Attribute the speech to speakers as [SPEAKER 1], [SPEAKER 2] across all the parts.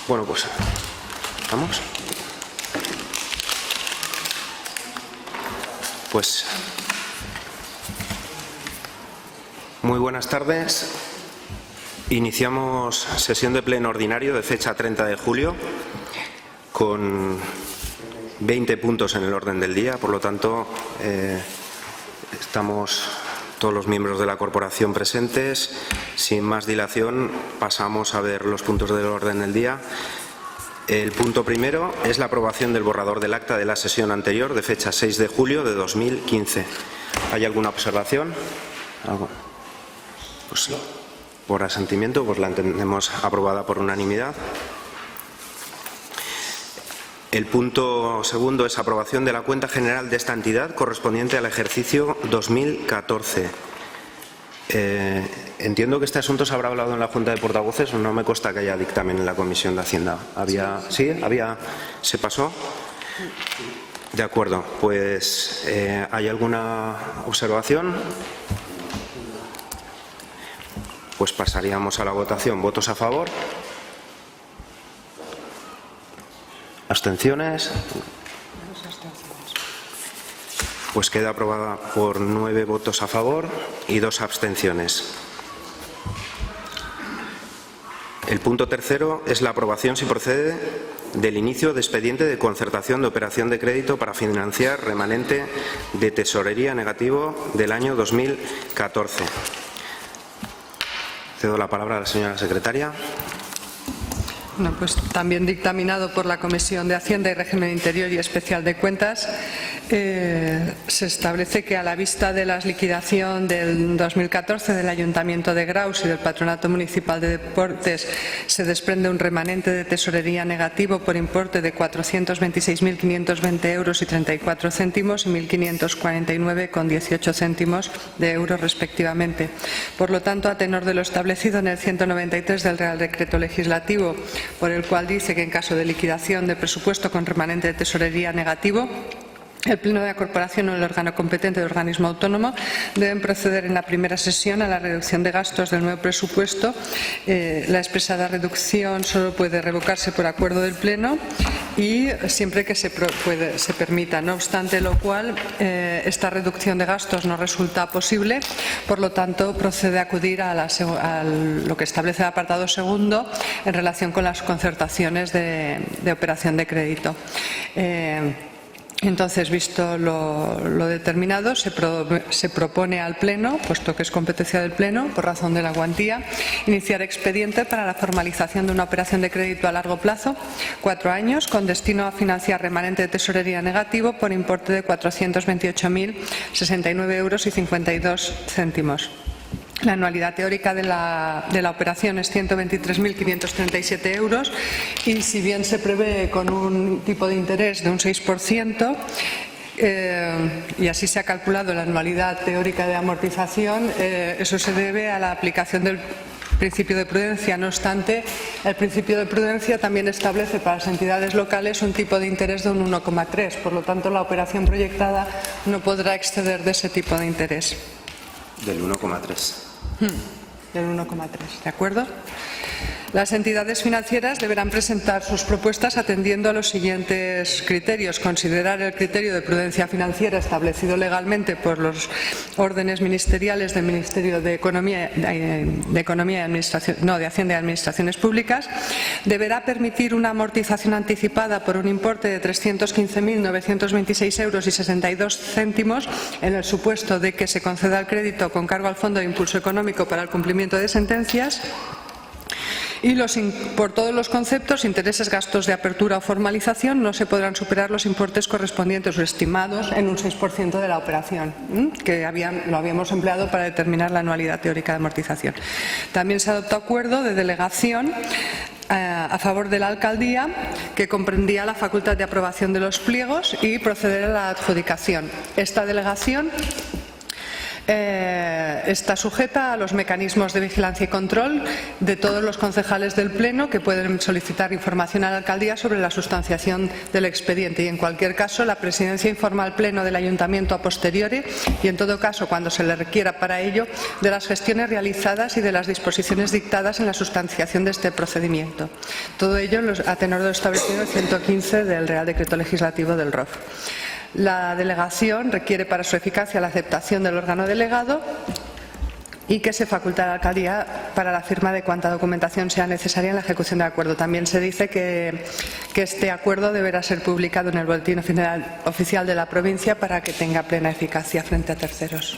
[SPEAKER 1] Bueno, pues vamos. Pues muy buenas tardes. Iniciamos sesión de pleno ordinario de fecha 30 de julio con 20 puntos en el orden del día. Por lo tanto, estamos todos los miembros de la corporación presentes. Sin más dilación, pasamos a ver los puntos del orden del día. El punto primero es la aprobación del borrador del acta de la sesión anterior de fecha 6 de julio de 2015. ¿Hay alguna observación? ¿Algo? Pues por asentimiento, pues la entendemos aprobada por unanimidad. El punto segundo es aprobación de la cuenta general de esta entidad correspondiente al ejercicio 2014. Entiendo que este asunto se habrá hablado en la Junta de Portavoces, o no me consta que haya dictamen en la Comisión de Hacienda. ¿Se pasó? De acuerdo, pues ¿hay alguna observación? Pues pasaríamos a la votación. ¿Votos a favor? ¿Abstenciones? Pues queda aprobada por 9 votos a favor y 2 abstenciones. El punto tercero es la aprobación, si procede, del inicio de expediente de concertación de operación de crédito para financiar remanente de tesorería negativo del año 2014. Cedo la palabra a la señora secretaria.
[SPEAKER 2] Bueno, pues también dictaminado por la Comisión de Hacienda y Régimen Interior y Especial de Cuentas, se establece que a la vista de la liquidación del 2014 del Ayuntamiento de Graus y del Patronato Municipal de Deportes se desprende un remanente de tesorería negativo por importe de 426.520 euros y 34 céntimos y 1.549,18 céntimos de euros respectivamente. Por lo tanto, a tenor de lo establecido en el 193 del Real Decreto Legislativo, por el cual dice que en caso de liquidación de presupuesto con remanente de tesorería negativo, el Pleno de la Corporación o el órgano competente del organismo autónomo deben proceder en la primera sesión a la reducción de gastos del nuevo presupuesto. La expresada reducción solo puede revocarse por acuerdo del Pleno y siempre que se permita. No obstante lo cual, esta reducción de gastos no resulta posible, por lo tanto procede a acudir a lo que establece el apartado segundo en relación con las concertaciones de operación de crédito. Entonces, visto lo determinado, se propone al Pleno, puesto que es competencia del Pleno, por razón de la cuantía, iniciar expediente para la formalización de una operación de crédito a largo plazo, 4 años, con destino a financiar remanente de tesorería negativo por importe de 428.069 euros y 52 céntimos. La anualidad teórica de la operación es 123.537 euros y si bien se prevé con un tipo de interés de un 6%, y así se ha calculado la anualidad teórica de amortización, eso se debe a la aplicación del principio de prudencia. No obstante, el principio de prudencia también establece para las entidades locales un tipo de interés de un 1,3. Por lo tanto, la operación proyectada no podrá exceder de ese tipo de interés.
[SPEAKER 1] Del 1,3.
[SPEAKER 2] Del 1,3, ¿de acuerdo? Las entidades financieras deberán presentar sus propuestas atendiendo a los siguientes criterios. Considerar el criterio de prudencia financiera establecido legalmente por los órdenes ministeriales del Ministerio de Economía y Administración, de Hacienda y Administraciones Públicas. Deberá permitir una amortización anticipada por un importe de 315.926 euros y 62 céntimos en el supuesto de que se conceda el crédito con cargo al Fondo de Impulso Económico para el cumplimiento de sentencias. Y por todos los conceptos, intereses, gastos de apertura o formalización, no se podrán superar los importes correspondientes o estimados en un 6% de la operación, que lo habíamos empleado para determinar la anualidad teórica de amortización. También se adoptó acuerdo de delegación a favor de la alcaldía, que comprendía la facultad de aprobación de los pliegos y proceder a la adjudicación. Esta delegación Está sujeta a los mecanismos de vigilancia y control de todos los concejales del Pleno, que pueden solicitar información a la alcaldía sobre la sustanciación del expediente, y en cualquier caso la Presidencia informa al Pleno del Ayuntamiento a posteriori y en todo caso cuando se le requiera para ello de las gestiones realizadas y de las disposiciones dictadas en la sustanciación de este procedimiento. Todo ello a tenor de lo establecido en el 115 del Real Decreto Legislativo del ROF. La delegación requiere para su eficacia la aceptación del órgano delegado y que se faculta a la alcaldía para la firma de cuanta documentación sea necesaria en la ejecución del acuerdo. También se dice que este acuerdo deberá ser publicado en el Boletín Oficial de la provincia para que tenga plena eficacia frente a terceros.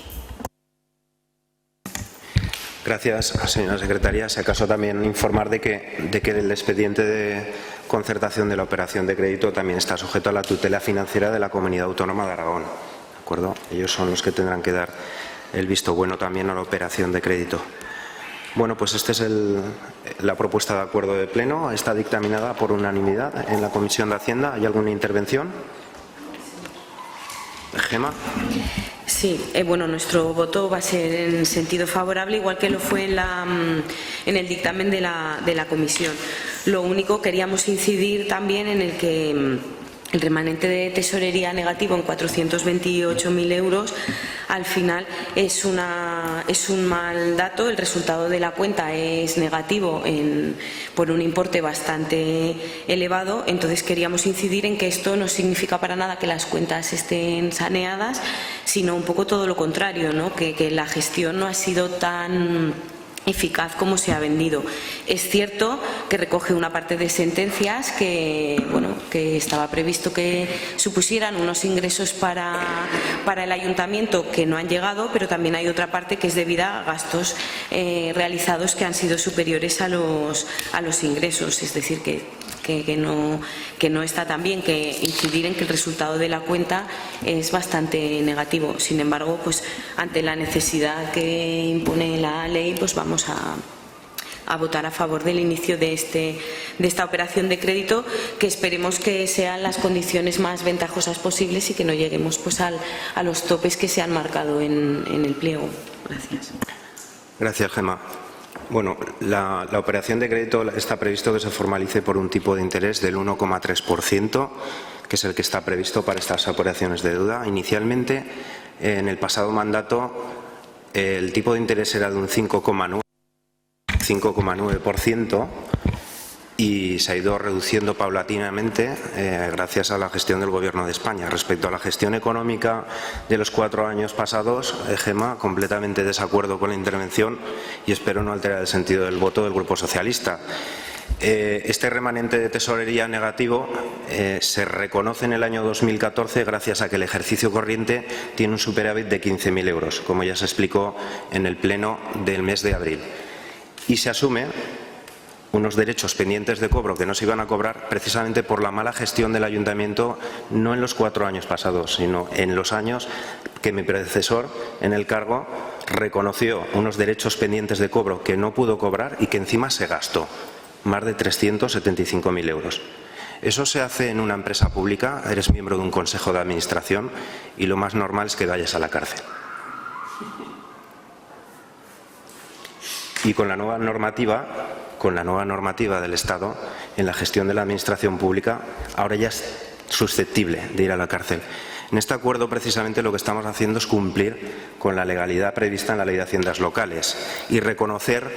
[SPEAKER 1] Gracias, señora secretaria. Si acaso también informar de que el expediente de concertación de la operación de crédito también está sujeto a la tutela financiera de la Comunidad Autónoma de Aragón. ¿De acuerdo? Ellos son los que tendrán que dar el visto bueno también a la operación de crédito. Bueno, pues esta es la propuesta de acuerdo de Pleno. Está dictaminada por unanimidad en la Comisión de Hacienda. ¿Hay alguna intervención? Gema.
[SPEAKER 3] Sí, bueno, nuestro voto va a ser en sentido favorable, igual que lo fue en el dictamen de la comisión. Lo único, queríamos incidir también en el que el remanente de tesorería negativo en 428.000 euros al final es un mal dato. El resultado de la cuenta es negativo por un importe bastante elevado. Entonces queríamos incidir en que esto no significa para nada que las cuentas estén saneadas, sino un poco todo lo contrario, ¿no? Que la gestión no ha sido tan eficaz como se ha vendido. Es cierto que recoge una parte de sentencias que estaba previsto que supusieran unos ingresos para el ayuntamiento que no han llegado, pero también hay otra parte que es debida a gastos realizados que han sido superiores a los ingresos. Es decir, que no está tan bien, que incidir en que el resultado de la cuenta es bastante negativo. Sin embargo, pues ante la necesidad que impone la ley, pues vamos a votar a favor del inicio de esta operación de crédito, que esperemos que sean las condiciones más ventajosas posibles y que no lleguemos pues a los topes que se han marcado en el pliego. Gracias.
[SPEAKER 1] Gracias, Gema. Bueno, la operación de crédito está previsto que se formalice por un tipo de interés del 1,3%, que es el que está previsto para estas operaciones de deuda. Inicialmente, en el pasado mandato, el tipo de interés era de un 5,9% y se ha ido reduciendo paulatinamente gracias a la gestión del Gobierno de España. Respecto a la gestión económica de los 4 años pasados, Gema, completamente de desacuerdo con la intervención y espero no alterar el sentido del voto del Grupo Socialista. Este remanente de tesorería negativo se reconoce en el año 2014 gracias a que el ejercicio corriente tiene un superávit de 15.000 euros, como ya se explicó en el pleno del mes de abril. Y se asume unos derechos pendientes de cobro que no se iban a cobrar precisamente por la mala gestión del ayuntamiento, no en los 4 años pasados, sino en los años que mi predecesor en el cargo reconoció unos derechos pendientes de cobro que no pudo cobrar y que encima se gastó, más de 375.000 euros. Eso se hace en una empresa pública, eres miembro de un consejo de administración y lo más normal es que vayas a la cárcel. Y con la nueva normativa del Estado en la gestión de la administración pública, ahora ya es susceptible de ir a la cárcel. En este acuerdo, precisamente, lo que estamos haciendo es cumplir con la legalidad prevista en la Ley de Haciendas Locales y reconocer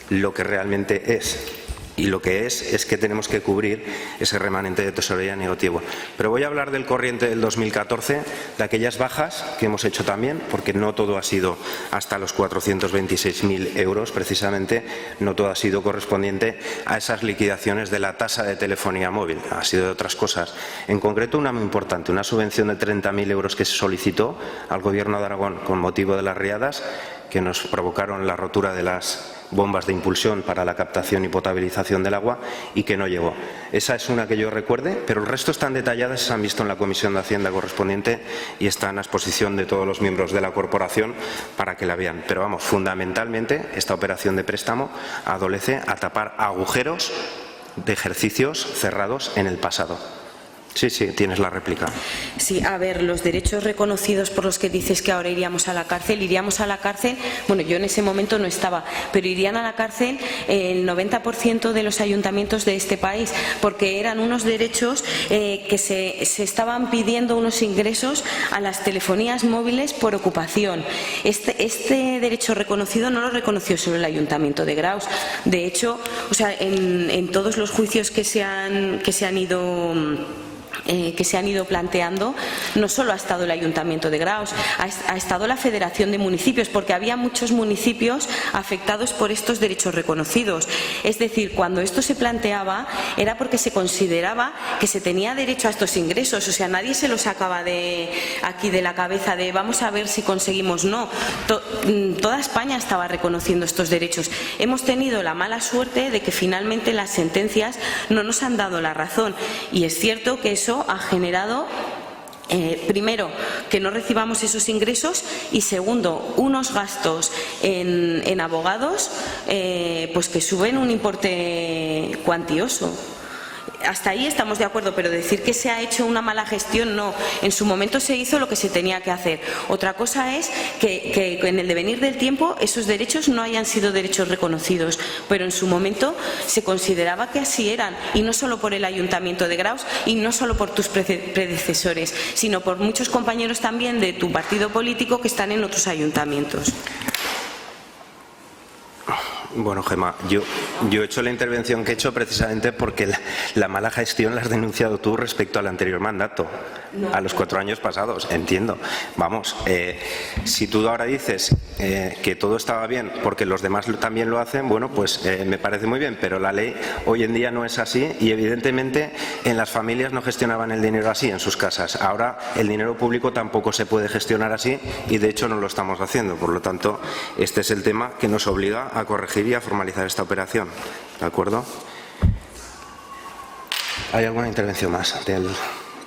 [SPEAKER 1] lo que realmente es. Y lo que es que tenemos que cubrir ese remanente de tesorería negativo. Pero voy a hablar del corriente del 2014, de aquellas bajas que hemos hecho también, porque no todo ha sido hasta los 426.000 euros, precisamente no todo ha sido correspondiente a esas liquidaciones de la tasa de telefonía móvil, ha sido de otras cosas. En concreto, una muy importante, una subvención de 30.000 euros que se solicitó al Gobierno de Aragón con motivo de las riadas, que nos provocaron la rotura de las bombas de impulsión para la captación y potabilización del agua y que no llegó. Esa es una que yo recuerde, pero el resto están detalladas, se han visto en la Comisión de Hacienda correspondiente y están a exposición de todos los miembros de la corporación para que la vean. Pero vamos, fundamentalmente esta operación de préstamo adolece a tapar agujeros de ejercicios cerrados en el pasado. Sí, sí, tienes la réplica.
[SPEAKER 3] Sí, a ver, los derechos reconocidos por los que dices que ahora iríamos a la cárcel, bueno, yo en ese momento no estaba, pero irían a la cárcel el 90% de los ayuntamientos de este país, porque eran unos derechos que se estaban pidiendo unos ingresos a las telefonías móviles por ocupación. Este derecho reconocido no lo reconoció solo el Ayuntamiento de Graus. De hecho, o sea, en todos los juicios que se han ido planteando, no solo ha estado el Ayuntamiento de Graus, ha estado la Federación de Municipios, porque había muchos municipios afectados por estos derechos reconocidos. Es decir, cuando esto se planteaba era porque se consideraba que se tenía derecho a estos ingresos. O sea, nadie se lo sacaba de aquí de la cabeza de vamos a ver si conseguimos. No, toda España estaba reconociendo estos derechos. Hemos tenido la mala suerte de que finalmente las sentencias no nos han dado la razón, y es cierto que eso ha generado, primero, que no recibamos esos ingresos, y segundo, unos gastos en abogados pues que suben un importe cuantioso. Hasta ahí estamos de acuerdo, pero decir que se ha hecho una mala gestión, no. En su momento se hizo lo que se tenía que hacer. Otra cosa es que en el devenir del tiempo esos derechos no hayan sido derechos reconocidos, pero en su momento se consideraba que así eran, y no solo por el Ayuntamiento de Graus y no solo por tus predecesores, sino por muchos compañeros también de tu partido político que están en otros ayuntamientos.
[SPEAKER 1] Bueno, Gemma, yo he hecho la intervención que he hecho precisamente porque la mala gestión la has denunciado tú respecto al anterior mandato, a los 4 años pasados, entiendo. Vamos, si tú ahora dices que todo estaba bien porque los demás también lo hacen, bueno, pues me parece muy bien, pero la ley hoy en día no es así, y evidentemente en las familias no gestionaban el dinero así en sus casas. Ahora el dinero público tampoco se puede gestionar así, y de hecho no lo estamos haciendo. Por lo tanto, este es el tema que nos obliga a corregir y a formalizar esta operación. ¿De acuerdo? ¿Hay alguna intervención más?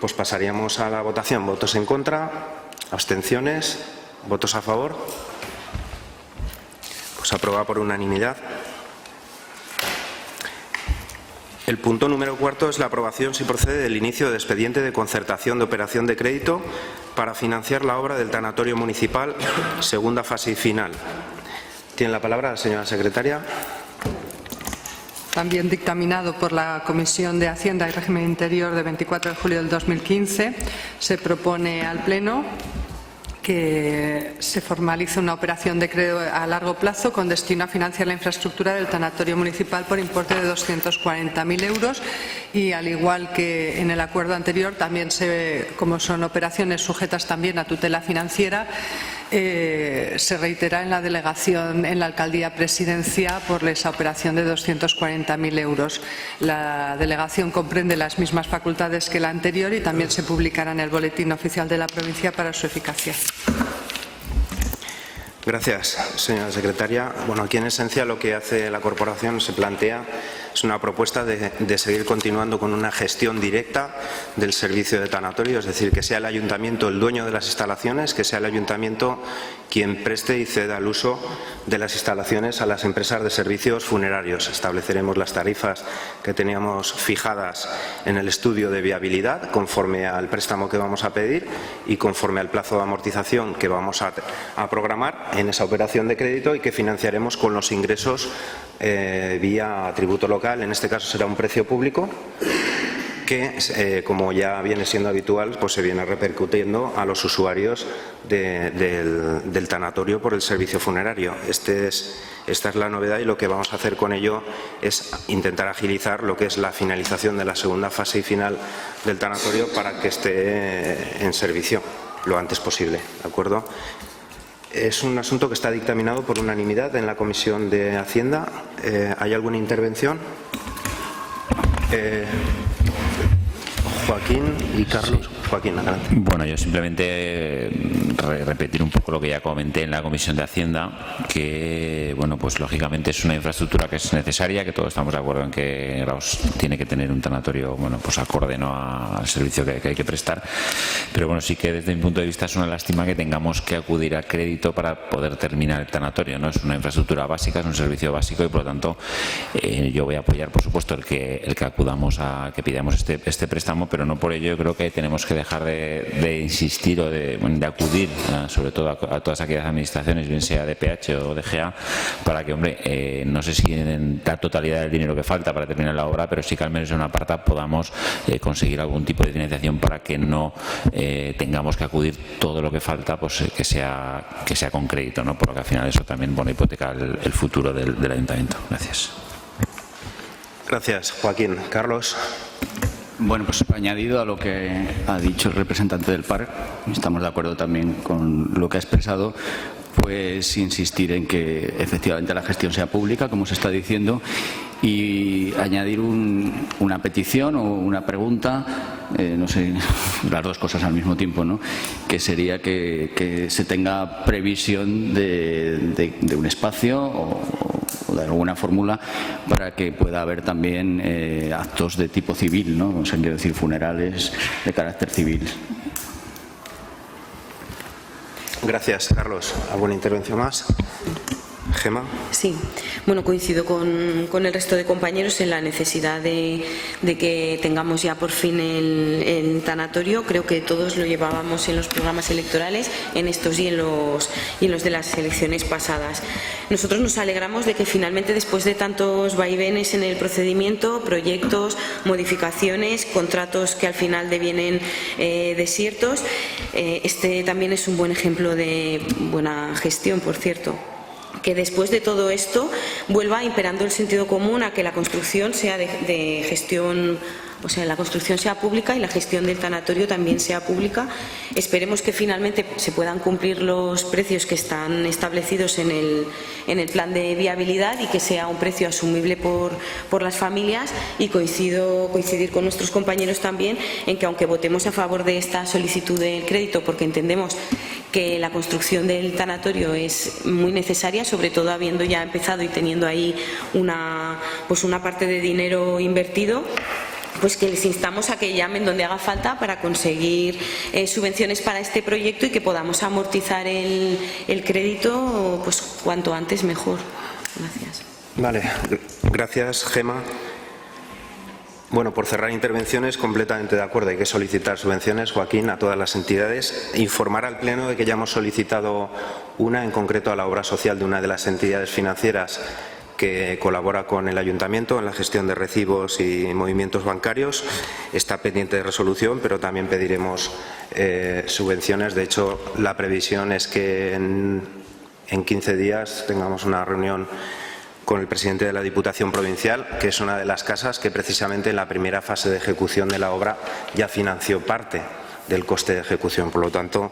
[SPEAKER 1] Pues pasaríamos a la votación. ¿Votos en contra? ¿Abstenciones? ¿Votos a favor? Pues aprobada por unanimidad. El punto número 4 es la aprobación, si procede, del inicio de expediente de concertación de operación de crédito para financiar la obra del tanatorio municipal, segunda fase y final. Tiene la palabra la señora secretaria.
[SPEAKER 2] También dictaminado por la Comisión de Hacienda y Régimen Interior de 24 de julio del 2015, se propone al Pleno que se formalice una operación de crédito a largo plazo con destino a financiar la infraestructura del tanatorio municipal por importe de 240.000 euros, y al igual que en el acuerdo anterior, también como son operaciones sujetas también a tutela financiera, se reitera en la delegación en la alcaldía presidencia por esa operación de 240.000 euros. La delegación comprende las mismas facultades que la anterior y también se publicará en el boletín oficial de la provincia para su eficacia.
[SPEAKER 1] Gracias, señora secretaria. Bueno, aquí en esencia lo que hace la corporación se plantea es una propuesta de seguir continuando con una gestión directa del servicio de tanatorio, es decir, que sea el ayuntamiento el dueño de las instalaciones, que sea el ayuntamiento quien preste y ceda el uso de las instalaciones a las empresas de servicios funerarios. Estableceremos las tarifas que teníamos fijadas en el estudio de viabilidad conforme al préstamo que vamos a pedir y conforme al plazo de amortización que vamos a programar en esa operación de crédito, y que financiaremos con los ingresos vía tributo local. En este caso será un precio público que, como ya viene siendo habitual, pues se viene repercutiendo a los usuarios del tanatorio por el servicio funerario. Esta es la novedad, y lo que vamos a hacer con ello es intentar agilizar lo que es la finalización de la segunda fase y final del tanatorio para que esté en servicio lo antes posible. ¿De acuerdo? Es un asunto que está dictaminado por unanimidad en la Comisión de Hacienda. ¿Hay alguna intervención? Joaquín y Carlos.
[SPEAKER 4] Sí.
[SPEAKER 1] Joaquín, adelante.
[SPEAKER 4] Bueno, yo simplemente repetir un poco lo que ya comenté en la Comisión de Hacienda, que, bueno, pues lógicamente es una infraestructura que es necesaria, que todos estamos de acuerdo en que Graus tiene que tener un tanatorio, bueno, pues acorde, ¿no?, al servicio que hay que prestar. Pero bueno, sí que desde mi punto de vista es una lástima que tengamos que acudir a crédito para poder terminar el tanatorio, ¿no? Es una infraestructura básica, es un servicio básico y por lo tanto yo voy a apoyar, por supuesto, el que acudamos a que pidamos este préstamo, pero no por ello yo creo que tenemos que dejar de insistir o de acudir sobre todo a todas aquellas administraciones, bien sea DPH o DGA, para que, hombre, no sé si en la totalidad del dinero que falta para terminar la obra, pero sí que al menos en una parte podamos conseguir algún tipo de financiación para que no tengamos que acudir todo lo que falta, pues que sea con crédito, ¿no? Porque al final eso también, bueno, hipoteca el futuro del ayuntamiento. Gracias.
[SPEAKER 1] Gracias, Joaquín. Carlos.
[SPEAKER 5] Bueno, pues añadido a lo que ha dicho el representante del PARC, estamos de acuerdo también con lo que ha expresado, pues insistir en que efectivamente la gestión sea pública, como se está diciendo, y añadir una petición o una pregunta, no sé, las dos cosas al mismo tiempo, ¿no?, que sería que se tenga previsión de un espacio o de alguna fórmula para que pueda haber también actos de tipo civil, ¿no?, o sea, quiero decir, funerales de carácter civil.
[SPEAKER 1] Gracias, Carlos. ¿Alguna intervención más? Gema.
[SPEAKER 3] Sí, bueno, coincido con el resto de compañeros en la necesidad de que tengamos ya por fin el tanatorio. Creo que todos lo llevábamos en los programas electorales, en estos y en los de las elecciones pasadas. Nosotros nos alegramos de que finalmente, después de tantos vaivenes en el procedimiento, proyectos, modificaciones, contratos que al final devienen desiertos, este también es un buen ejemplo de buena gestión, por cierto. Que después de todo esto vuelva imperando el sentido común a que la construcción sea de gestión, o sea, la construcción sea pública y la gestión del tanatorio también sea pública. Esperemos que finalmente se puedan cumplir los precios que están establecidos en el plan de viabilidad y que sea un precio asumible por las familias, y coincidir con nuestros compañeros también en que, aunque votemos a favor de esta solicitud del crédito porque entendemos que la construcción del tanatorio es muy necesaria, sobre todo habiendo ya empezado y teniendo ahí una parte de dinero invertido, pues que les instamos a que llamen donde haga falta para conseguir subvenciones para este proyecto y que podamos amortizar el crédito pues cuanto antes mejor. Gracias.
[SPEAKER 1] Vale, gracias, Gema. Bueno, por cerrar intervenciones, completamente de acuerdo. Hay que solicitar subvenciones, Joaquín, a todas las entidades. Informar al Pleno de que ya hemos solicitado una, en concreto a la obra social de una de las entidades financieras que colabora con el Ayuntamiento en la gestión de recibos y movimientos bancarios. Está pendiente de resolución, pero también pediremos subvenciones. De hecho, la previsión es que en 15 días tengamos una reunión con el presidente de la Diputación Provincial, que es una de las casas que precisamente en la primera fase de ejecución de la obra ya financió parte del coste de ejecución. Por lo tanto,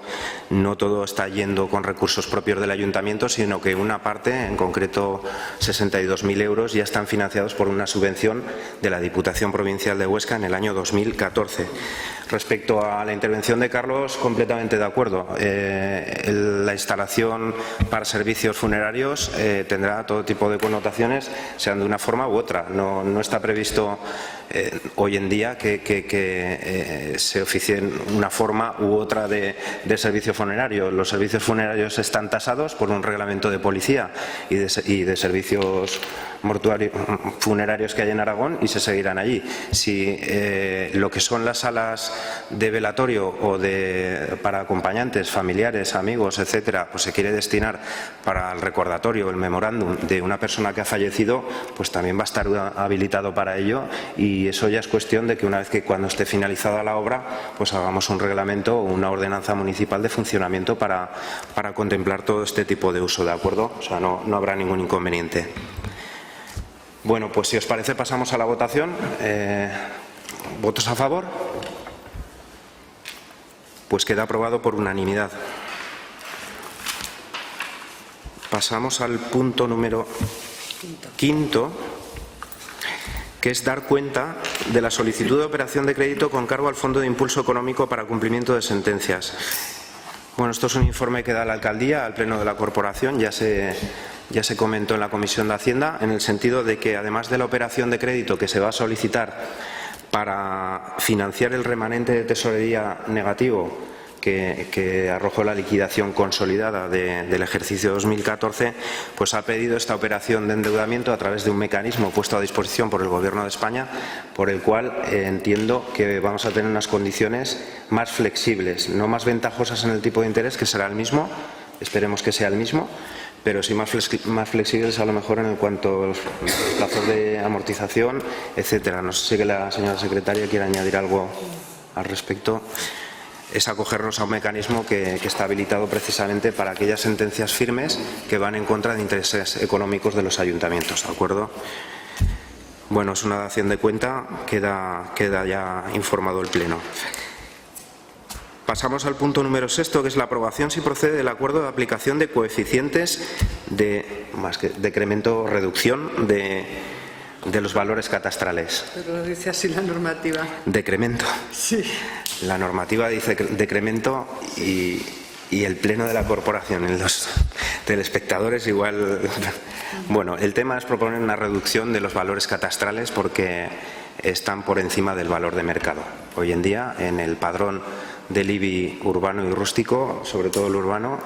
[SPEAKER 1] no todo está yendo con recursos propios del Ayuntamiento, sino que una parte, en concreto 62.000 euros, ya están financiados por una subvención de la Diputación Provincial de Huesca en el año 2014. Respecto a la intervención de Carlos, completamente de acuerdo. La instalación para servicios funerarios tendrá todo tipo de connotaciones, sean de una forma u otra. No está previsto hoy en día que se oficien una forma u otra de servicio funerario. Los servicios funerarios están tasados por un reglamento de policía y de servicios funerarios que hay en Aragón, y se seguirán allí. Si lo que son las salas de velatorio o para acompañantes, familiares, amigos, etcétera, pues se quiere destinar para el recordatorio, el memorándum de una persona que ha fallecido, pues también va a estar habilitado para ello, y eso ya es cuestión de que una vez que, cuando esté finalizada la obra, pues hagamos un reglamento o una ordenanza municipal de funcionamiento para contemplar todo este tipo de uso, ¿de acuerdo? O sea, no habrá ningún inconveniente. Bueno, pues si os parece pasamos a la votación. ¿Votos a favor? Pues queda aprobado por unanimidad. Pasamos al punto número 5, que es dar cuenta de la solicitud de operación de crédito con cargo al Fondo de Impulso Económico para cumplimiento de sentencias. Bueno, esto es un informe que da la Alcaldía al Pleno de la Corporación. Ya se comentó en la Comisión de Hacienda, en el sentido de que, además de la operación de crédito que se va a solicitar para financiar el remanente de tesorería negativo que arrojó la liquidación consolidada del ejercicio 2014, pues ha pedido esta operación de endeudamiento a través de un mecanismo puesto a disposición por el Gobierno de España, por el cual entiendo que vamos a tener unas condiciones más flexibles, no más ventajosas en el tipo de interés, que será el mismo, esperemos que sea el mismo, pero sí más flexibles a lo mejor en cuanto a los plazos de amortización, etcétera. No sé si que la señora secretaria quiere añadir algo al respecto. Es acogernos a un mecanismo que está habilitado precisamente para aquellas sentencias firmes que van en contra de intereses económicos de los ayuntamientos, ¿de acuerdo? Bueno, es una dación de cuenta, queda ya informado el Pleno. Pasamos al punto número 6, que es la aprobación, si procede, del acuerdo de aplicación de coeficientes de decremento o reducción de los valores catastrales.
[SPEAKER 2] Pero lo dice así la normativa.
[SPEAKER 1] Decremento.
[SPEAKER 2] Sí.
[SPEAKER 1] La normativa dice decremento y el Pleno de la Corporación, en los telespectadores igual. Bueno, el tema es proponer una reducción de los valores catastrales porque están por encima del valor de mercado. Hoy en día, en el padrón del IBI urbano y rústico, sobre todo el urbano,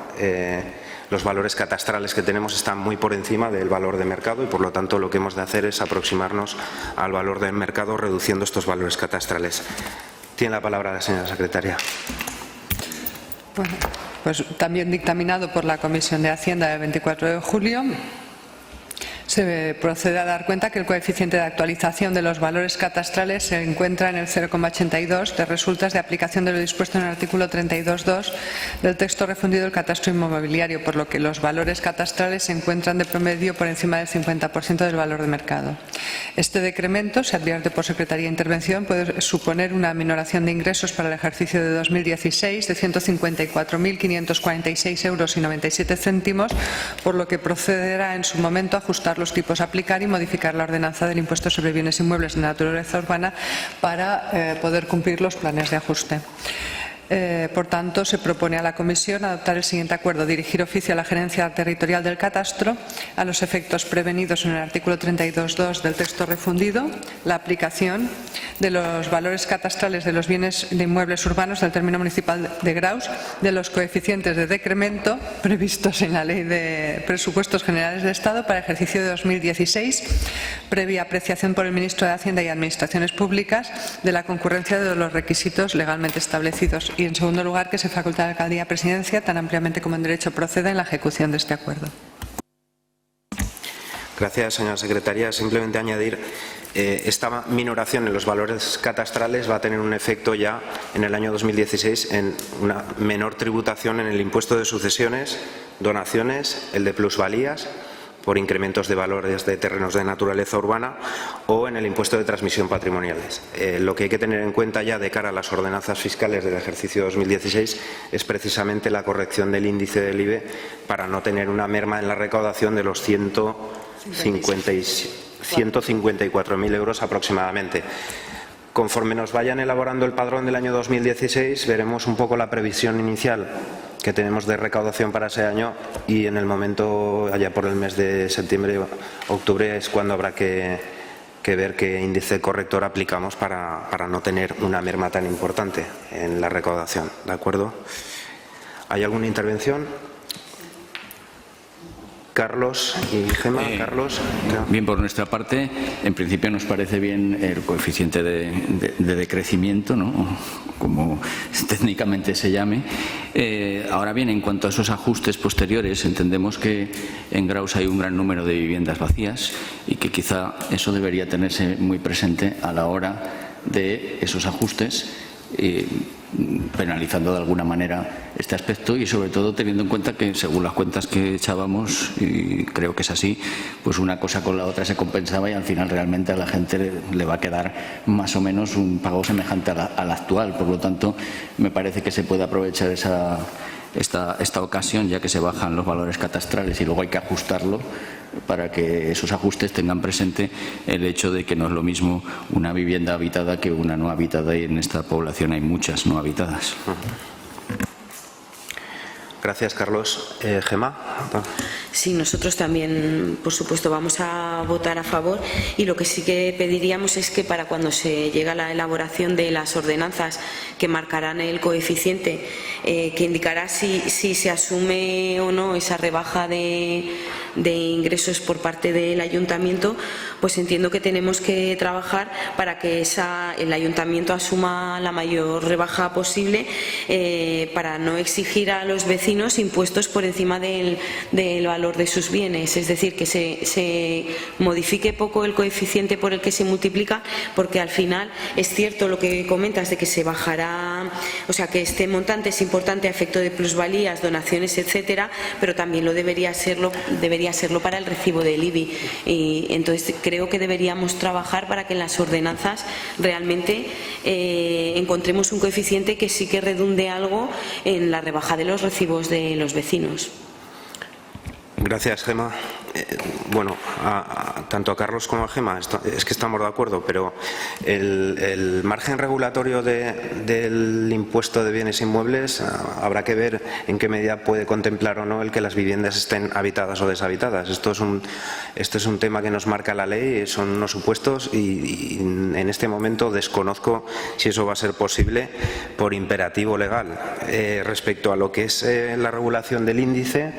[SPEAKER 1] los valores catastrales que tenemos están muy por encima del valor de mercado y, por lo tanto, lo que hemos de hacer es aproximarnos al valor de mercado reduciendo estos valores catastrales. Tiene la palabra la señora secretaria.
[SPEAKER 2] Bueno, pues también dictaminado por la Comisión de Hacienda del 24 de julio, se procede a dar cuenta que el coeficiente de actualización de los valores catastrales se encuentra en el 0,82 de resultas de aplicación de lo dispuesto en el artículo 32.2 del texto refundido del catastro inmobiliario, por lo que los valores catastrales se encuentran de promedio por encima del 50% del valor de mercado. Este decremento, se advierte por Secretaría de Intervención, puede suponer una minoración de ingresos para el ejercicio de 2016 de 154.546,97 euros, por lo que procederá en su momento a ajustar los tipos a aplicar y modificar la ordenanza del impuesto sobre bienes inmuebles de naturaleza urbana para poder cumplir los planes de ajuste. Por tanto, se propone a la Comisión adoptar el siguiente acuerdo: dirigir oficio a la Gerencia Territorial del Catastro, a los efectos prevenidos en el artículo 32.2 del texto refundido, la aplicación de los valores catastrales de los bienes de inmuebles urbanos del término municipal de Graus, de los coeficientes de decremento previstos en la Ley de Presupuestos Generales del Estado para el ejercicio de 2016, previa apreciación por el Ministro de Hacienda y Administraciones Públicas de la concurrencia de los requisitos legalmente establecidos. Y, en segundo lugar, que se faculta a la Alcaldía Presidencia, tan ampliamente como en derecho proceda, en la ejecución de este acuerdo.
[SPEAKER 1] Gracias, señora secretaria. Simplemente añadir, esta minoración en los valores catastrales va a tener un efecto ya en el año 2016 en una menor tributación en el impuesto de sucesiones, donaciones, el de plusvalías, por incrementos de valores de terrenos de naturaleza urbana, o en el impuesto de transmisión patrimoniales. Lo que hay que tener en cuenta ya de cara a las ordenanzas fiscales del ejercicio 2016 es precisamente la corrección del índice del IBE para no tener una merma en la recaudación de los 154.000 euros aproximadamente. Conforme nos vayan elaborando el padrón del año 2016, veremos un poco la previsión inicial que tenemos de recaudación para ese año, y en el momento, allá por el mes de septiembre, octubre, es cuando habrá que ver qué índice corrector aplicamos para no tener una merma tan importante en la recaudación. ¿De acuerdo? ¿Hay alguna intervención? Carlos y Gemma. Carlos.
[SPEAKER 5] Bien, por nuestra parte, en principio nos parece bien el coeficiente de decrecimiento, ¿no?, como técnicamente se llame. Ahora bien, en cuanto a esos ajustes posteriores, entendemos que en Graus hay un gran número de viviendas vacías y que quizá eso debería tenerse muy presente a la hora de esos ajustes, penalizando de alguna manera este aspecto, y sobre todo teniendo en cuenta que, según las cuentas que echábamos, y creo que es así, pues una cosa con la otra se compensaba y al final realmente a la gente le va a quedar más o menos un pago semejante al actual. Por lo tanto, me parece que se puede aprovechar esta ocasión, ya que se bajan los valores catastrales y luego hay que ajustarlo, para que esos ajustes tengan presente el hecho de que no es lo mismo una vivienda habitada que una no habitada, y en esta población hay muchas no habitadas.
[SPEAKER 1] Gracias, Carlos. Gemma.
[SPEAKER 3] Sí, nosotros también, por supuesto, vamos a votar a favor, y lo que sí que pediríamos es que para cuando se llegue a la elaboración de las ordenanzas que marcarán el coeficiente, que indicará si se asume o no esa rebaja de ingresos por parte del ayuntamiento, pues entiendo que tenemos que trabajar para que el ayuntamiento asuma la mayor rebaja posible, para no exigir a los vecinos impuestos por encima del valor de sus bienes. Es decir, que se modifique poco el coeficiente por el que se multiplica, porque al final es cierto lo que comentas de que se bajará, o sea, que este montante es importante a efecto de plusvalías, donaciones, etcétera, pero también lo debería serlo para el recibo del IBI. Y entonces creo que deberíamos trabajar para que en las ordenanzas realmente encontremos un coeficiente que sí que redunde algo en la rebaja de los recibos de los vecinos.
[SPEAKER 1] Gracias, Gemma. Bueno, tanto a Carlos como a Gemma es que estamos de acuerdo, pero el margen regulatorio del impuesto de bienes inmuebles habrá que ver en qué medida puede contemplar o no el que las viviendas estén habitadas o deshabitadas. Esto es un tema que nos marca la ley, son unos supuestos, y en este momento desconozco si eso va a ser posible por imperativo legal. Respecto a lo que es la regulación del índice,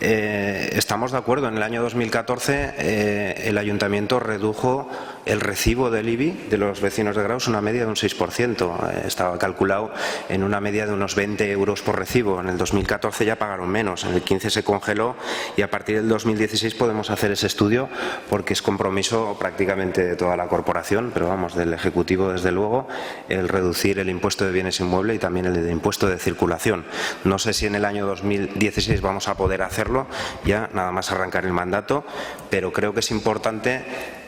[SPEAKER 1] estamos de acuerdo. En el año 2014 el ayuntamiento redujo el recibo del IBI de los vecinos de Graus una media de un 6%. Estaba calculado en una media de unos 20 euros por recibo. En el 2014 ya pagaron menos, en el 15 se congeló, y a partir del 2016 podemos hacer ese estudio, porque es compromiso prácticamente de toda la corporación, pero vamos, del Ejecutivo desde luego, el reducir el impuesto de bienes inmuebles y también el de impuesto de circulación. No sé si en el año 2016 vamos a poder hacerlo, ya nada más arrancar el mandato, pero creo que es importante,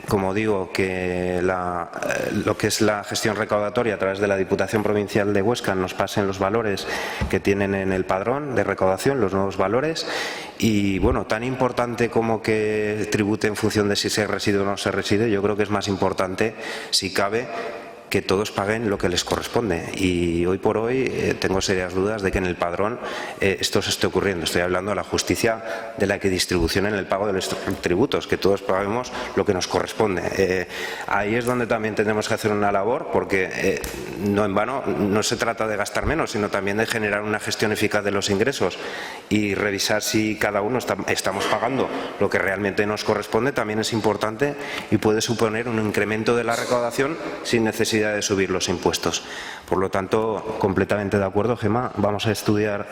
[SPEAKER 1] como digo, que lo que es la gestión recaudatoria a través de la Diputación Provincial de Huesca nos pasen los valores que tienen en el padrón de recaudación, los nuevos valores, y bueno, tan importante como que tribute en función de si se reside o no se reside, yo creo que es más importante, si cabe, que todos paguen lo que les corresponde, y hoy por hoy tengo serias dudas de que en el padrón esto se esté ocurriendo. Estoy hablando de la justicia de la equidistribución en el pago de los tributos, que todos paguemos lo que nos corresponde. Ahí es donde también tenemos que hacer una labor, porque no en vano no se trata de gastar menos, sino también de generar una gestión eficaz de los ingresos y revisar si cada uno estamos pagando lo que realmente nos corresponde. También es importante y puede suponer un incremento de la recaudación sin necesidad de subir los impuestos. Por lo tanto, completamente de acuerdo, Gemma. Vamos a estudiar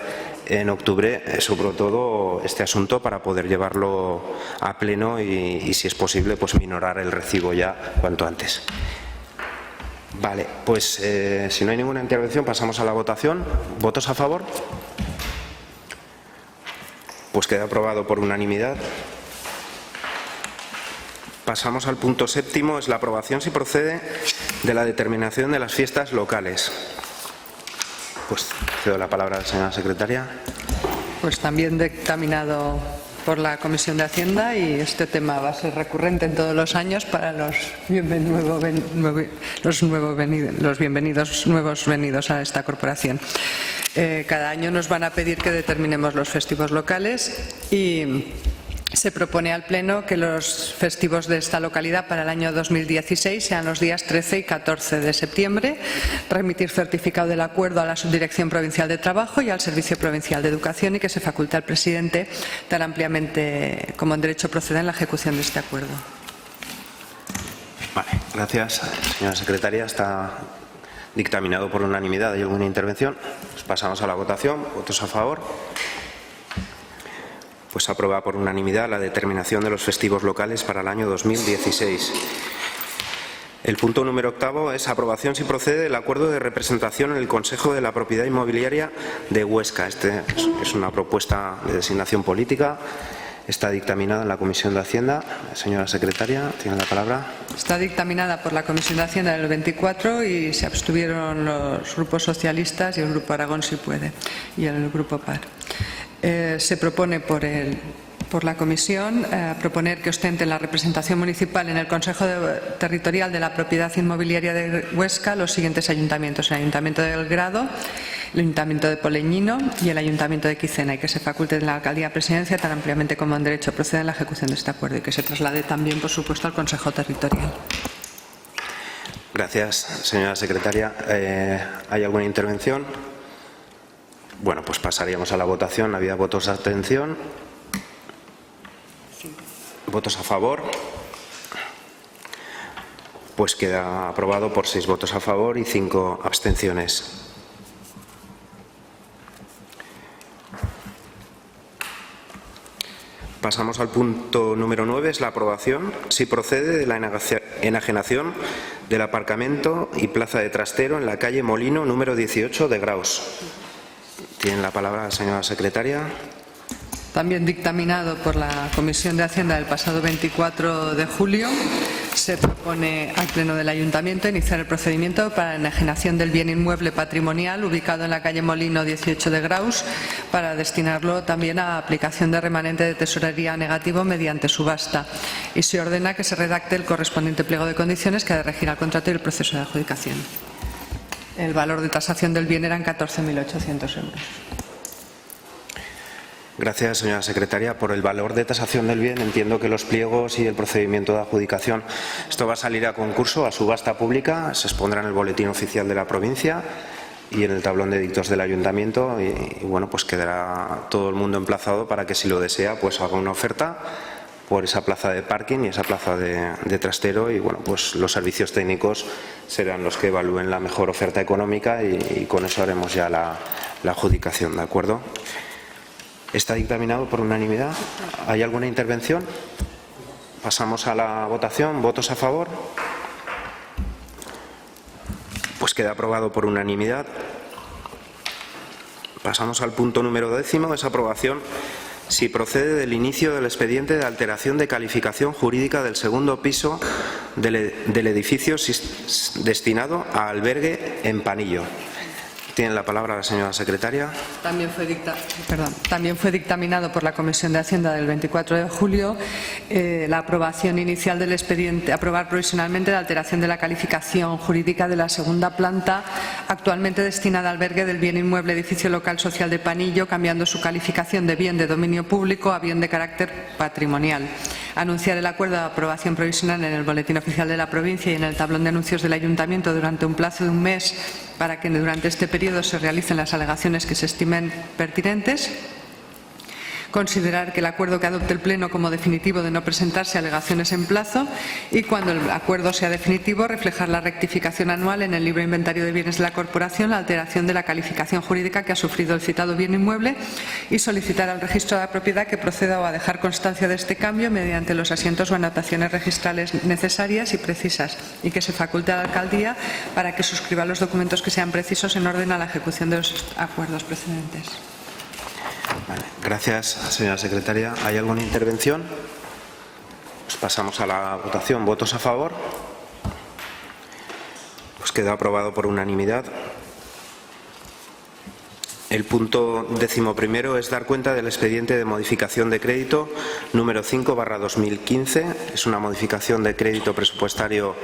[SPEAKER 1] en octubre, sobre todo, este asunto para poder llevarlo a pleno y si es posible, pues minorar el recibo ya cuanto antes. Vale, pues si no hay ninguna intervención, pasamos a la votación. ¿Votos a favor? Pues queda aprobado por unanimidad. Pasamos al punto séptimo, es la aprobación, si procede, de la determinación de las fiestas locales. Pues cedo la palabra a la señora secretaria.
[SPEAKER 2] Pues también dictaminado por la Comisión de Hacienda, y este tema va a ser recurrente en todos los años para los nuevos venidos a esta corporación. Cada año nos van a pedir que determinemos los festivos locales, y se propone al Pleno que los festivos de esta localidad para el año 2016 sean los días 13 y 14 de septiembre, remitir certificado del acuerdo a la Subdirección Provincial de Trabajo y al Servicio Provincial de Educación, y que se faculte al presidente tan ampliamente como en derecho procede en la ejecución de este acuerdo.
[SPEAKER 1] Vale, gracias, señora secretaria. Está dictaminado por unanimidad. ¿Hay alguna intervención? Pues pasamos a la votación. ¿Votos a favor? Pues aprueba por unanimidad la determinación de los festivos locales para el año 2016. El punto número octavo es aprobación, si procede, del acuerdo de representación en el Consejo de la Propiedad Inmobiliaria de Huesca. Este es una propuesta de designación política. Está dictaminada en la Comisión de Hacienda. Señora secretaria, tiene la palabra.
[SPEAKER 2] Está dictaminada por la Comisión de Hacienda del 24 y se abstuvieron los grupos socialistas y el Grupo Aragón, si puede, y el Grupo PAR. Se propone por el por la Comisión, proponer que ostenten la representación municipal en el Consejo Territorial de la Propiedad Inmobiliaria de Huesca los siguientes ayuntamientos: el Ayuntamiento de Belgrado, el Ayuntamiento de Poleñino y el Ayuntamiento de Quicena, y que se faculte en la Alcaldía Presidencia tan ampliamente como en derecho proceda en la ejecución de este acuerdo y que se traslade también, por supuesto, al Consejo Territorial.
[SPEAKER 1] Gracias, señora secretaria. ¿Hay alguna intervención? Bueno, pues pasaríamos a la votación. ¿Había votos de abstención? ¿Votos a favor? Pues queda aprobado por 6 votos a favor y 5 abstenciones. Pasamos al punto número 9, es la aprobación, si procede, de la enajenación del aparcamiento y plaza de trastero en la calle Molino, número 18 de Graus. Tiene la palabra la señora secretaria.
[SPEAKER 2] También dictaminado por la Comisión de Hacienda el pasado 24 de julio, se propone al Pleno del Ayuntamiento iniciar el procedimiento para la enajenación del bien inmueble patrimonial ubicado en la calle Molino 18 de Graus para destinarlo también a aplicación de remanente de tesorería negativo mediante subasta, y se ordena que se redacte el correspondiente pliego de condiciones que ha de regir al contrato y el proceso de adjudicación. El valor de tasación del bien eran 14.800 euros.
[SPEAKER 1] Gracias, señora secretaria. Por el valor de tasación del bien, entiendo que los pliegos y el procedimiento de adjudicación, esto va a salir a concurso, a subasta pública, se expondrá en el boletín oficial de la provincia y en el tablón de edictos del ayuntamiento, y bueno, pues quedará todo el mundo emplazado para que, si lo desea, pues haga una oferta por esa plaza de parking y esa plaza de trastero, y bueno, pues los servicios técnicos serán los que evalúen la mejor oferta económica y con eso haremos ya la adjudicación, ¿de acuerdo? Está dictaminado por unanimidad. ¿Hay alguna intervención? Pasamos a la votación. ¿Votos a favor? Pues queda aprobado por unanimidad. Pasamos al punto número 10, es aprobación, si procede, del inicio del expediente de alteración de calificación jurídica del segundo piso del edificio destinado a albergue en Panillo. Tiene la palabra la señora secretaria.
[SPEAKER 2] También fue dictaminado por la Comisión de Hacienda del 24 de julio la aprobación inicial del expediente, aprobar provisionalmente la alteración de la calificación jurídica de la segunda planta actualmente destinada a albergue del bien inmueble edificio local social de Panillo, cambiando su calificación de bien de dominio público a bien de carácter patrimonial. Anunciar el acuerdo de aprobación provisional en el boletín oficial de la provincia y en el tablón de anuncios del ayuntamiento durante un plazo de un mes para que durante este periodo se realicen las alegaciones que se estimen pertinentes. Considerar que el acuerdo que adopte el Pleno como definitivo de no presentarse alegaciones en plazo, y cuando el acuerdo sea definitivo, reflejar la rectificación anual en el libro inventario de bienes de la corporación, la alteración de la calificación jurídica que ha sufrido el citado bien inmueble, y solicitar al registro de la propiedad que proceda o a dejar constancia de este cambio mediante los asientos o anotaciones registrales necesarias y precisas, y que se faculte a la alcaldía para que suscriba los documentos que sean precisos en orden a la ejecución de los acuerdos precedentes.
[SPEAKER 1] Vale, gracias, señora secretaria. ¿Hay alguna intervención? Pues pasamos a la votación. ¿Votos a favor? Pues queda aprobado por unanimidad. El punto 11 es dar cuenta del expediente de modificación de crédito número 5/2015. Es una modificación de crédito presupuestario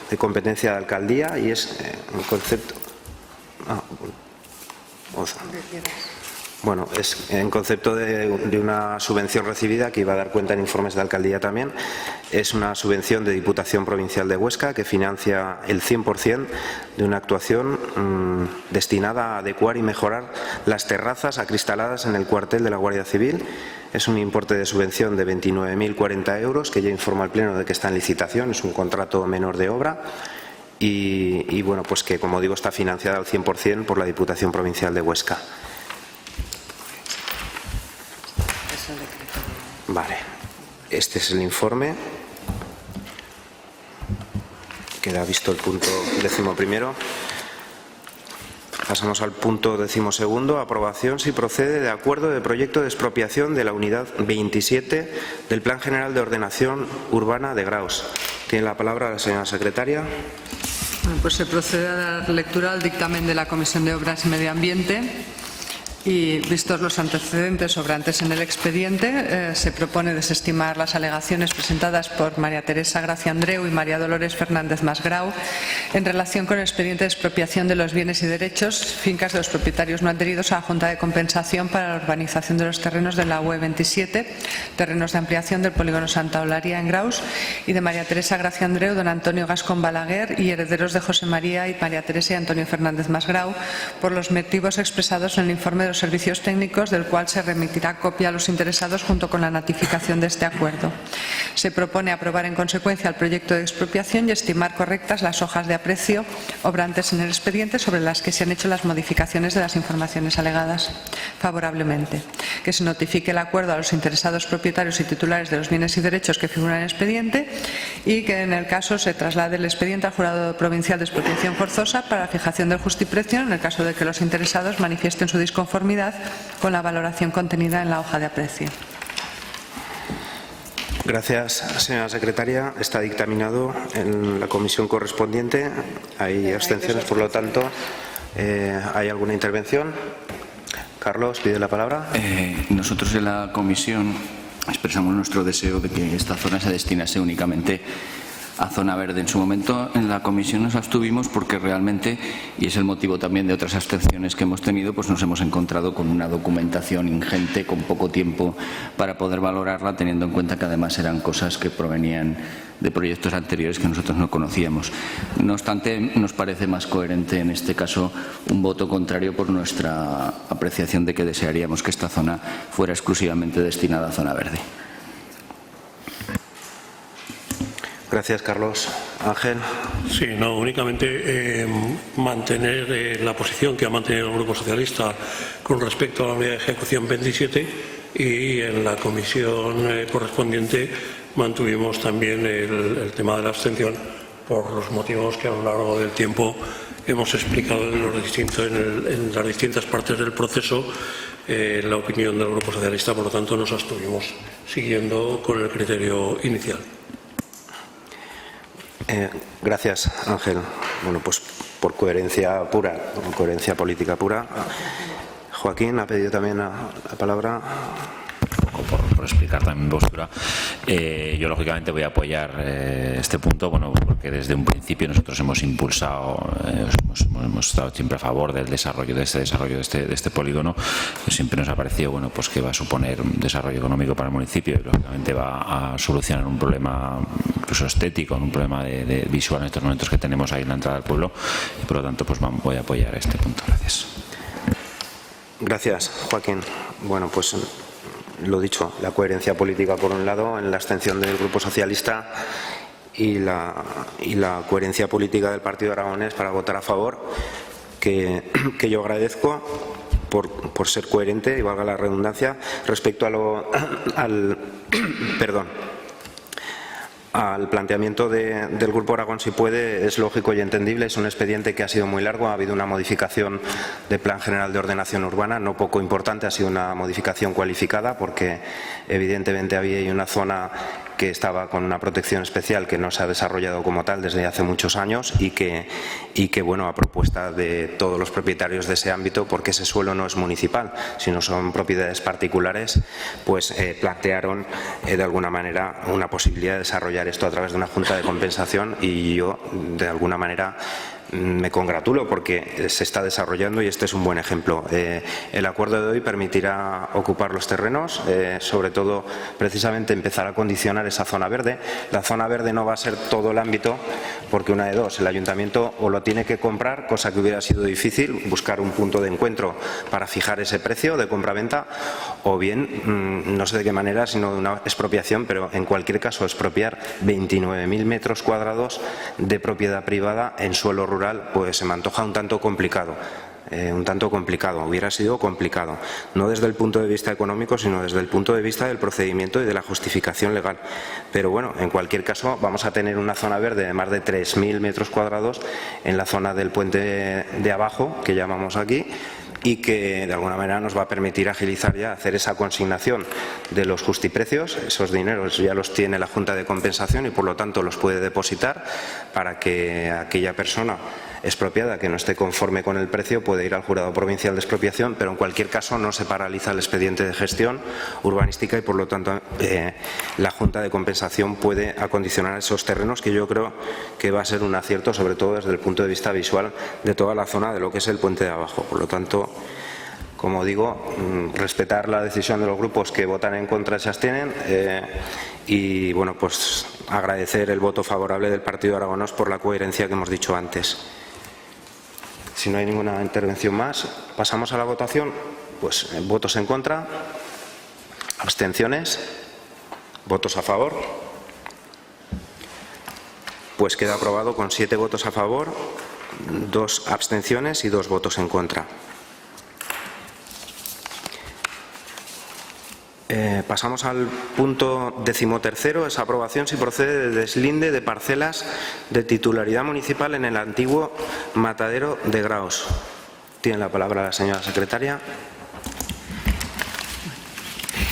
[SPEAKER 1] de competencia de alcaldía y es en concepto. Bueno, es en concepto de una subvención recibida que iba a dar cuenta en informes de alcaldía también. Es una subvención de Diputación Provincial de Huesca que financia el 100% de una actuación destinada a adecuar y mejorar las terrazas acristaladas en el cuartel de la Guardia Civil. Es un importe de subvención de 29.040 euros que ya informa al Pleno de que está en licitación. Es un contrato menor de obra y bueno, pues que, como digo, está financiada al 100% por la Diputación Provincial de Huesca. Vale, este es el informe. Queda visto el punto 11. Pasamos al punto 12, aprobación si procede de acuerdo de proyecto de expropiación de la unidad 27 del Plan General de Ordenación Urbana de Graus. Tiene la palabra la señora secretaria.
[SPEAKER 2] Bueno, pues se procede a dar lectura al dictamen de la Comisión de Obras y Medio Ambiente, Y vistos los antecedentes sobrantes en el expediente, se propone desestimar las alegaciones presentadas por María Teresa Gracia Andreu y María Dolores Fernández Masgrau en relación con el expediente de expropiación de los bienes y derechos fincas de los propietarios no adheridos a la Junta de Compensación para la urbanización de los terrenos de la UE 27, terrenos de ampliación del polígono Santa Eulalia en Graus, y de María Teresa Gracia Andreu, don Antonio Gascón Balaguer y herederos de José María y María Teresa y Antonio Fernández Masgrau por los motivos expresados en el informe de los servicios técnicos, del cual se remitirá copia a los interesados junto con la notificación de este acuerdo. Se propone aprobar en consecuencia el proyecto de expropiación y estimar correctas las hojas de aprecio obrantes en el expediente sobre las que se han hecho las modificaciones de las informaciones alegadas. Favorablemente, que se notifique el acuerdo a los interesados propietarios y titulares de los bienes y derechos que figuran en el expediente y que en el caso se traslade el expediente al Jurado Provincial de Expropiación Forzosa para la fijación del justiprecio en el caso de que los interesados manifiesten su disconformidad con la valoración contenida en la hoja de aprecio.
[SPEAKER 1] Gracias, señora secretaria. Está dictaminado en la comisión correspondiente. Hay abstenciones, por lo tanto, ¿hay alguna intervención? Carlos, pide la palabra.
[SPEAKER 5] Nosotros en la comisión expresamos nuestro deseo de que esta zona se destinase únicamente a zona verde. En su momento en la comisión nos abstuvimos porque realmente, y es el motivo también de otras abstenciones que hemos tenido, pues nos hemos encontrado con una documentación ingente, con poco tiempo para poder valorarla, teniendo en cuenta que además eran cosas que provenían de proyectos anteriores que nosotros no conocíamos. No obstante, nos parece más coherente en este caso un voto contrario por nuestra apreciación de que desearíamos que esta zona fuera exclusivamente destinada a zona verde.
[SPEAKER 1] Gracias, Carlos. Ángel.
[SPEAKER 6] Sí, no, únicamente mantener la posición que ha mantenido el Grupo Socialista con respecto a la unidad de ejecución 27, y en la comisión correspondiente mantuvimos también el tema de la abstención por los motivos que a lo largo del tiempo hemos explicado en las distintas partes del proceso. La opinión del Grupo Socialista, por lo tanto, nos abstuvimos siguiendo con el criterio inicial.
[SPEAKER 1] Gracias, Ángel. Bueno, pues por coherencia pura, coherencia política pura. Joaquín ha pedido también la palabra.
[SPEAKER 4] Por explicar también mi postura. Yo lógicamente voy a apoyar este punto, bueno, porque desde un principio nosotros hemos impulsado, hemos estado siempre a favor del desarrollo de este polígono. Siempre nos ha parecido, bueno, pues que va a suponer un desarrollo económico para el municipio y lógicamente va a solucionar un problema incluso estético, un problema de visual en estos momentos que tenemos ahí en la entrada del pueblo, y por lo tanto pues voy a apoyar este punto. Gracias.
[SPEAKER 1] Gracias, Joaquín. Bueno, pues lo dicho, la coherencia política por un lado en la abstención del Grupo Socialista y la coherencia política del Partido Aragonés para votar a favor, que yo agradezco por ser coherente, y valga la redundancia, respecto al planteamiento del Grupo Aragón Si Puede. Es lógico y entendible, es un expediente que ha sido muy largo, ha habido una modificación del Plan General de Ordenación Urbana, no poco importante, ha sido una modificación cualificada porque evidentemente había una zona que estaba con una protección especial que no se ha desarrollado como tal desde hace muchos años y que bueno, a propuesta de todos los propietarios de ese ámbito, porque ese suelo no es municipal, sino son propiedades particulares, pues plantearon de alguna manera una posibilidad de desarrollar esto a través de una junta de compensación, y yo de alguna manera me congratulo porque se está desarrollando y este es un buen ejemplo. El acuerdo de hoy permitirá ocupar los terrenos, sobre todo precisamente empezar a condicionar esa zona verde. La zona verde no va a ser todo el ámbito porque una de dos, el ayuntamiento o lo tiene que comprar, cosa que hubiera sido difícil, buscar un punto de encuentro para fijar ese precio de compra-venta, o bien, no sé de qué manera, sino de una expropiación, pero en cualquier caso expropiar 29.000 metros cuadrados de propiedad privada en suelo rural, pues se me antoja un tanto complicado, hubiera sido complicado, no desde el punto de vista económico, sino desde el punto de vista del procedimiento y de la justificación legal. Pero bueno, en cualquier caso vamos a tener una zona verde de más de 3.000 metros cuadrados en la zona del puente de abajo, que llamamos aquí, y que de alguna manera nos va a permitir agilizar ya, hacer esa consignación de los justiprecios. Esos dineros ya los tiene la Junta de Compensación y por lo tanto los puede depositar para que aquella persona expropiada que no esté conforme con el precio puede ir al Jurado Provincial de Expropiación, pero en cualquier caso no se paraliza el expediente de gestión urbanística y por lo tanto la Junta de Compensación puede acondicionar esos terrenos, que yo creo que va a ser un acierto, sobre todo desde el punto de vista visual de toda la zona de lo que es el puente de abajo. Por lo tanto, como digo, respetar la decisión de los grupos que votan en contra y se abstienen y bueno, pues agradecer el voto favorable del Partido Aragonés por la coherencia que hemos dicho antes. Si no hay ninguna intervención más, pasamos a la votación. Pues votos en contra, abstenciones, votos a favor. Pues queda aprobado con 7 votos a favor, 2 abstenciones y 2 votos en contra. Pasamos al punto 13º, es aprobación si procede de deslinde de parcelas de titularidad municipal en el antiguo matadero de Graus. Tiene la palabra la señora secretaria.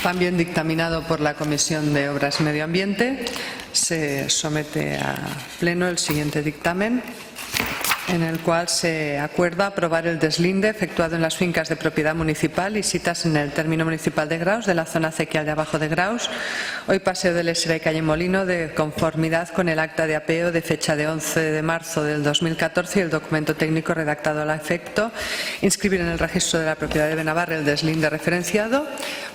[SPEAKER 2] También dictaminado por la Comisión de Obras y Medio Ambiente, se somete a pleno el siguiente dictamen, en el cual se acuerda aprobar el deslinde efectuado en las fincas de propiedad municipal y sitas en el término municipal de Graus, de la zona acequial de abajo de Graus, hoy Paseo de Lesera y Calle Molino, de conformidad con el acta de apeo de fecha de 11 de marzo del 2014 y el documento técnico redactado al efecto, inscribir en el registro de la propiedad de Benabarre el deslinde referenciado,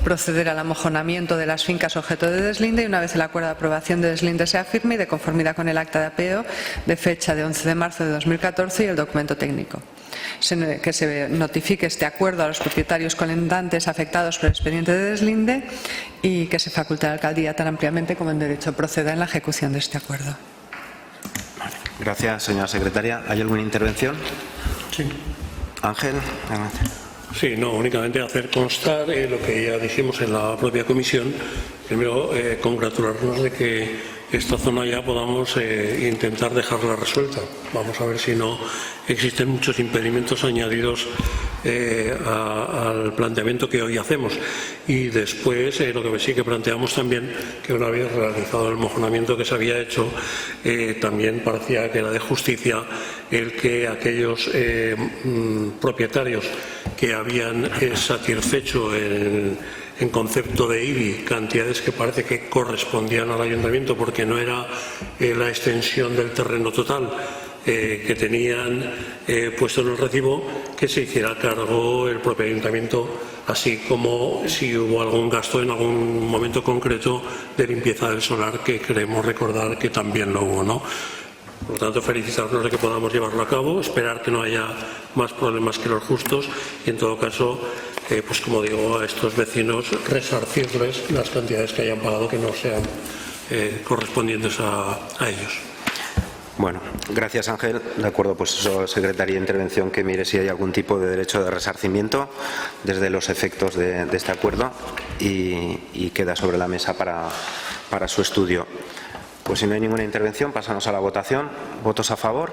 [SPEAKER 2] proceder al amojonamiento de las fincas objeto de deslinde y una vez el acuerdo de aprobación de deslinde sea firme y de conformidad con el acta de apeo de fecha de 11 de marzo de 2014 y el documento técnico. Que se notifique este acuerdo a los propietarios colindantes afectados por el expediente de deslinde y que se faculte a la alcaldía tan ampliamente como en derecho proceda en la ejecución de este acuerdo.
[SPEAKER 1] Gracias, señora secretaria. ¿Hay alguna intervención?
[SPEAKER 6] Sí.
[SPEAKER 1] Ángel, adelante.
[SPEAKER 6] Sí, no, únicamente hacer constar lo que ya dijimos en la propia comisión. Primero, congratularnos de que esta zona ya podamos intentar dejarla resuelta. Vamos a ver si no existen muchos impedimentos añadidos al planteamiento que hoy hacemos. Y después, lo que sí que planteamos también, que una vez realizado el mojonamiento que se había hecho, también parecía que era de justicia el que aquellos propietarios que habían satisfecho en concepto de IBI cantidades que parece que correspondían al ayuntamiento porque no era la extensión del terreno total que tenían puesto en el recibo, que se hiciera cargo el propio ayuntamiento, así como si hubo algún gasto en algún momento concreto de limpieza del solar, que queremos recordar que también lo hubo, ¿no? Por lo tanto, felicitarnos de que podamos llevarlo a cabo, esperar que no haya más problemas que los justos y, en todo caso, pues como digo, a estos vecinos resarcirles las cantidades que hayan pagado que no sean correspondientes a ellos.
[SPEAKER 1] Bueno, gracias, Ángel. De acuerdo, pues eso, secretaria de intervención, que mire si hay algún tipo de derecho de resarcimiento desde los efectos de este acuerdo y queda sobre la mesa para su estudio. Pues si no hay ninguna intervención, pasamos a la votación. ¿Votos a favor?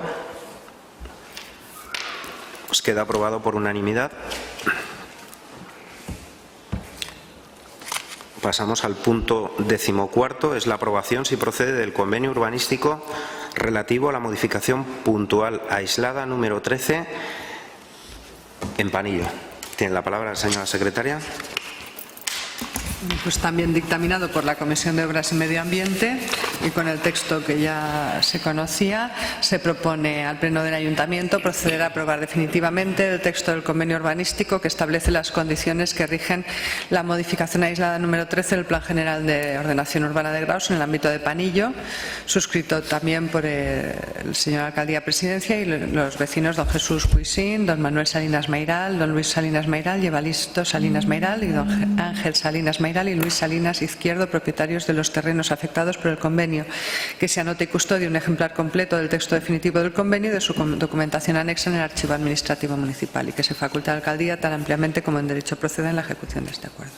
[SPEAKER 1] Pues queda aprobado por unanimidad. Pasamos al punto 14º, es la aprobación, si procede, del convenio urbanístico relativo a la modificación puntual aislada número 13 en Panillo. Tiene la palabra la señora secretaria.
[SPEAKER 2] Pues también dictaminado por la Comisión de Obras y Medio Ambiente y con el texto que ya se conocía, se propone al Pleno del Ayuntamiento proceder a aprobar definitivamente el texto del convenio urbanístico que establece las condiciones que rigen la modificación aislada número 13 del Plan General de Ordenación Urbana de Graus en el ámbito de Panillo, suscrito también por el señor Alcaldía Presidencia y los vecinos don Jesús Puisín, don Manuel Salinas Mairal, don Luis Salinas Mairal, Evaristo Salinas Mairal y don Ángel Salinas Mairal y Luis Salinas Izquierdo, propietarios de los terrenos afectados por el convenio, que se anote y custodie un ejemplar completo del texto definitivo del convenio y de su documentación anexa en el archivo administrativo municipal y que se faculte a la alcaldía tan ampliamente como en derecho proceda en la ejecución de este acuerdo.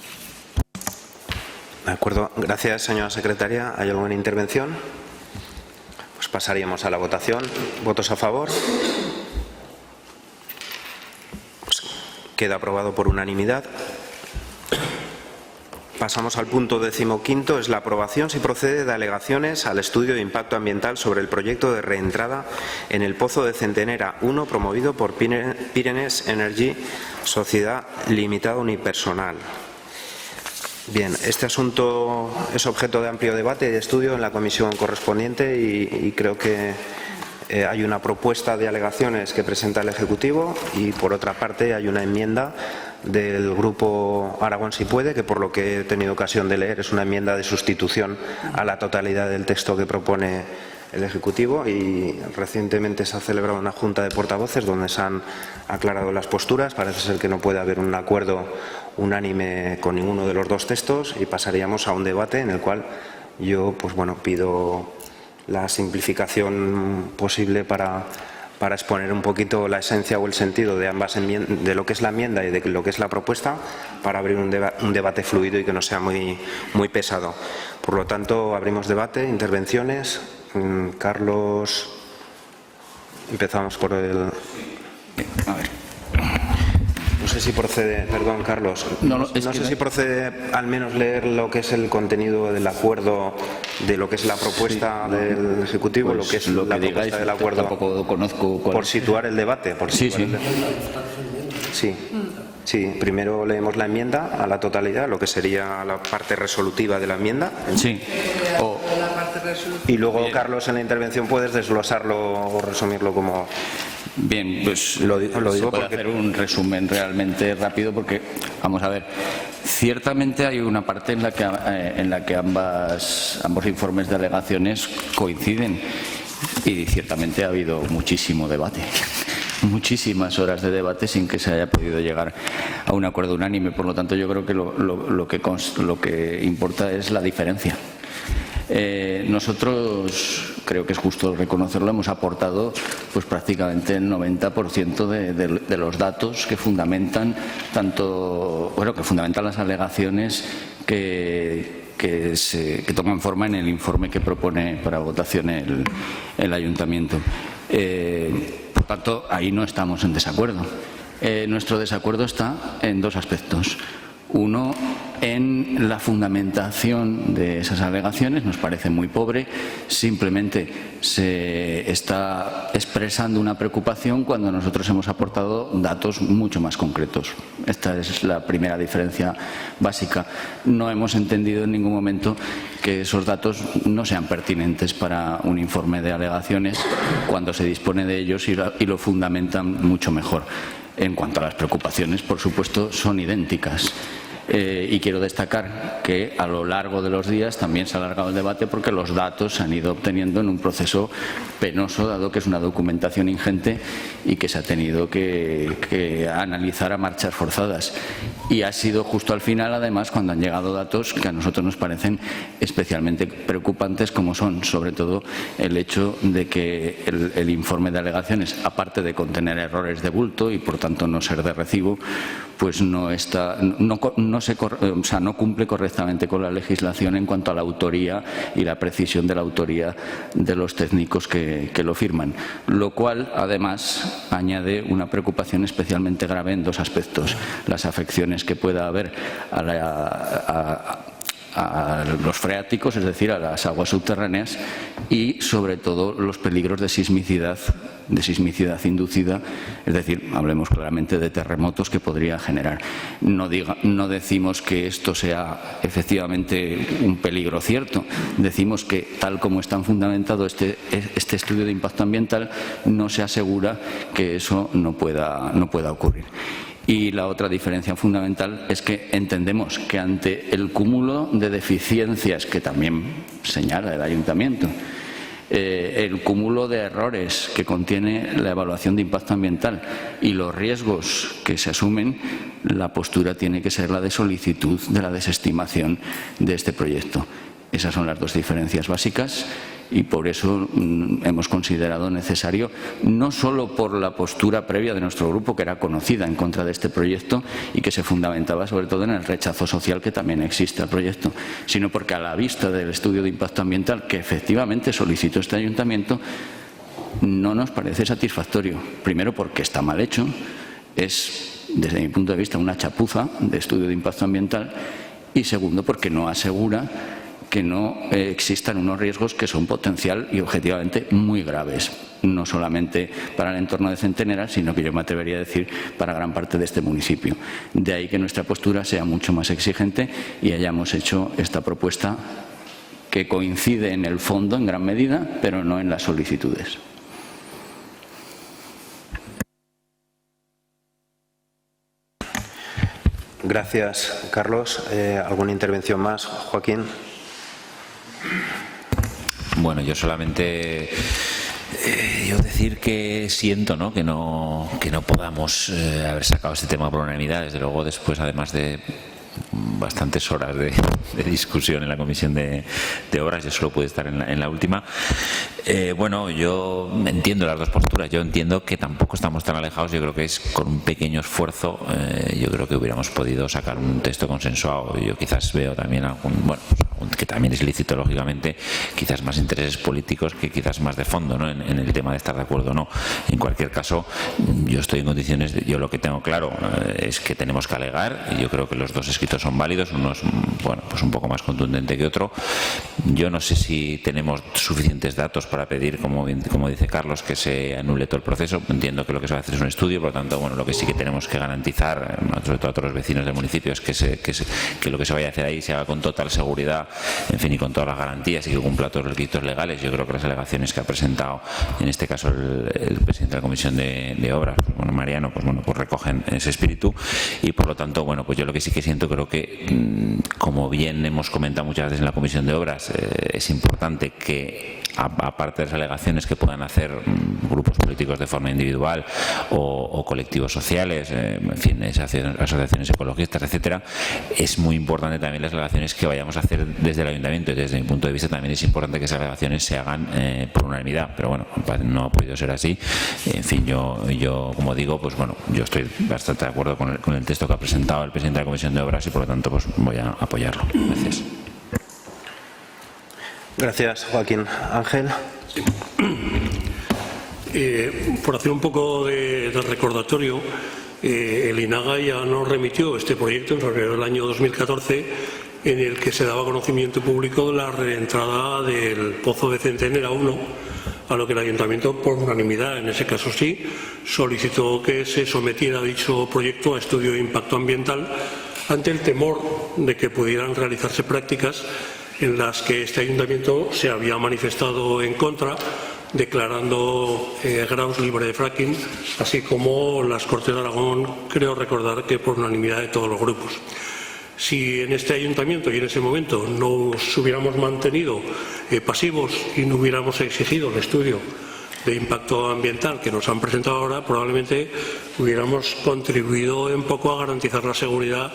[SPEAKER 1] De acuerdo. Gracias, señora secretaria. ¿Hay alguna intervención? Pues pasaríamos a la votación. ¿Votos a favor? Pues queda aprobado por unanimidad. Pasamos al punto 15º, es la aprobación si procede de alegaciones al estudio de impacto ambiental sobre el proyecto de reentrada en el Pozo de Centenera 1 promovido por Pyrenees Energy, Sociedad Limitada Unipersonal. Bien, este asunto es objeto de amplio debate y de estudio en la comisión correspondiente y creo que hay una propuesta de alegaciones que presenta el Ejecutivo y, por otra parte, hay una enmienda del Grupo Aragón Si Puede, que por lo que he tenido ocasión de leer es una enmienda de sustitución a la totalidad del texto que propone el Ejecutivo, y recientemente se ha celebrado una junta de portavoces donde se han aclarado las posturas. Parece ser que no puede haber un acuerdo unánime con ninguno de los dos textos y pasaríamos a un debate en el cual yo pido la simplificación posible para exponer un poquito la esencia o el sentido de ambas enmiendas, de lo que es la enmienda y de lo que es la propuesta, para abrir un debate fluido y que no sea muy pesado. Por lo tanto, abrimos debate, intervenciones. Carlos, empezamos por el...
[SPEAKER 5] A ver.
[SPEAKER 1] No sé si procede, perdón, Carlos, no sé si procede al menos leer lo que es el contenido del acuerdo, de lo que es la propuesta del Ejecutivo,
[SPEAKER 5] pues
[SPEAKER 1] lo que es
[SPEAKER 5] lo
[SPEAKER 1] la
[SPEAKER 5] que
[SPEAKER 1] propuesta
[SPEAKER 5] digáis,
[SPEAKER 1] del acuerdo,
[SPEAKER 5] tampoco conozco cuál
[SPEAKER 1] por
[SPEAKER 5] es.
[SPEAKER 1] situar el debate. Sí, primero leemos la enmienda a la totalidad, lo que sería la parte resolutiva de la enmienda.
[SPEAKER 5] Sí.
[SPEAKER 1] Y luego, Carlos, en la intervención puedes desglosarlo o resumirlo como...
[SPEAKER 5] Bien, pues
[SPEAKER 1] lo digo
[SPEAKER 5] se puede
[SPEAKER 1] porque...
[SPEAKER 5] hacer un resumen realmente rápido porque, vamos a ver, ciertamente hay una parte en la que ambos informes de alegaciones coinciden y ciertamente ha habido muchísimo debate. Muchísimas horas de debate sin que se haya podido llegar a un acuerdo unánime. Por lo tanto, yo creo que lo que importa es la diferencia. Nosotros, creo que es justo reconocerlo, hemos aportado pues prácticamente el 90% de los datos que fundamentan las alegaciones que toman forma en el informe que propone para votación el Ayuntamiento. Por tanto, ahí no estamos en desacuerdo. Nuestro desacuerdo está en dos aspectos. Uno, en la fundamentación de esas alegaciones, nos parece muy pobre. Simplemente se está expresando una preocupación cuando nosotros hemos aportado datos mucho más concretos. Esta es la primera diferencia básica. No hemos entendido en ningún momento que esos datos no sean pertinentes para un informe de alegaciones cuando se dispone de ellos y lo fundamentan mucho mejor. En cuanto a las preocupaciones, por supuesto, son idénticas. Y quiero destacar que a lo largo de los días también se ha alargado el debate porque los datos se han ido obteniendo en un proceso penoso, dado que es una documentación ingente y que se ha tenido que analizar a marchas forzadas. Y ha sido justo al final, además, cuando han llegado datos que a nosotros nos parecen especialmente preocupantes, como son, sobre todo, el hecho de que el informe de alegaciones, aparte de contener errores de bulto y, por tanto, no ser de recibo, pues no cumple correctamente con la legislación en cuanto a la autoría y la precisión de la autoría de los técnicos que lo firman, lo cual además añade una preocupación especialmente grave en dos aspectos: las afecciones que pueda haber a los freáticos, es decir, a las aguas subterráneas, y sobre todo los peligros de sismicidad inducida, es decir, hablemos claramente de terremotos que podría generar. No decimos que esto sea efectivamente un peligro cierto, decimos que tal como está fundamentado este estudio de impacto ambiental, no se asegura que eso no pueda ocurrir. Y la otra diferencia fundamental es que entendemos que ante el cúmulo de deficiencias que también señala el Ayuntamiento, el cúmulo de errores que contiene la evaluación de impacto ambiental y los riesgos que se asumen, la postura tiene que ser la de solicitud de la desestimación de este proyecto. Esas son las dos diferencias básicas y por eso hemos considerado necesario, no solo por la postura previa de nuestro grupo, que era conocida en contra de este proyecto y que se fundamentaba sobre todo en el rechazo social que también existe al proyecto, sino porque a la vista del estudio de impacto ambiental que efectivamente solicitó este Ayuntamiento, no nos parece satisfactorio. Primero porque está mal hecho, es desde mi punto de vista una chapuza de estudio de impacto ambiental, y segundo, porque no asegura que no existan unos riesgos que son potencial y objetivamente muy graves, no solamente para el entorno de Centenera, sino que yo me atrevería a decir para gran parte de este municipio. De ahí que nuestra postura sea mucho más exigente y hayamos hecho esta propuesta que coincide en el fondo en gran medida, pero no en las solicitudes.
[SPEAKER 1] Gracias, Carlos. ¿Alguna intervención más, Joaquín?
[SPEAKER 4] Bueno, yo solamente yo decir que siento, ¿no?, que no podamos haber sacado este tema por unanimidad. Desde luego, después, además de bastantes horas de discusión en la Comisión de Obras, yo solo pude estar en la última. Bueno, yo entiendo las dos posturas. Yo entiendo que tampoco estamos tan alejados. Yo creo que es con un pequeño esfuerzo, yo creo que hubiéramos podido sacar un texto consensuado. Yo quizás veo también que también es lícito, lógicamente, quizás más intereses políticos que quizás más de fondo, ¿no?, en el tema de estar de acuerdo o no. En cualquier caso, yo estoy en condiciones yo lo que tengo claro es que tenemos que alegar, y yo creo que los dos escritos son válidos. Uno es, bueno, pues un poco más contundente que otro. Yo no sé si tenemos suficientes datos para pedir, como dice Carlos, que se anule todo el proceso. Entiendo que lo que se va a hacer es un estudio, por lo tanto, bueno, lo que sí que tenemos que garantizar, sobre todo a todos los vecinos del municipio, es que lo que se vaya a hacer ahí se haga con total seguridad, en fin, y con todas las garantías, y que cumpla todos los requisitos legales. Yo creo que las alegaciones que ha presentado, en este caso el presidente de la Comisión de Obras, bueno, Mariano, pues bueno, pues recogen ese espíritu, y por lo tanto, bueno, pues yo lo que sí que siento, creo que, como bien hemos comentado muchas veces en la Comisión de Obras, es importante que, aparte de las alegaciones que puedan hacer grupos políticos de forma individual o colectivos sociales, en fin, asociaciones ecologistas, etcétera, es muy importante también las alegaciones que vayamos a hacer desde el Ayuntamiento. Y desde mi punto de vista también es importante que esas alegaciones se hagan por unanimidad, pero bueno, no ha podido ser así. En fin, yo como digo, pues bueno, yo estoy bastante de acuerdo con el texto que ha presentado el presidente de la Comisión de Obras, y por lo tanto pues voy a apoyarlo. Gracias.
[SPEAKER 1] Gracias, Joaquín. Ángel.
[SPEAKER 6] Sí. Por hacer un poco de recordatorio, el INAGA ya nos remitió este proyecto en febrero del año 2014, en el que se daba conocimiento público de la reentrada del Pozo de Centenera 1, a lo que el Ayuntamiento, por unanimidad, en ese caso sí, solicitó que se sometiera dicho proyecto a estudio de impacto ambiental, ante el temor de que pudieran realizarse prácticas en las que este Ayuntamiento se había manifestado en contra, declarando Graus libre de fracking, así como las Cortes de Aragón, creo recordar que por unanimidad de todos los grupos. Si en este Ayuntamiento y en ese momento nos hubiéramos mantenido pasivos y no hubiéramos exigido el estudio de impacto ambiental que nos han presentado ahora, probablemente hubiéramos contribuido un poco a garantizar la seguridad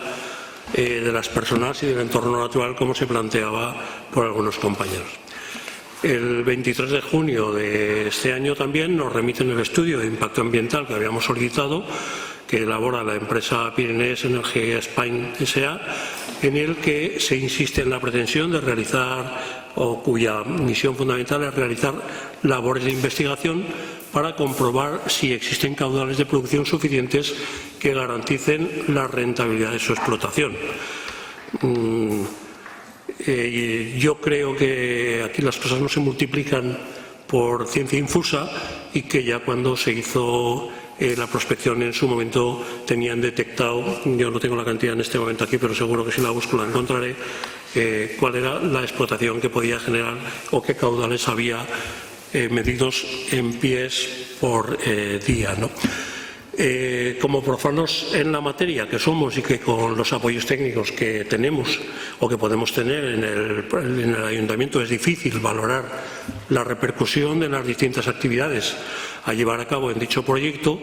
[SPEAKER 6] de las personas y del entorno natural, como se planteaba por algunos compañeros. El 23 de junio de este año también nos remiten el estudio de impacto ambiental que habíamos solicitado, que elabora la empresa Pyrenees Energy Spain S.A., en el que se insiste en la pretensión de realizar, o cuya misión fundamental es realizar labores de investigación para comprobar si existen caudales de producción suficientes que garanticen la rentabilidad de su explotación. Yo creo que aquí las cosas no se multiplican por ciencia infusa, y que ya cuando se hizo la prospección en su momento tenían detectado, yo no tengo la cantidad en este momento aquí, pero seguro que si la busco la encontraré, cuál era la explotación que podía generar o qué caudales había medidos en pies por día, ¿no? Como profanos en la materia que somos, y que con los apoyos técnicos que tenemos o que podemos tener en el Ayuntamiento es difícil valorar la repercusión de las distintas actividades a llevar a cabo en dicho proyecto,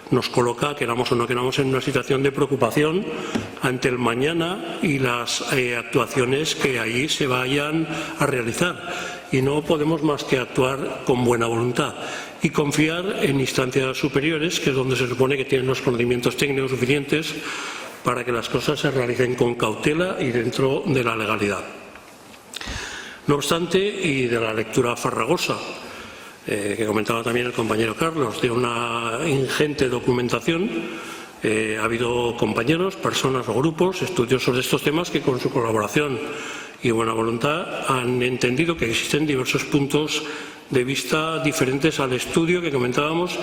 [SPEAKER 6] nos coloca, queramos o no queramos, en una situación de preocupación ante el mañana y las actuaciones que ahí se vayan a realizar. Y no podemos más que actuar con buena voluntad y confiar en instancias superiores, que es donde se supone que tienen los conocimientos técnicos suficientes para que las cosas se realicen con cautela y dentro de la legalidad. No obstante, y de la lectura farragosa que comentaba también el compañero Carlos, de una ingente documentación, Ha habido compañeros, personas o grupos estudiosos de estos temas que con su colaboración y buena voluntad han entendido que existen diversos puntos de vista diferentes al estudio que comentábamos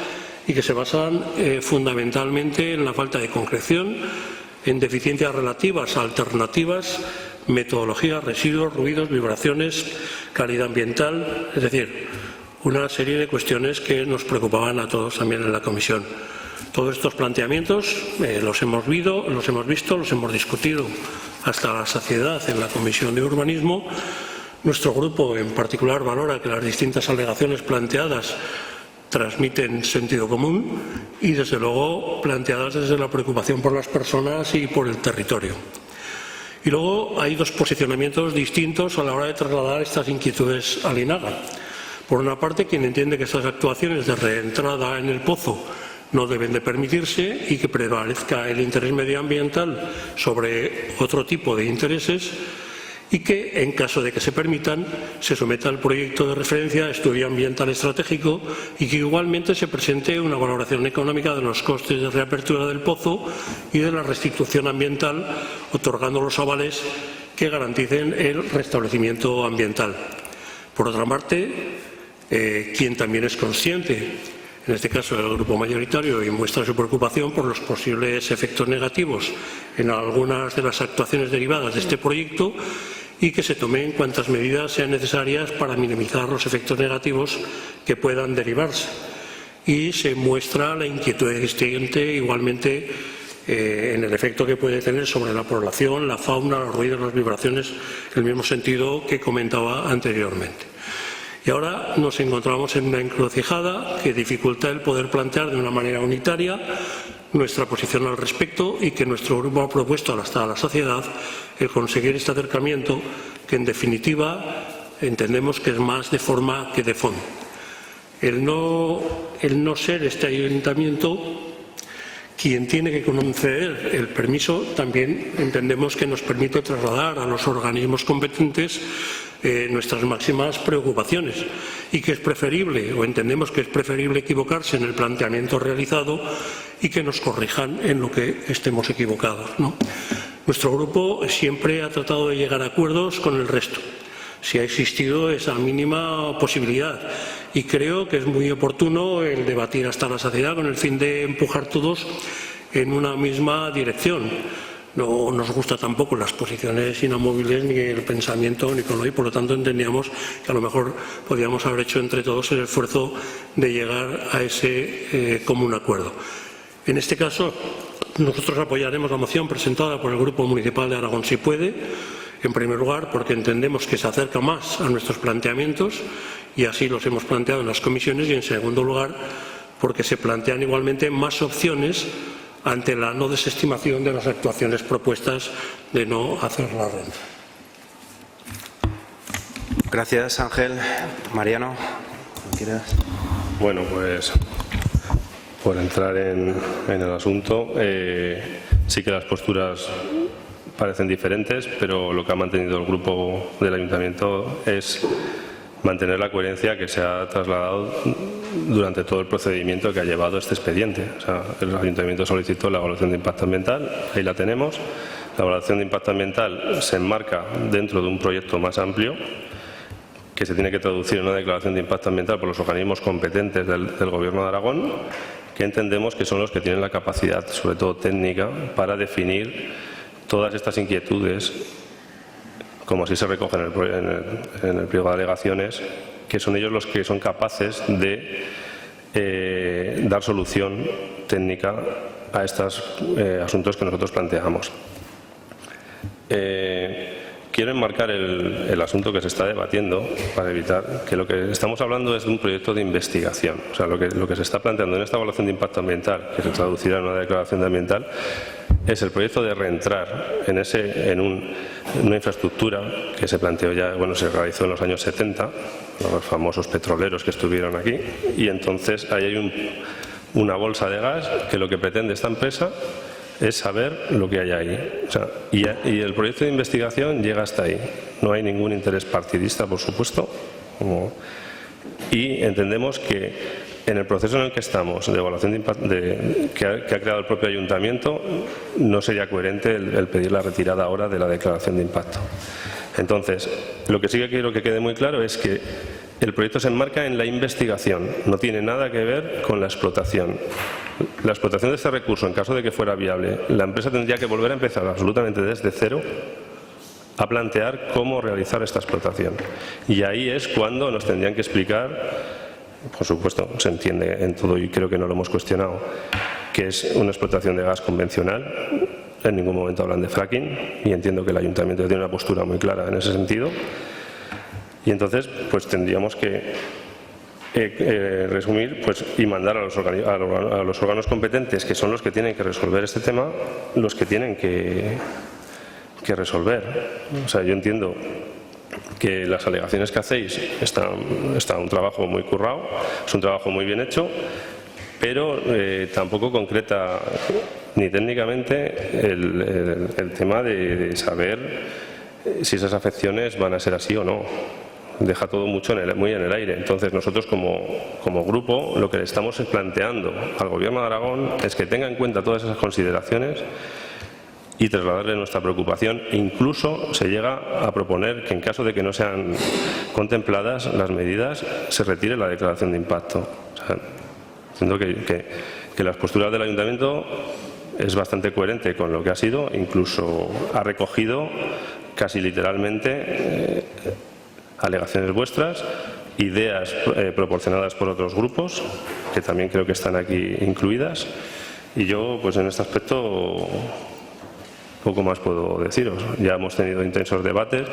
[SPEAKER 6] y que se basan fundamentalmente en la falta de concreción, en deficiencias relativas a alternativas, metodologías, residuos, ruidos, vibraciones, calidad ambiental, es decir, una serie de cuestiones que nos preocupaban a todos también en la comisión. Todos estos planteamientos los hemos visto, los hemos discutido hasta la saciedad en la Comisión de Urbanismo. Nuestro grupo en particular valora que las distintas alegaciones planteadas transmiten sentido común y desde luego planteadas desde la preocupación por las personas y por el territorio. Y luego hay dos posicionamientos distintos a la hora de trasladar estas inquietudes al INAGA. Por una parte, quien entiende que estas actuaciones de reentrada en el pozo no deben de permitirse y que prevalezca el interés medioambiental sobre otro tipo de intereses y que, en caso de que se permitan, se someta al proyecto de referencia a estudio ambiental estratégico y que igualmente se presente una valoración económica de los costes de reapertura del pozo y de la restitución ambiental, otorgando los avales que garanticen el restablecimiento ambiental. Por otra parte, quien también es consciente, en este caso el grupo mayoritario, y muestra su preocupación por los posibles efectos negativos en algunas de las actuaciones derivadas de este proyecto y que se tomen cuantas medidas sean necesarias para minimizar los efectos negativos que puedan derivarse. Y se muestra la inquietud existente igualmente en el efecto que puede tener sobre la población, la fauna, los ruidos, las vibraciones, en el mismo sentido que comentaba anteriormente. Y ahora nos encontramos en una encrucijada que dificulta el poder plantear de una manera unitaria nuestra posición al respecto y que nuestro grupo ha propuesto hasta la saciedad el conseguir este acercamiento que en definitiva entendemos que es más de forma que de fondo. El no ser este ayuntamiento quien tiene que conceder el permiso también entendemos que nos permite trasladar a los organismos competentes nuestras máximas preocupaciones y que es preferible, o entendemos que es preferible equivocarse en el planteamiento realizado y que nos corrijan en lo que estemos equivocados, ¿no? Nuestro grupo siempre ha tratado de llegar a acuerdos con el resto, si ha existido esa mínima posibilidad, y creo que es muy oportuno el debatir hasta la saciedad con el fin de empujar todos en una misma dirección. No nos gusta tampoco las posiciones inamovibles ni el pensamiento ni con lo y por lo tanto entendíamos que a lo mejor podíamos haber hecho entre todos el esfuerzo de llegar a ese común acuerdo. En este caso, nosotros apoyaremos la moción presentada por el Grupo Municipal de Aragón Si Puede, en primer lugar porque entendemos que se acerca más a nuestros planteamientos y así los hemos planteado en las comisiones, y en segundo lugar porque se plantean igualmente más opciones ante la no desestimación de las actuaciones propuestas de no hacer la renta.
[SPEAKER 1] Gracias, Ángel. Mariano, ¿quieres?
[SPEAKER 7] Bueno, pues por entrar en el asunto, sí que las posturas parecen diferentes, pero lo que ha mantenido el grupo del Ayuntamiento es mantener la coherencia que se ha trasladado durante todo el procedimiento que ha llevado este expediente. O sea, el Ayuntamiento solicitó la evaluación de impacto ambiental, ahí la tenemos. La evaluación de impacto ambiental se enmarca dentro de un proyecto más amplio que se tiene que traducir en una declaración de impacto ambiental por los organismos competentes del Gobierno de Aragón, que entendemos que son los que tienen la capacidad, sobre todo técnica, para definir todas estas inquietudes, como así se recoge en el pliego de alegaciones, que son ellos los que son capaces de dar solución técnica a estos asuntos que nosotros planteamos. Quiero enmarcar el asunto que se está debatiendo para evitar que lo que estamos hablando es de un proyecto de investigación. O sea, lo que se está planteando en esta evaluación de impacto ambiental, que se traducirá en una declaración de ambiental, es el proyecto de reentrar en una infraestructura que se planteó ya, bueno, se realizó en los años 70, los famosos petroleros que estuvieron aquí, y entonces ahí hay una bolsa de gas que lo que pretende esta empresa es saber lo que hay ahí. O sea, y el proyecto de investigación llega hasta ahí. No hay ningún interés partidista, por supuesto, y entendemos que en el proceso en el que estamos de evaluación de impacto que ha creado el propio ayuntamiento, no sería coherente el pedir la retirada ahora de la declaración de impacto. Entonces, lo que sí que quiero que quede muy claro es que el proyecto se enmarca en la investigación, no tiene nada que ver con la explotación. La explotación de este recurso, en caso de que fuera viable, la empresa tendría que volver a empezar absolutamente desde cero a plantear cómo realizar esta explotación. Y ahí es cuando nos tendrían que explicar, por supuesto, se entiende en todo y creo que no lo hemos cuestionado, que es una explotación de gas convencional. En ningún momento hablan de fracking y entiendo que el ayuntamiento tiene una postura muy clara en ese sentido. Y entonces, pues tendríamos que resumir y mandar a los órganos competentes, que son los que tienen que resolver este tema, los que tienen que resolver. O sea, yo entiendo que las alegaciones que hacéis está un trabajo muy currado, es un trabajo muy bien hecho, pero tampoco concreta ni técnicamente el tema de saber si esas afecciones van a ser así o no. Deja todo muy en el aire. Entonces nosotros como grupo lo que le estamos planteando al Gobierno de Aragón es que tenga en cuenta todas esas consideraciones y trasladarle nuestra preocupación. Incluso se llega a proponer que en caso de que no sean contempladas las medidas, se retire la declaración de impacto. O sea, entiendo que las posturas del Ayuntamiento es bastante coherente con lo que ha sido, incluso ha recogido casi literalmente alegaciones vuestras, ideas proporcionadas por otros grupos, que también creo que están aquí incluidas, y yo pues en este aspecto poco más puedo deciros. Ya hemos tenido intensos debates,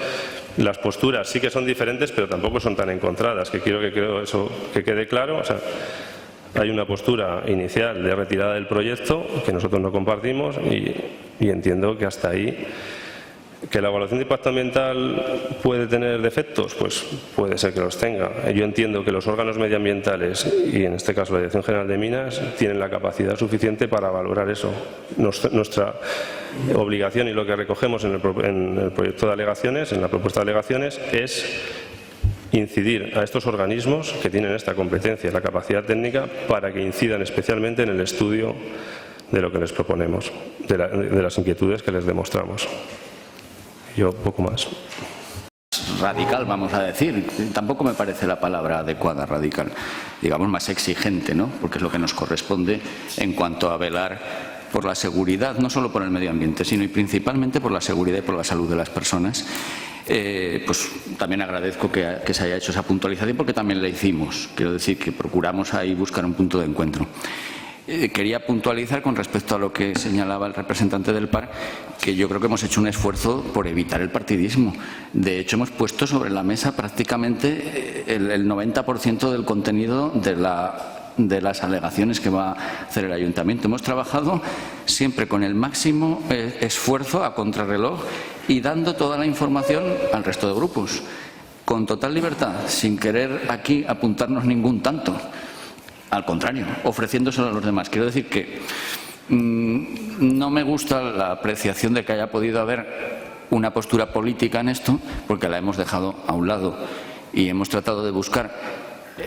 [SPEAKER 7] las posturas sí que son diferentes, pero tampoco son tan encontradas, que creo eso que quede claro. O sea, hay una postura inicial de retirada del proyecto que nosotros no compartimos y entiendo que hasta ahí. ¿Que la evaluación de impacto ambiental puede tener defectos? Pues puede ser que los tenga. Yo entiendo que los órganos medioambientales, y en este caso la Dirección General de Minas, tienen la capacidad suficiente para valorar eso. Nuestra obligación y lo que recogemos en el proyecto de alegaciones, en la propuesta de alegaciones, es incidir a estos organismos que tienen esta competencia, la capacidad técnica, para que incidan especialmente en el estudio de lo que les proponemos, de las inquietudes que les demostramos. Yo poco más.
[SPEAKER 5] Radical, vamos a decir. Tampoco me parece la palabra adecuada, radical. Digamos más exigente, ¿no? Porque es lo que nos corresponde en cuanto a velar por la seguridad, no solo por el medio ambiente, sino y principalmente por la seguridad y por la salud de las personas. Pues también agradezco que se haya hecho esa puntualización, porque también la hicimos. Quiero decir que procuramos ahí buscar un punto de encuentro. Quería puntualizar con respecto a lo que señalaba el representante del PAR, que yo creo que hemos hecho un esfuerzo por evitar el partidismo. De hecho, hemos puesto sobre la mesa prácticamente el 90% del contenido de las alegaciones que va a hacer el Ayuntamiento. Hemos trabajado siempre con el máximo esfuerzo a contrarreloj y dando toda la información al resto de grupos, con total libertad, sin querer aquí apuntarnos ningún tanto. Al contrario, ofreciéndoselo a los demás. Quiero decir que no me gusta la apreciación de que haya podido haber una postura política en esto, porque la hemos dejado a un lado y hemos tratado de buscar,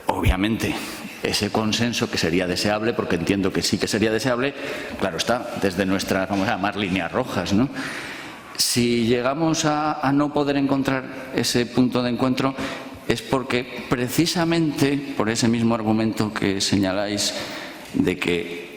[SPEAKER 5] obviamente, ese consenso que sería deseable, porque entiendo que sí que sería deseable, claro está, desde nuestras, vamos a llamar, líneas rojas, ¿no? Si llegamos a no poder encontrar ese punto de encuentro, es porque precisamente por ese mismo argumento que señaláis de que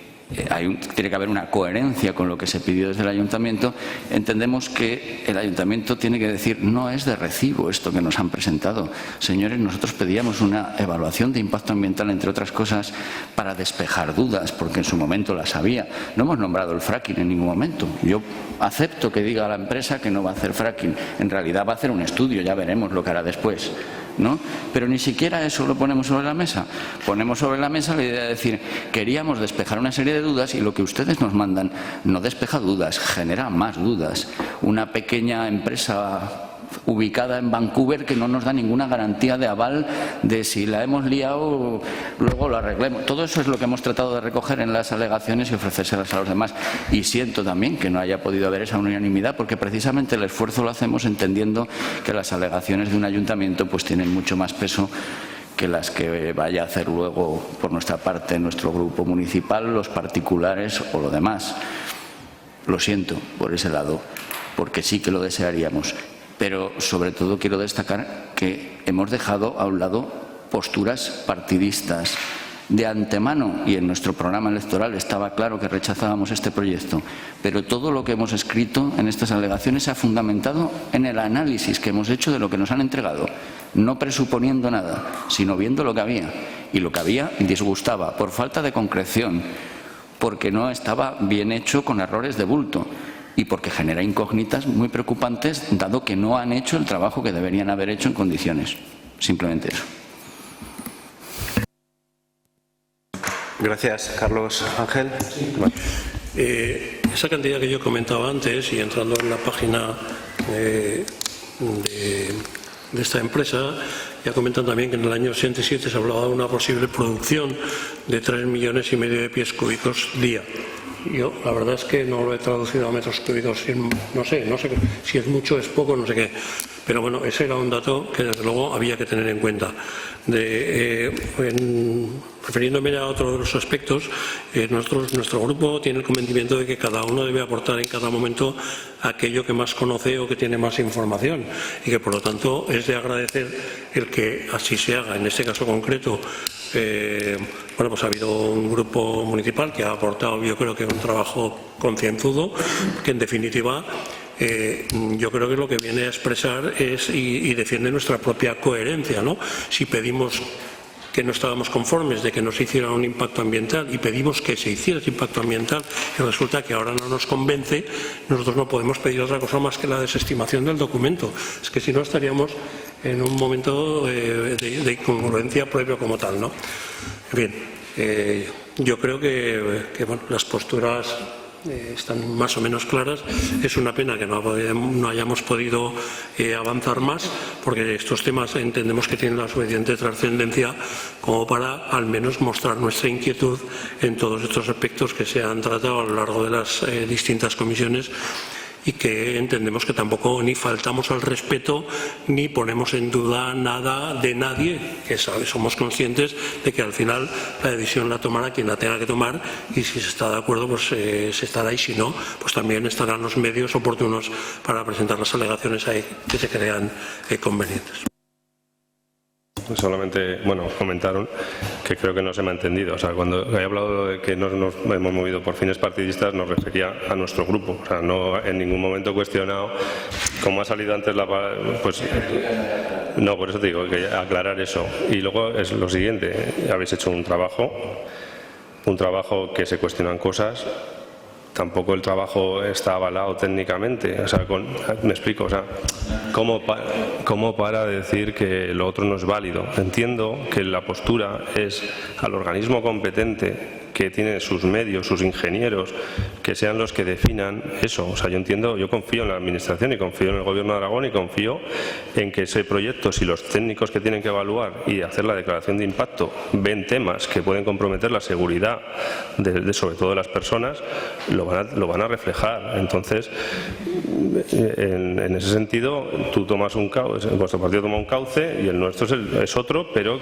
[SPEAKER 5] tiene que haber una coherencia con lo que se pidió desde el Ayuntamiento, entendemos que el Ayuntamiento tiene que decir: no es de recibo esto que nos han presentado. Señores, nosotros pedíamos una evaluación de impacto ambiental, entre otras cosas, para despejar dudas, porque en su momento las había. No hemos nombrado el fracking en ningún momento. Yo acepto que diga a la empresa que no va a hacer fracking. En realidad va a hacer un estudio, ya veremos lo que hará después, ¿no? Pero ni siquiera eso lo ponemos sobre la mesa. Ponemos sobre la mesa la idea de decir: queríamos despejar una serie de dudas, y lo que ustedes nos mandan no despeja dudas, genera más dudas. Una pequeña empresa ubicada en Vancouver que no nos da ninguna garantía de aval de si la hemos liado, luego lo arreglemos. Todo eso es lo que hemos tratado de recoger en las alegaciones y ofrecérselas a los demás. Y siento también que no haya podido haber esa unanimidad, porque precisamente el esfuerzo lo hacemos entendiendo que las alegaciones de un ayuntamiento pues tienen mucho más peso que las que vaya a hacer luego por nuestra parte nuestro grupo municipal, los particulares o lo demás. Lo siento por ese lado, porque sí que lo desearíamos. Pero sobre todo quiero destacar que hemos dejado a un lado posturas partidistas. De antemano, y en nuestro programa electoral estaba claro que rechazábamos este proyecto, pero todo lo que hemos escrito en estas alegaciones se ha fundamentado en el análisis que hemos hecho de lo que nos han entregado, no presuponiendo nada, sino viendo lo que había. Y lo que había disgustaba por falta de concreción, porque no estaba bien hecho con errores de bulto y porque genera incógnitas muy preocupantes, dado que no han hecho el trabajo que deberían haber hecho en condiciones. Simplemente eso.
[SPEAKER 1] Gracias, Carlos. Ángel.
[SPEAKER 6] Esa cantidad que yo comentaba antes, y entrando en la página de esta empresa, ya comentan también que en el año 87 se hablaba de una posible producción de 3,5 millones de pies cúbicos día. Yo la verdad es que no lo he traducido a metros cúbicos, no sé si es mucho, es poco, no sé qué. Pero bueno, ese era un dato que desde luego había que tener en cuenta. Refiriéndome a otro de los aspectos, nuestro grupo tiene el convencimiento de que cada uno debe aportar en cada momento aquello que más conoce o que tiene más información, y que por lo tanto es de agradecer el que así se haga. En este caso concreto, bueno, pues ha habido un grupo municipal que ha aportado, yo creo que un trabajo concienzudo, que en definitiva yo creo que lo que viene a expresar es y defiende nuestra propia coherencia, ¿no? Si pedimos que no estábamos conformes de que no se hiciera un impacto ambiental y pedimos que se hiciera ese impacto ambiental y resulta que ahora no nos convence, nosotros no podemos pedir otra cosa más que la desestimación del documento. Es que si no estaríamos en un momento de incongruencia propio como tal, ¿no? En fin, yo creo que bueno, las posturas están más o menos claras. Es una pena que no hayamos podido avanzar más, porque estos temas entendemos que tienen la suficiente trascendencia como para al menos mostrar nuestra inquietud en todos estos aspectos que se han tratado a lo largo de las distintas comisiones, y que entendemos que tampoco ni faltamos al respeto ni ponemos en duda nada de nadie, que somos conscientes de que al final la decisión la tomará quien la tenga que tomar, y si se está de acuerdo pues se estará, y si no pues también estarán los medios oportunos para presentar las alegaciones ahí que se crean convenientes.
[SPEAKER 7] Solamente, bueno, comentaron que creo que no se me ha entendido. O sea, cuando he hablado de que nos hemos movido por fines partidistas, nos refería a nuestro grupo. O sea, no en ningún momento he cuestionado, como ha salido antes la pues no, por eso te digo, que aclarar eso. Y luego es lo siguiente, habéis hecho un trabajo que se cuestionan cosas. Tampoco el trabajo está avalado técnicamente, o sea, me explico, o sea, ¿cómo para decir que lo otro no es válido? Entiendo que la postura es al organismo competente, que tiene sus medios, sus ingenieros, que sean los que definan eso. O sea, yo confío en la Administración y confío en el Gobierno de Aragón y confío en que ese proyecto, si los técnicos que tienen que evaluar y hacer la declaración de impacto ven temas que pueden comprometer la seguridad sobre todo de las personas, lo van a reflejar. Entonces, en ese sentido, tú tomas vuestro partido toma un cauce y el nuestro es otro, pero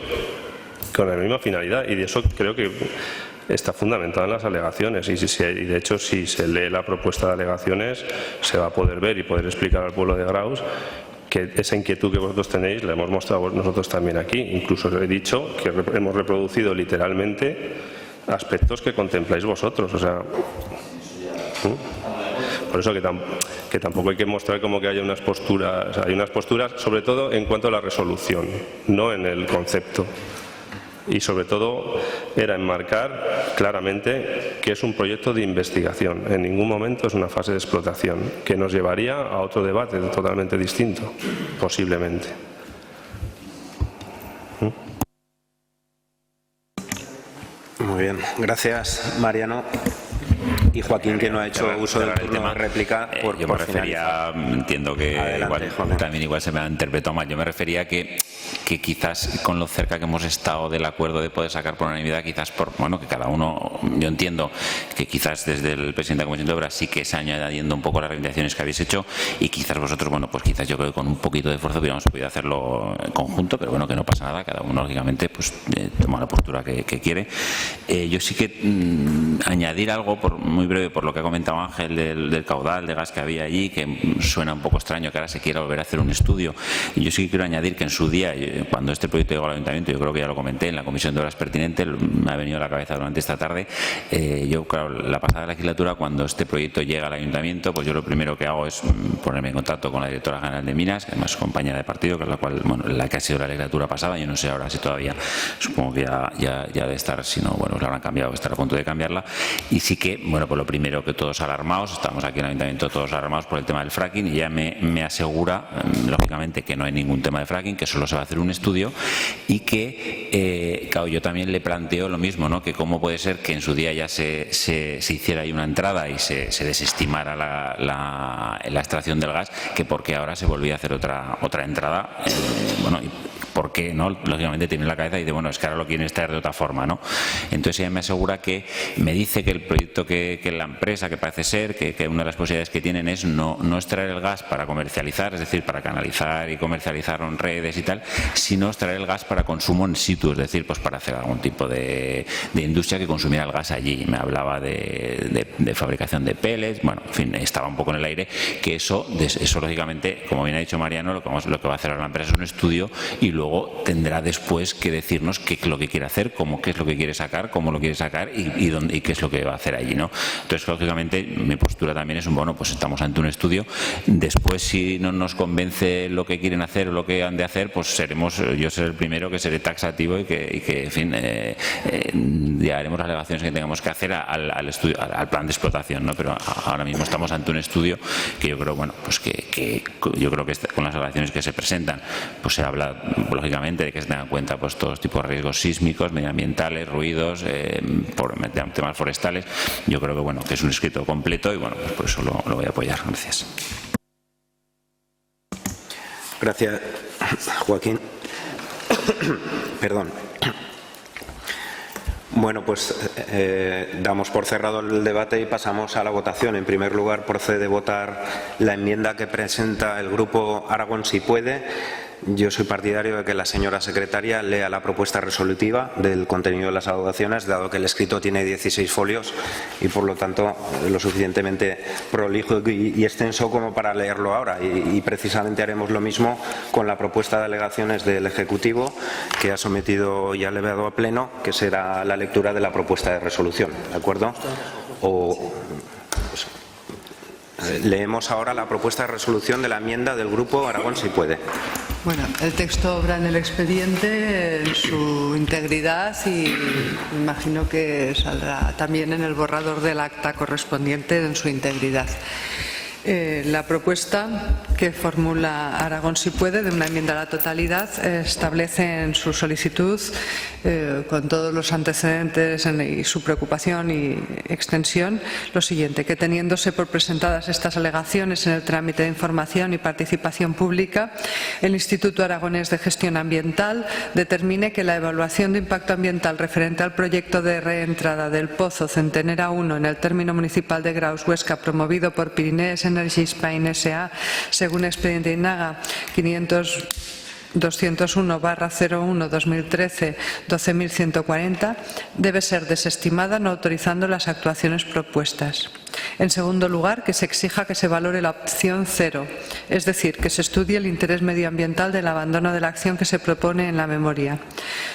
[SPEAKER 7] con la misma finalidad, y de eso creo que está fundamentada en las alegaciones, y de hecho si se lee la propuesta de alegaciones se va a poder ver y poder explicar al pueblo de Graus que esa inquietud que vosotros tenéis la hemos mostrado nosotros también aquí. Incluso he dicho que hemos reproducido literalmente aspectos que contempláis vosotros. O sea, por eso que tampoco hay que mostrar como que hay unas posturas sobre todo en cuanto a la resolución, no en el concepto. Y sobre todo era enmarcar claramente que es un proyecto de investigación. En ningún momento es una fase de explotación, que nos llevaría a otro debate totalmente distinto, posiblemente.
[SPEAKER 1] Muy bien, gracias Mariano. Y Joaquín, que no ha hecho uso del turno de réplica.
[SPEAKER 4] Yo me refería, entiendo que
[SPEAKER 1] adelante,
[SPEAKER 4] igual se me ha interpretado mal, yo me refería que que quizás con lo cerca que hemos estado del acuerdo de poder sacar por unanimidad, quizás que cada uno, yo entiendo que quizás desde el presidente de la Comisión de Obras sí que se han añadiendo un poco las reivindicaciones que habéis hecho y quizás vosotros, pues quizás yo creo que con un poquito de esfuerzo hubiéramos podido hacerlo en conjunto, pero bueno, que no pasa nada, cada uno lógicamente pues toma la postura que quiere. Yo sí que añadir algo, muy breve, por lo que ha comentado Ángel del caudal de gas que había allí, que suena un poco extraño que ahora se quiera volver a hacer un estudio. Y yo sí que quiero añadir que en su día, cuando este proyecto llegó al Ayuntamiento, yo creo que ya lo comenté en la Comisión de Obras Pertinente, me ha venido a la cabeza durante esta tarde, yo, claro, la pasada legislatura, cuando este proyecto llega al Ayuntamiento, pues yo lo primero que hago es ponerme en contacto con la directora general de Minas, que además es compañera de partido, que es la que ha sido la legislatura pasada. Yo no sé ahora si todavía, supongo que ya debe estar, si no, la habrán cambiado, estará a punto de cambiarla. Y sí que, pues lo primero, que todos alarmados, estamos aquí en el Ayuntamiento todos alarmados por el tema del fracking, y ya me asegura, lógicamente, que no hay ningún tema de fracking, que solo se va a hacer un estudio, y que, claro, yo también le planteo lo mismo, ¿no? Que cómo puede ser que en su día ya se hiciera ahí una entrada y se desestimara la extracción del gas, que porque ahora se volvía a hacer otra entrada, y por qué, ¿no? Lógicamente tiene en la cabeza y dice, es que ahora lo quieren extraer de otra forma, ¿no? Entonces ella me asegura que, me dice que el proyecto que la empresa, que parece ser, que una de las posibilidades que tienen es no extraer el gas para comercializar, es decir, para canalizar y comercializar en redes y tal, sino extraer el gas para consumo in situ, es decir, pues para hacer algún tipo de industria que consumiera el gas allí. Me hablaba de fabricación de pellets, en fin, estaba un poco en el aire, que eso lógicamente, como bien ha dicho Mariano, lo que va a hacer ahora la empresa es un estudio y luego tendrá después que decirnos qué es lo que quiere hacer, qué es lo que quiere sacar, cómo lo quiere sacar y qué es lo que va a hacer allí, ¿no? Entonces, lógicamente, mi postura también es pues estamos ante un estudio. Después, si no nos convence lo que quieren hacer o lo que han de hacer, pues yo seré el primero que seré taxativo y que en fin, ya haremos las alegaciones que tengamos que hacer al estudio, al plan de explotación, ¿no? Pero ahora mismo estamos ante un estudio que yo creo, pues que yo creo que con las alegaciones que se presentan, pues se habla, lógicamente, de que se tengan en cuenta pues todos tipos de riesgos sísmicos, medioambientales, ruidos, temas forestales. Yo creo que es un escrito completo y pues por eso lo voy a apoyar. Gracias.
[SPEAKER 1] Gracias, Joaquín. Perdón. Pues damos por cerrado el debate y pasamos a la votación. En primer lugar, procede votar la enmienda que presenta el Grupo Aragón Si Puede. Yo soy partidario de que la señora secretaria lea la propuesta resolutiva del contenido de las alegaciones, dado que el escrito tiene 16 folios y, por lo tanto, lo suficientemente prolijo y extenso como para leerlo ahora. Y precisamente haremos lo mismo con la propuesta de alegaciones del Ejecutivo, que ha sometido y ha elevado a pleno, que será la lectura de la propuesta de resolución. ¿De acuerdo? Leemos ahora la propuesta de resolución de la enmienda del Grupo Aragón Si Puede.
[SPEAKER 2] El texto obra en el expediente en su integridad y me imagino que saldrá también en el borrador del acta correspondiente en su integridad. La propuesta que formula Aragón Si Puede de una enmienda a la totalidad establece en su solicitud, con todos los antecedentes y su preocupación y extensión, lo siguiente: que teniéndose por presentadas estas alegaciones en el trámite de información y participación pública, el Instituto Aragonés de Gestión Ambiental determine que la evaluación de impacto ambiental referente al proyecto de reentrada del Pozo Centenera 1 en el término municipal de Graus, Huesca, promovido por Pirinees Energy Spain S.A., según expediente INAGA 201/01-2013 12.140, debe ser desestimada, no autorizando las actuaciones propuestas. En segundo lugar, que se exija que se valore la opción 0, es decir, que se estudie el interés medioambiental del abandono de la acción que se propone en la memoria.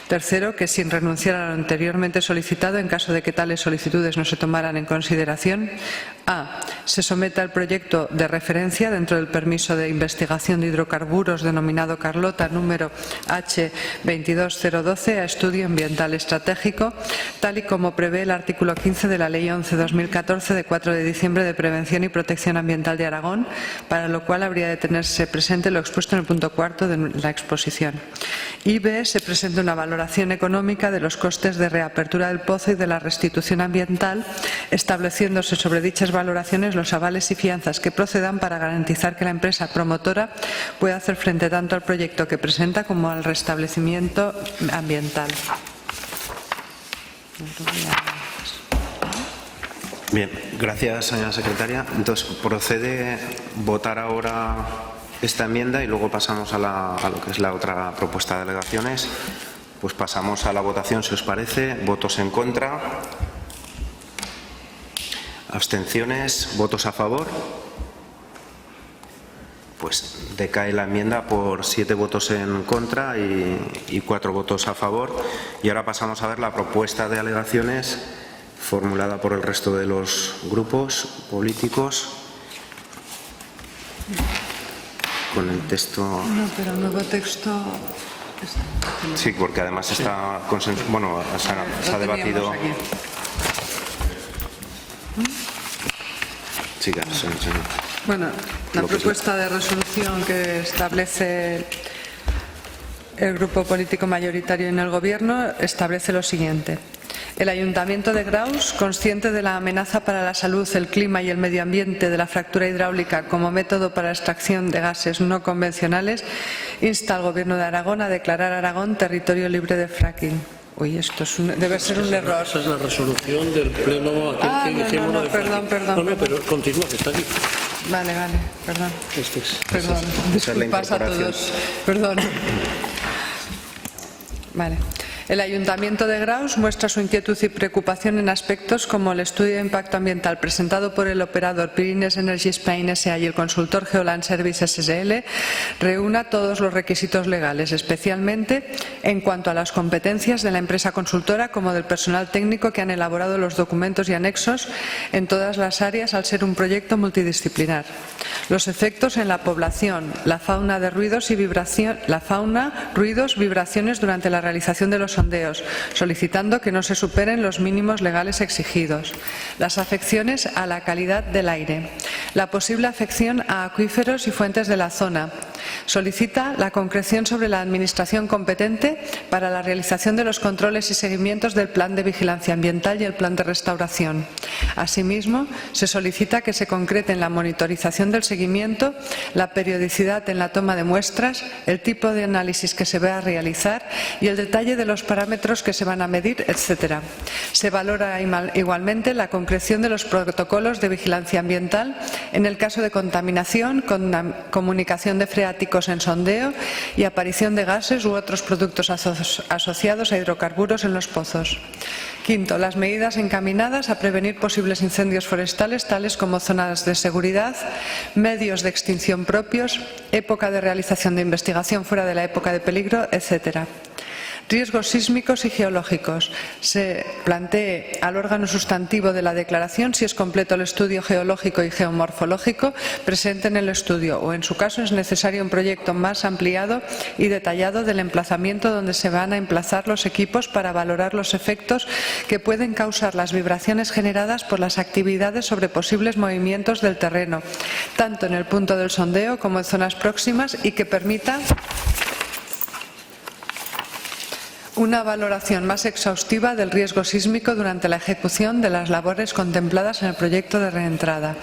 [SPEAKER 2] Tercero, que sin renunciar a lo anteriormente solicitado, en caso de que tales solicitudes no se tomaran en consideración, a. se someta el proyecto de referencia dentro del permiso de investigación de hidrocarburos denominado Carlota número H22012 a estudio ambiental estratégico, tal y como prevé el artículo 15 de la Ley 11/2014 de 4 de diciembre de Prevención y Protección Ambiental de Aragón, para lo cual habría de tenerse presente lo expuesto en el punto cuarto de la exposición. Y B, se presenta una valoración económica de los costes de reapertura del pozo y de la restitución ambiental, estableciéndose sobre dichas valoraciones los avales y fianzas que procedan para garantizar que la empresa promotora pueda hacer frente tanto al proyecto que presenta como al restablecimiento ambiental.
[SPEAKER 1] Bien, gracias, señora secretaria. Entonces, procede votar ahora esta enmienda y luego pasamos a lo que es la otra propuesta de alegaciones. Pues pasamos a la votación, si os parece. Votos en contra. Abstenciones. Votos a favor. Pues decae la enmienda por 7 votos en contra y 4 votos a favor. Y ahora pasamos a ver la propuesta de alegaciones formulada por el resto de los grupos políticos. Con el texto.
[SPEAKER 2] No, pero el nuevo texto.
[SPEAKER 1] Sí, porque además está bueno, se ha debatido. Sí, claro, sí.
[SPEAKER 2] Bueno, la propuesta de resolución que establece el grupo político mayoritario en el Gobierno establece lo siguiente. El Ayuntamiento de Graus, consciente de la amenaza para la salud, el clima y el medio ambiente de la fractura hidráulica como método para extracción de gases no convencionales, insta al Gobierno de Aragón a declarar Aragón territorio libre de fracking. Uy, esto debe ser un error.
[SPEAKER 6] Esa es la resolución del pleno aquel que dijimos.
[SPEAKER 2] No, perdón.
[SPEAKER 6] No, pero continúa, que está aquí.
[SPEAKER 2] Vale, perdón.
[SPEAKER 6] Este es.
[SPEAKER 2] Perdón, disculpas a todos. Perdón. Vale. El Ayuntamiento de Graus muestra su inquietud y preocupación en aspectos como el estudio de impacto ambiental presentado por el operador Pirines Energy Spain S.A. y el consultor Geoland Services S.L. reúna todos los requisitos legales, especialmente en cuanto a las competencias de la empresa consultora como del personal técnico que han elaborado los documentos y anexos en todas las áreas al ser un proyecto multidisciplinar. Los efectos en la población, la fauna de ruidos y vibraciones durante la realización de los sondeos, solicitando que no se superen los mínimos legales exigidos. Las afecciones a la calidad del aire. La posible afección a acuíferos y fuentes de la zona. Solicita la concreción sobre la Administración competente para la realización de los controles y seguimientos del Plan de Vigilancia Ambiental y el Plan de Restauración. Asimismo, se solicita que se concrete en la monitorización del seguimiento, la periodicidad en la toma de muestras, el tipo de análisis que se va a realizar y el detalle de los parámetros que se van a medir, etc. Se valora igualmente la concreción de los protocolos de vigilancia ambiental en el caso de contaminación, comunicación de freáticos en sondeo y aparición de gases u otros productos asociados a hidrocarburos en los pozos. Quinto, las medidas encaminadas a prevenir posibles incendios forestales, tales como zonas de seguridad, medios de extinción propios, época de realización de investigación fuera de la época de peligro, etc. Riesgos sísmicos y geológicos. Se plantee al órgano sustantivo de la declaración si es completo el estudio geológico y geomorfológico presente en el estudio o, en su caso, es necesario un proyecto más ampliado y detallado del emplazamiento donde se van a emplazar los equipos para valorar los efectos que pueden causar las vibraciones generadas por las actividades sobre posibles movimientos del terreno, tanto en el punto del sondeo como en zonas próximas, y que permita una valoración más exhaustiva del riesgo sísmico durante la ejecución de las labores contempladas en el proyecto de reentrada.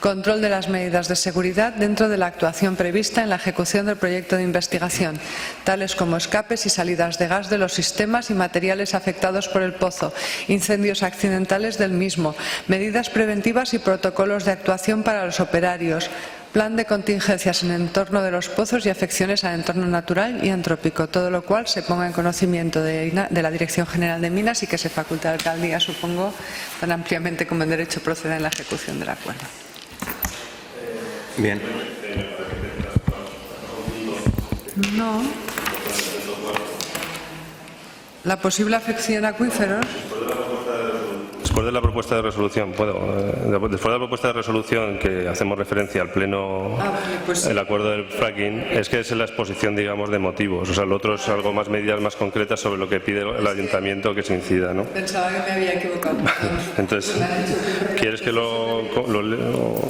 [SPEAKER 2] Control de las medidas de seguridad dentro de la actuación prevista en la ejecución del proyecto de investigación, tales como escapes y salidas de gas de los sistemas y materiales afectados por el pozo, incendios accidentales del mismo, medidas preventivas y protocolos de actuación para los operarios, plan de contingencias en el entorno de los pozos y afecciones al entorno natural y antrópico, todo lo cual se ponga en conocimiento de la Dirección General de Minas y que se faculte a la alcaldía, supongo, tan ampliamente como en derecho proceda en la ejecución del acuerdo.
[SPEAKER 1] Bien.
[SPEAKER 2] No. La posible afección a acuíferos.
[SPEAKER 7] Después después de la propuesta de resolución, después de la propuesta de resolución que hacemos referencia al pleno, el acuerdo del fracking, es que es la exposición, digamos, de motivos. O sea, lo otro es algo más, medidas más concretas sobre lo que pide el ayuntamiento que se incida, ¿no?
[SPEAKER 2] Pensaba que me había equivocado.
[SPEAKER 7] Entonces, ¿quieres que lo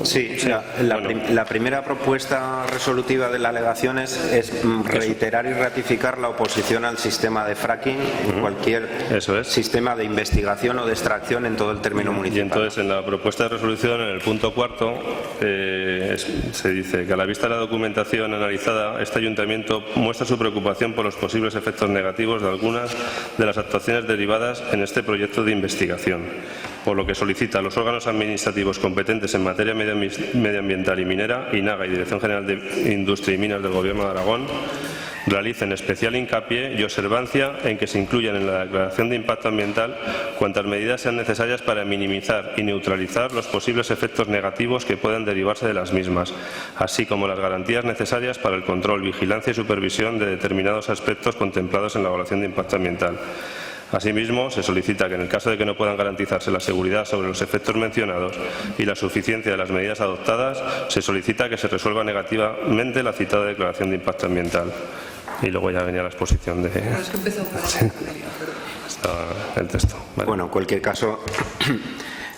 [SPEAKER 1] Sí, la primera propuesta resolutiva de la alegación es reiterar y ratificar la oposición al sistema de fracking en cualquier sistema de investigación o de extracción en todo el término municipal.
[SPEAKER 7] Y entonces, en la propuesta de resolución, en el punto 4, se dice que a la vista de la documentación analizada, este ayuntamiento muestra su preocupación por los posibles efectos negativos de algunas de las actuaciones derivadas en este proyecto de investigación, por lo que solicita a los órganos administrativos competentes en materia medioambiental y minera, INAGA y Dirección General de Industria y Minas del Gobierno de Aragón, realicen especial hincapié y observancia en que se incluyan en la declaración de impacto ambiental cuantas medidas sean necesarias para minimizar y neutralizar los posibles efectos negativos que puedan derivarse de las mismas, así como las garantías necesarias para el control, vigilancia y supervisión de determinados aspectos contemplados en la evaluación de impacto ambiental. Asimismo, se solicita que en el caso de que no puedan garantizarse la seguridad sobre los efectos mencionados y la suficiencia de las medidas adoptadas, se solicita que se resuelva negativamente la citada declaración de impacto ambiental. Y luego ya venía la exposición de el texto. Vale.
[SPEAKER 1] Bueno, en cualquier caso,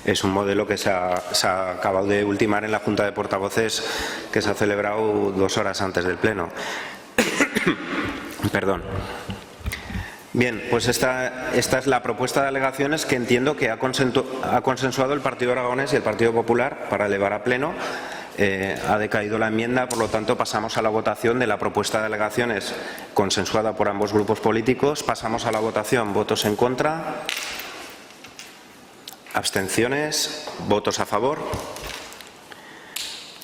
[SPEAKER 1] es un modelo que se ha acabado de ultimar en la Junta de Portavoces, que se ha celebrado 2 horas antes del Pleno. Perdón. Bien, pues esta es la propuesta de alegaciones que entiendo que ha consensuado el Partido Aragonés y el Partido Popular para elevar a Pleno. Ha decaído la enmienda, por lo tanto pasamos a la votación de la propuesta de alegaciones consensuada por ambos grupos políticos. Pasamos a la votación. Votos en contra, abstenciones, votos a favor.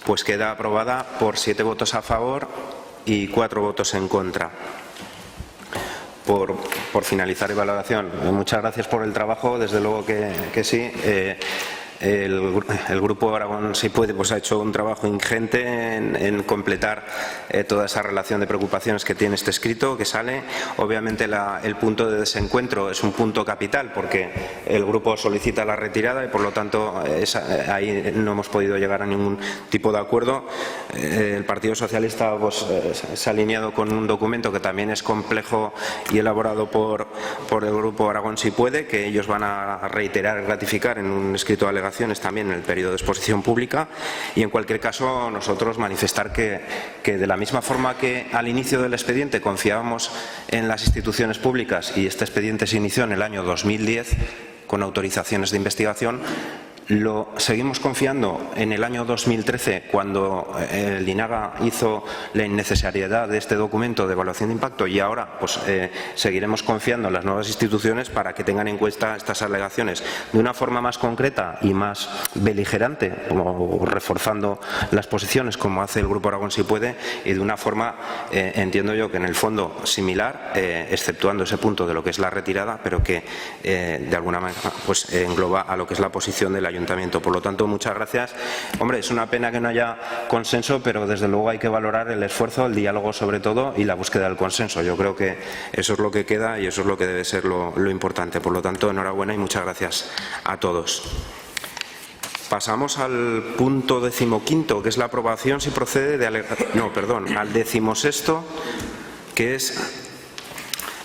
[SPEAKER 1] Pues queda aprobada por 7 votos a favor y 4 votos en contra. Por finalizar evaluación. Muchas gracias por el trabajo, desde luego que sí. El Grupo Aragón Si Puede pues ha hecho un trabajo ingente en completar toda esa relación de preocupaciones que tiene este escrito que sale. Obviamente el punto de desencuentro es un punto capital porque el Grupo solicita la retirada y por lo tanto ahí no hemos podido llegar a ningún tipo de acuerdo. El Partido Socialista pues, se ha alineado con un documento que también es complejo y elaborado por el Grupo Aragón Si Puede, que ellos van a reiterar y ratificar en un escrito de alegaciones también en el periodo de exposición pública. Y en cualquier caso nosotros manifestar que de la misma forma que al inicio del expediente confiábamos en las instituciones públicas y este expediente se inició en el año 2010 con autorizaciones de investigación, lo seguimos confiando en el año 2013 cuando el INAGA hizo la innecesariedad de este documento de evaluación de impacto y ahora pues seguiremos confiando en las nuevas instituciones para que tengan en cuenta estas alegaciones de una forma más concreta y más beligerante, como reforzando las posiciones como hace el Grupo Aragón Si Puede, y de una forma entiendo yo que en el fondo similar, exceptuando ese punto de lo que es la retirada, pero que de alguna manera pues engloba a lo que es la posición del ayuntamiento. Por lo tanto, muchas gracias. Hombre, es una pena que no haya consenso, pero desde luego hay que valorar el esfuerzo, el diálogo sobre todo y la búsqueda del consenso. Yo creo que eso es lo que queda y eso es lo que debe ser lo importante. Por lo tanto, enhorabuena y muchas gracias a todos. Pasamos al punto 15º, que es la aprobación si procede de al 16º, que es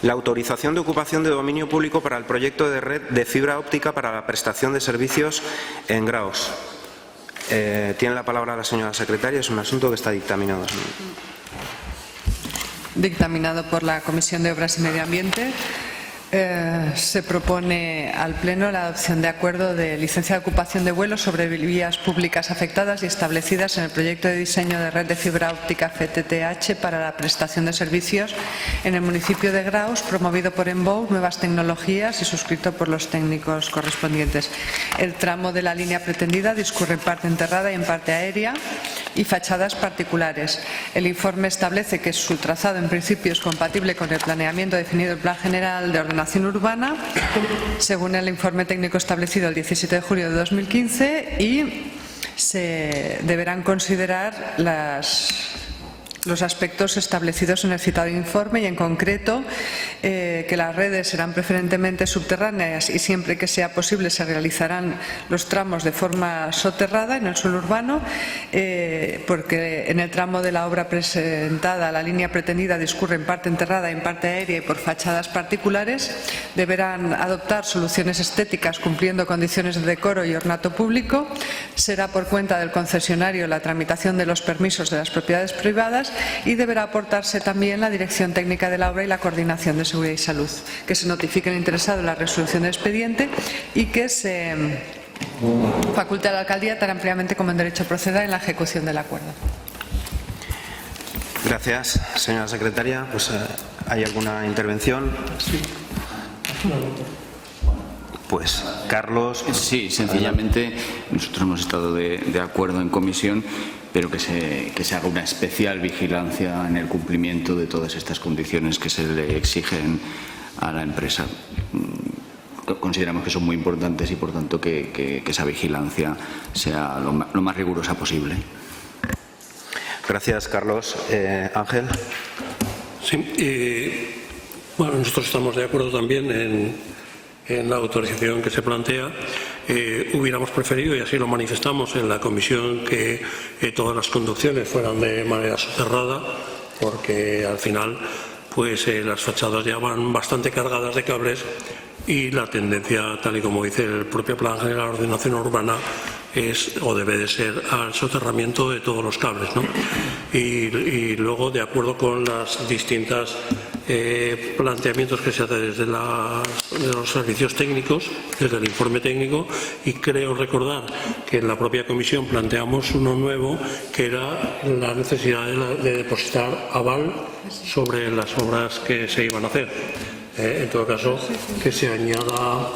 [SPEAKER 1] la autorización de ocupación de dominio público para el proyecto de red de fibra óptica para la prestación de servicios en Graus. Tiene la palabra la señora secretaria, es un asunto que está dictaminado.
[SPEAKER 2] Dictaminado por la Comisión de Obras y Medio Ambiente. Se propone al Pleno la adopción de acuerdo de licencia de ocupación de vuelos sobre vías públicas afectadas y establecidas en el proyecto de diseño de red de fibra óptica FTTH para la prestación de servicios en el municipio de Graus, promovido por Enbow Nuevas Tecnologías y suscrito por los técnicos correspondientes. El tramo de la línea pretendida discurre en parte enterrada y en parte aérea y fachadas particulares. El informe establece que su trazado en principio es compatible con el planeamiento definido en el Plan General de Ordenación Urbana, según el informe técnico establecido el 17 de julio de 2015, y se deberán considerar las los aspectos establecidos en el citado informe y, en concreto, que las redes serán preferentemente subterráneas y, siempre que sea posible, se realizarán los tramos de forma soterrada en el suelo urbano, porque en el tramo de la obra presentada la línea pretendida discurre en parte enterrada, en parte aérea y por fachadas particulares. Deberán adoptar soluciones estéticas cumpliendo condiciones de decoro y ornato público. Será por cuenta del concesionario la tramitación de los permisos de las propiedades privadas y deberá aportarse también la dirección técnica de la obra y la coordinación de seguridad y salud. Que se notifique al interesado la resolución del expediente y que se faculte a la alcaldía tan ampliamente como en derecho proceda en la ejecución del acuerdo.
[SPEAKER 1] Gracias, señora secretaria. Pues, ¿hay alguna intervención? Sí. Pues, Carlos.
[SPEAKER 5] Sí, sencillamente nosotros hemos estado de acuerdo en comisión, pero que se haga una especial vigilancia en el cumplimiento de todas estas condiciones que se le exigen a la empresa. Consideramos que son muy importantes y, por tanto, que esa vigilancia sea lo más rigurosa posible.
[SPEAKER 1] Gracias, Carlos. Ángel.
[SPEAKER 6] Sí, bueno, nosotros estamos de acuerdo también en la autorización que se plantea. Hubiéramos preferido, y así lo manifestamos en la comisión, que todas las conducciones fueran de manera soterrada, porque al final pues las fachadas ya van bastante cargadas de cables y la tendencia, tal y como dice el propio Plan General de Ordenación Urbana, es o debe de ser al soterramiento de todos los cables, ¿no? Y luego, de acuerdo con las distintas planteamientos que se hacen desde los servicios técnicos, desde el informe técnico, y creo recordar que en la propia comisión planteamos uno nuevo, que era la necesidad de depositar aval sobre las obras que se iban a hacer. En todo caso, que se añada.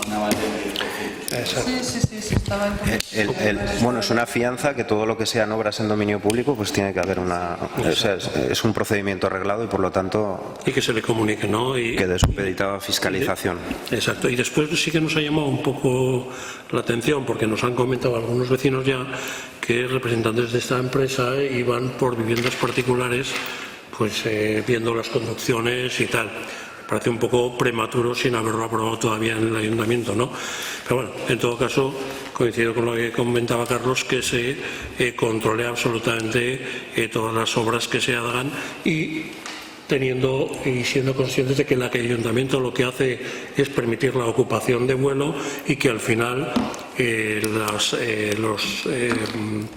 [SPEAKER 1] Bueno, es una fianza que todo lo que sean obras en dominio público, pues tiene que haber una. O sea, es un procedimiento arreglado y, por lo tanto.
[SPEAKER 6] Y que se le comunique, ¿no? Y
[SPEAKER 1] quede supeditada a fiscalización.
[SPEAKER 6] Exacto. Y después sí que nos ha llamado un poco la atención, porque nos han comentado algunos vecinos ya que representantes de esta empresa iban por viviendas particulares, pues viendo las conducciones y tal. Parece un poco prematuro sin haberlo aprobado todavía en el ayuntamiento, ¿no? Pero bueno, en todo caso, coincido con lo que comentaba Carlos, que se controle absolutamente todas las obras que se hagan y teniendo y siendo conscientes de que el ayuntamiento lo que hace es permitir la ocupación de vuelo y que al final los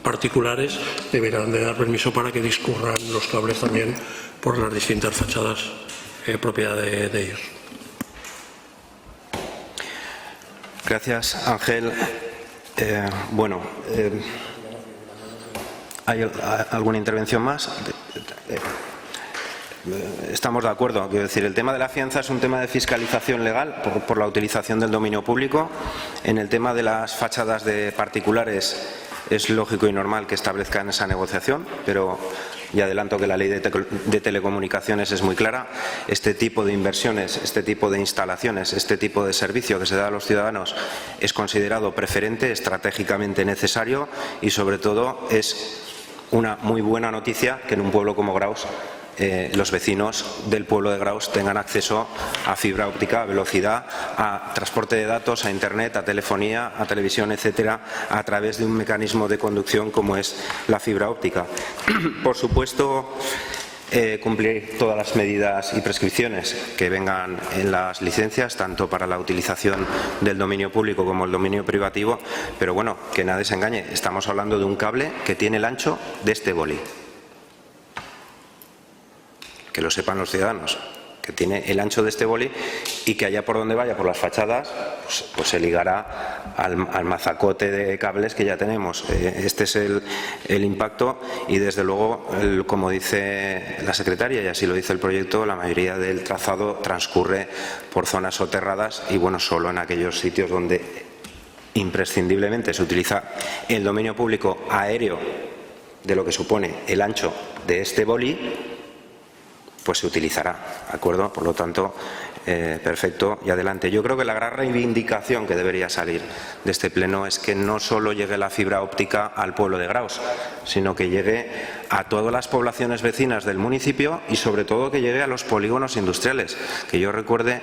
[SPEAKER 6] particulares deberán de dar permiso para que discurran los cables también por las distintas fachadas propiedad de ellos.
[SPEAKER 1] Gracias, Ángel. Bueno, ¿hay alguna intervención más? Estamos de acuerdo. Quiero decir, el tema de la fianza es un tema de fiscalización legal por la utilización del dominio público. En el tema de las fachadas de particulares es lógico y normal que establezcan esa negociación, pero y adelanto que la ley de telecomunicaciones es muy clara. Este tipo de inversiones, este tipo de instalaciones, este tipo de servicio que se da a los ciudadanos es considerado preferente, estratégicamente necesario y, sobre todo, es una muy buena noticia que en un pueblo como Graus los vecinos del pueblo de Graus tengan acceso a fibra óptica, a velocidad, a transporte de datos, a internet, a telefonía, a televisión, etcétera, a través de un mecanismo de conducción como es la fibra óptica. Por supuesto, cumplir todas las medidas y prescripciones que vengan en las licencias, tanto para la utilización del dominio público como el dominio privativo, pero bueno, que nadie se engañe, estamos hablando de un cable que tiene el ancho de este boli. Que lo sepan los ciudadanos, que tiene el ancho de este boli y que allá por donde vaya, por las fachadas, pues se ligará al mazacote de cables que ya tenemos. Este es el impacto y, desde luego, como dice la secretaria y así lo dice el proyecto, la mayoría del trazado transcurre por zonas soterradas y, bueno, solo en aquellos sitios donde imprescindiblemente se utiliza el dominio público aéreo, de lo que supone el ancho de este boli, pues se utilizará, ¿de acuerdo? Por lo tanto, perfecto y adelante. Yo creo que la gran reivindicación que debería salir de este pleno es que no solo llegue la fibra óptica al pueblo de Graus, sino que llegue a todas las poblaciones vecinas del municipio y sobre todo que llegue a los polígonos industriales. Que yo recuerde,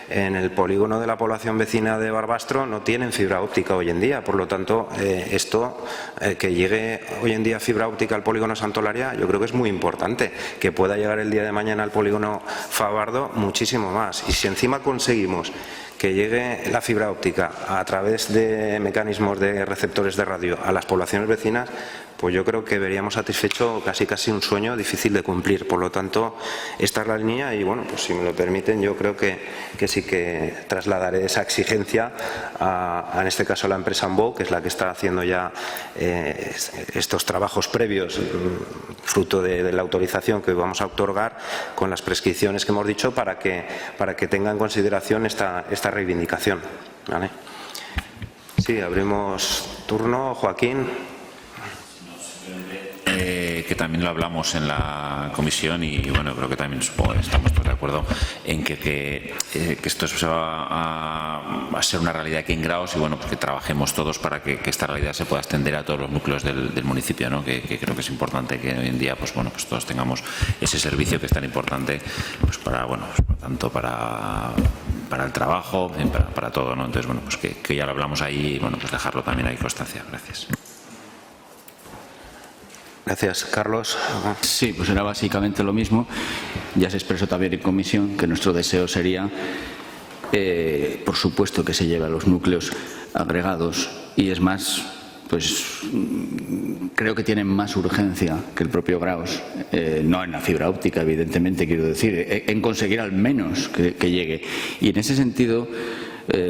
[SPEAKER 1] en el polígono de la población vecina de Barbastro no tienen fibra óptica hoy en día, por lo tanto que llegue hoy en día fibra óptica al polígono Santolaria yo creo que es muy importante, que pueda llegar el día de mañana al polígono Favardo muchísimo más. Y si encima conseguimos que llegue la fibra óptica a través de mecanismos de receptores de radio a las poblaciones vecinas, pues yo creo que veríamos satisfecho casi un sueño difícil de cumplir. Por lo tanto, esta es la línea y, bueno, pues si me lo permiten, yo creo que sí que trasladaré esa exigencia en este caso a la empresa Ambó, que es la que está haciendo ya estos trabajos previos, fruto de la autorización que vamos a otorgar con las prescripciones que hemos dicho, para que tenga en consideración esta reivindicación. ¿Vale? Sí, abrimos turno. Joaquín.
[SPEAKER 4] Que también lo hablamos en la comisión y bueno, creo que también estamos todos de acuerdo en que esto se va a ser una realidad aquí en Graus y bueno, pues que trabajemos todos para que esta realidad se pueda extender a todos los núcleos del municipio, ¿no? Que creo que es importante que hoy en día pues bueno, pues todos tengamos ese servicio que es tan importante pues para, bueno, pues, por tanto para el trabajo, para todo, ¿no? Entonces bueno, pues que ya lo hablamos ahí y bueno, pues dejarlo también ahí constancia. Gracias.
[SPEAKER 1] Gracias, Carlos.
[SPEAKER 5] Sí, pues era básicamente lo mismo. Ya se expresó también en comisión que nuestro deseo sería, por supuesto, que se lleve a los núcleos agregados y es más, pues creo que tienen más urgencia que el propio Graus, no en la fibra óptica, evidentemente, quiero decir, en conseguir al menos que llegue. Y en ese sentido,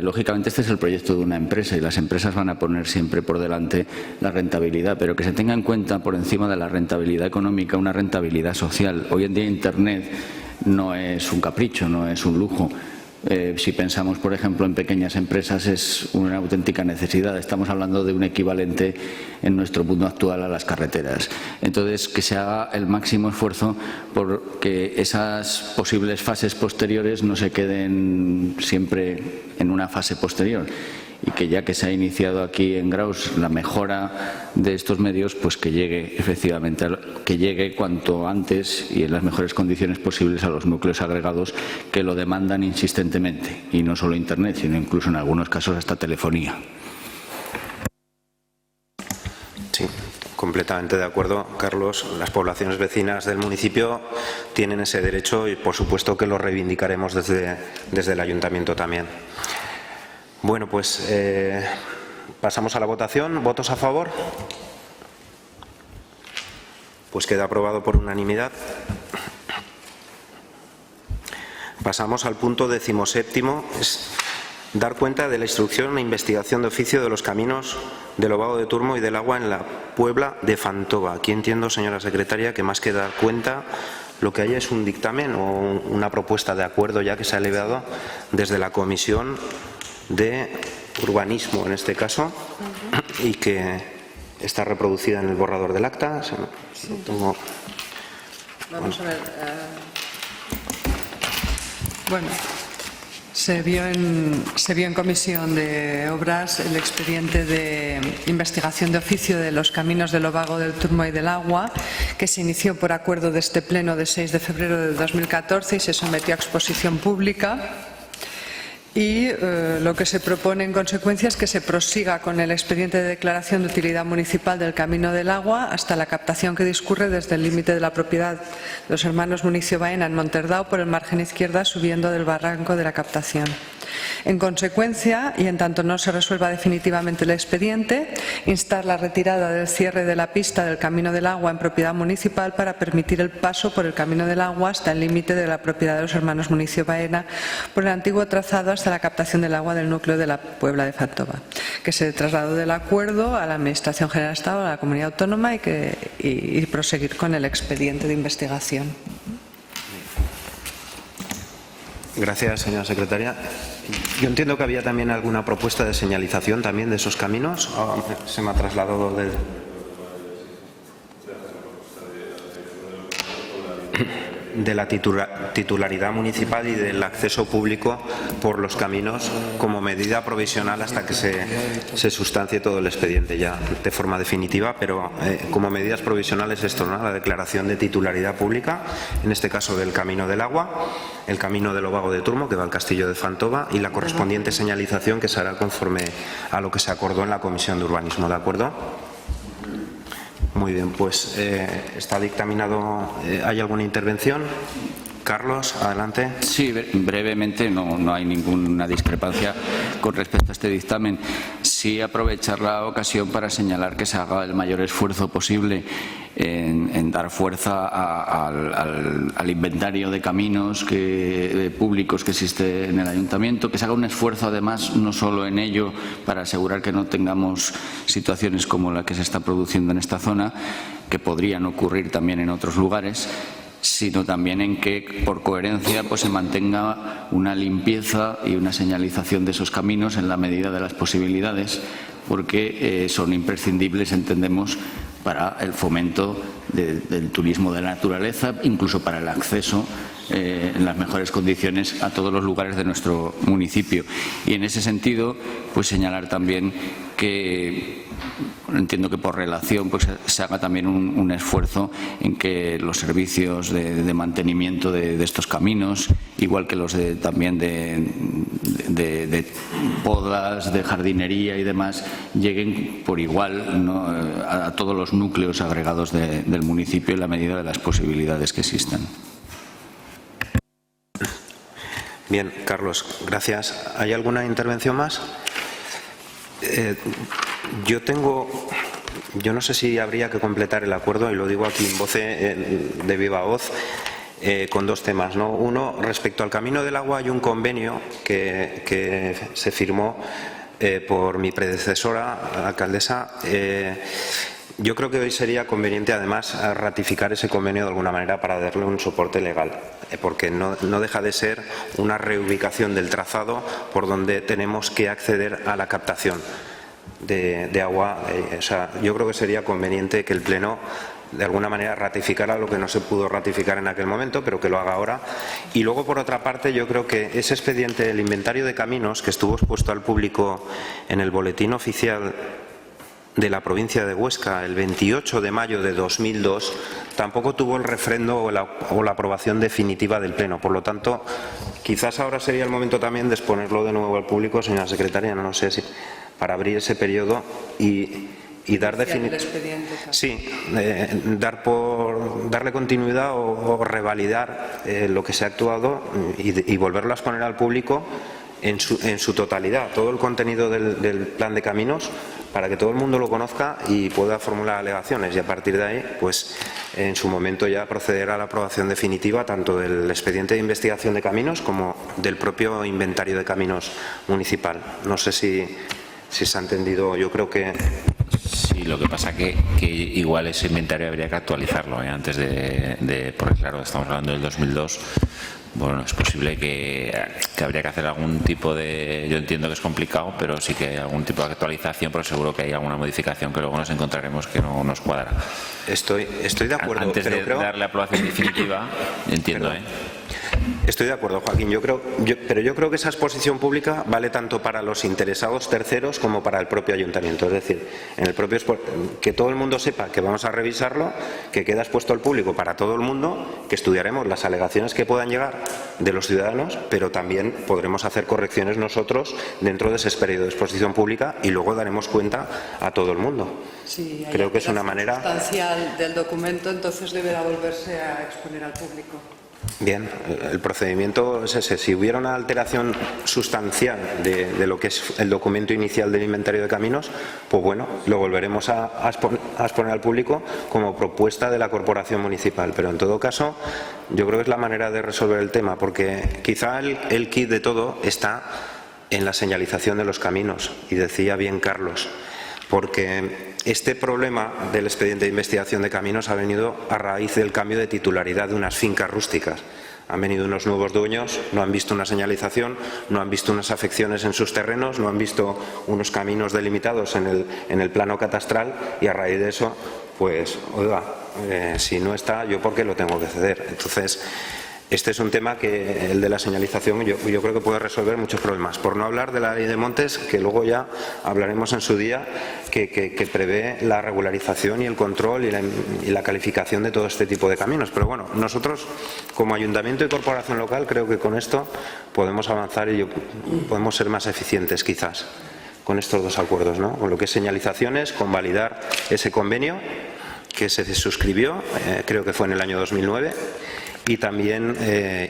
[SPEAKER 5] lógicamente este es el proyecto de una empresa y las empresas van a poner siempre por delante la rentabilidad, pero que se tenga en cuenta por encima de la rentabilidad económica una rentabilidad social. Hoy en día Internet no es un capricho, no es un lujo. Si pensamos, por ejemplo, en pequeñas empresas, es una auténtica necesidad. Estamos hablando de un equivalente en nuestro mundo actual a las carreteras. Entonces, que se haga el máximo esfuerzo por que esas posibles fases posteriores no se queden siempre en una fase posterior y que ya que se ha iniciado aquí en Graus la mejora de estos medios, pues que llegue efectivamente, que llegue cuanto antes y en las mejores condiciones posibles a los núcleos agregados que lo demandan insistentemente, y no solo Internet, sino incluso en algunos casos hasta telefonía.
[SPEAKER 1] Sí, completamente de acuerdo, Carlos. Las poblaciones vecinas del municipio tienen ese derecho y por supuesto que lo reivindicaremos desde el ayuntamiento también. Bueno, pues pasamos a la votación. ¿Votos a favor? Pues queda aprobado por unanimidad. Pasamos al punto 17º, es dar cuenta de la instrucción e investigación de oficio de los caminos del Ovado de Turmo y del Agua en la Puebla de Fantova. Aquí entiendo, señora secretaria, que más que dar cuenta, lo que hay es un dictamen o una propuesta de acuerdo ya que se ha elevado desde la Comisión de Urbanismo, en este caso, y que está reproducida en el borrador del acta.
[SPEAKER 2] Sí. Vamos a ver. Bueno, se vio en Comisión de Obras el expediente de investigación de oficio de los caminos del Ovado del Turmo y del Agua, que se inició por acuerdo de este pleno de 6 de febrero de 2014 y se sometió a exposición pública. Y lo que se propone en consecuencia es que se prosiga con el expediente de declaración de utilidad municipal del Camino del Agua hasta la captación que discurre desde el límite de la propiedad de los hermanos Municio Baena en Monterdao por el margen izquierda, subiendo del barranco de la captación. En consecuencia, y en tanto no se resuelva definitivamente el expediente, instar la retirada del cierre de la pista del Camino del Agua en propiedad municipal para permitir el paso por el Camino del Agua hasta el límite de la propiedad de los hermanos Municio Baena por el antiguo trazado hasta la captación del agua del núcleo de la Puebla de Fantova, que se trasladó del acuerdo a la Administración General del Estado, a la Comunidad Autónoma y proseguir con el expediente de investigación.
[SPEAKER 1] Gracias, señora secretaria. Yo entiendo que había también alguna propuesta de señalización también de esos caminos. Se me ha trasladado de la titularidad municipal y del acceso público por los caminos como medida provisional hasta que se sustancie todo el expediente ya de forma definitiva, pero como medidas provisionales esto, ¿no? La declaración de titularidad pública, en este caso del Camino del Agua, el Camino del Obago de Turmo, que va al Castillo de Fantova, y la correspondiente señalización que se hará conforme a lo que se acordó en la Comisión de Urbanismo, ¿de acuerdo? Muy bien, pues está dictaminado. ¿Hay alguna intervención? Carlos, adelante.
[SPEAKER 5] Sí, brevemente, no hay ninguna discrepancia con respecto a este dictamen. Sí aprovechar la ocasión para señalar que se haga el mayor esfuerzo posible en dar fuerza al inventario de caminos públicos que existe en el Ayuntamiento, que se haga un esfuerzo además no solo en ello para asegurar que no tengamos situaciones como la que se está produciendo en esta zona, que podrían ocurrir también en otros lugares, sino también en que, por coherencia, pues se mantenga una limpieza y una señalización de esos caminos en la medida de las posibilidades, porque son imprescindibles, entendemos, para el fomento del turismo de la naturaleza, incluso para el acceso en las mejores condiciones a todos los lugares de nuestro municipio. Y en ese sentido, pues señalar también que entiendo que por relación pues se haga también un esfuerzo en que los servicios de mantenimiento de estos caminos, igual que los también de podas, de jardinería y demás, lleguen por igual, ¿no?, a todos los núcleos agregados del municipio en la medida de las posibilidades que existan.
[SPEAKER 1] Bien, Carlos, gracias. ¿Hay alguna intervención más? Yo no sé si habría que completar el acuerdo, y lo digo aquí en voz de viva voz, con dos temas, ¿no? Uno, respecto al Camino del Agua, hay un convenio que se firmó por mi predecesora, alcaldesa. Yo creo que hoy sería conveniente, además, ratificar ese convenio de alguna manera para darle un soporte legal, porque no deja de ser una reubicación del trazado por donde tenemos que acceder a la captación de agua. O sea, yo creo que sería conveniente que el Pleno de alguna manera ratificara lo que no se pudo ratificar en aquel momento, pero que lo haga ahora. Y luego, por otra parte, yo creo que ese expediente del inventario de caminos que estuvo expuesto al público en el boletín oficial de la provincia de Huesca el 28 de mayo de 2002 tampoco tuvo el refrendo o la aprobación definitiva del Pleno. Por lo tanto, quizás ahora sería el momento también de exponerlo de nuevo al público, señora secretaria, no sé si para abrir ese periodo y dar darle continuidad o revalidar lo que se ha actuado y volverlo a exponer al público en su totalidad, todo el contenido del plan de caminos, para que todo el mundo lo conozca y pueda formular alegaciones, y a partir de ahí, pues en su momento ya proceder a la aprobación definitiva tanto del expediente de investigación de caminos como del propio inventario de caminos municipal. No sé si se ha entendido. Yo creo que
[SPEAKER 4] sí, lo que pasa que igual ese inventario habría que actualizarlo antes porque claro, estamos hablando del 2002. Bueno, es posible que habría que hacer algún tipo yo entiendo que es complicado, pero sí que hay algún tipo de actualización, pero seguro que hay alguna modificación que luego nos encontraremos que no nos cuadra.
[SPEAKER 1] Estoy de acuerdo.
[SPEAKER 4] Antes de darle aprobación definitiva, entiendo,
[SPEAKER 1] Estoy de acuerdo, Joaquín. Pero yo creo que esa exposición pública vale tanto para los interesados terceros como para el propio ayuntamiento. Es decir, que todo el mundo sepa que vamos a revisarlo, que queda expuesto al público para todo el mundo, que estudiaremos las alegaciones que puedan llegar de los ciudadanos, pero también podremos hacer correcciones nosotros dentro de ese periodo de exposición pública y luego daremos cuenta a todo el mundo.
[SPEAKER 2] Sí,
[SPEAKER 1] creo que es una manera
[SPEAKER 2] sustancial del documento, entonces deberá volverse a exponer al público.
[SPEAKER 1] Bien, el procedimiento es ese. Si hubiera una alteración sustancial de lo que es el documento inicial del inventario de caminos, pues bueno, lo volveremos a exponer al público como propuesta de la corporación municipal. Pero en todo caso, yo creo que es la manera de resolver el tema, porque quizá el kit de todo está en la señalización de los caminos. Y decía bien Carlos, porque este problema del expediente de investigación de caminos ha venido a raíz del cambio de titularidad de unas fincas rústicas. Han venido unos nuevos dueños, no han visto una señalización, no han visto unas afecciones en sus terrenos, no han visto unos caminos delimitados en el plano catastral, y a raíz de eso, pues, oiga, Si no está, ¿yo por qué lo tengo que ceder? Entonces, este es un tema que, el de la señalización, yo creo que puede resolver muchos problemas. Por no hablar de la ley de montes, que luego ya hablaremos en su día, que prevé la regularización y el control y la calificación de todo este tipo de caminos. Pero bueno, nosotros, como ayuntamiento y corporación local, creo que con esto podemos avanzar y podemos ser más eficientes, quizás, con estos dos acuerdos, ¿no? Con lo que es señalizaciones, con validar ese convenio que se suscribió, creo que fue en el año 2009, y también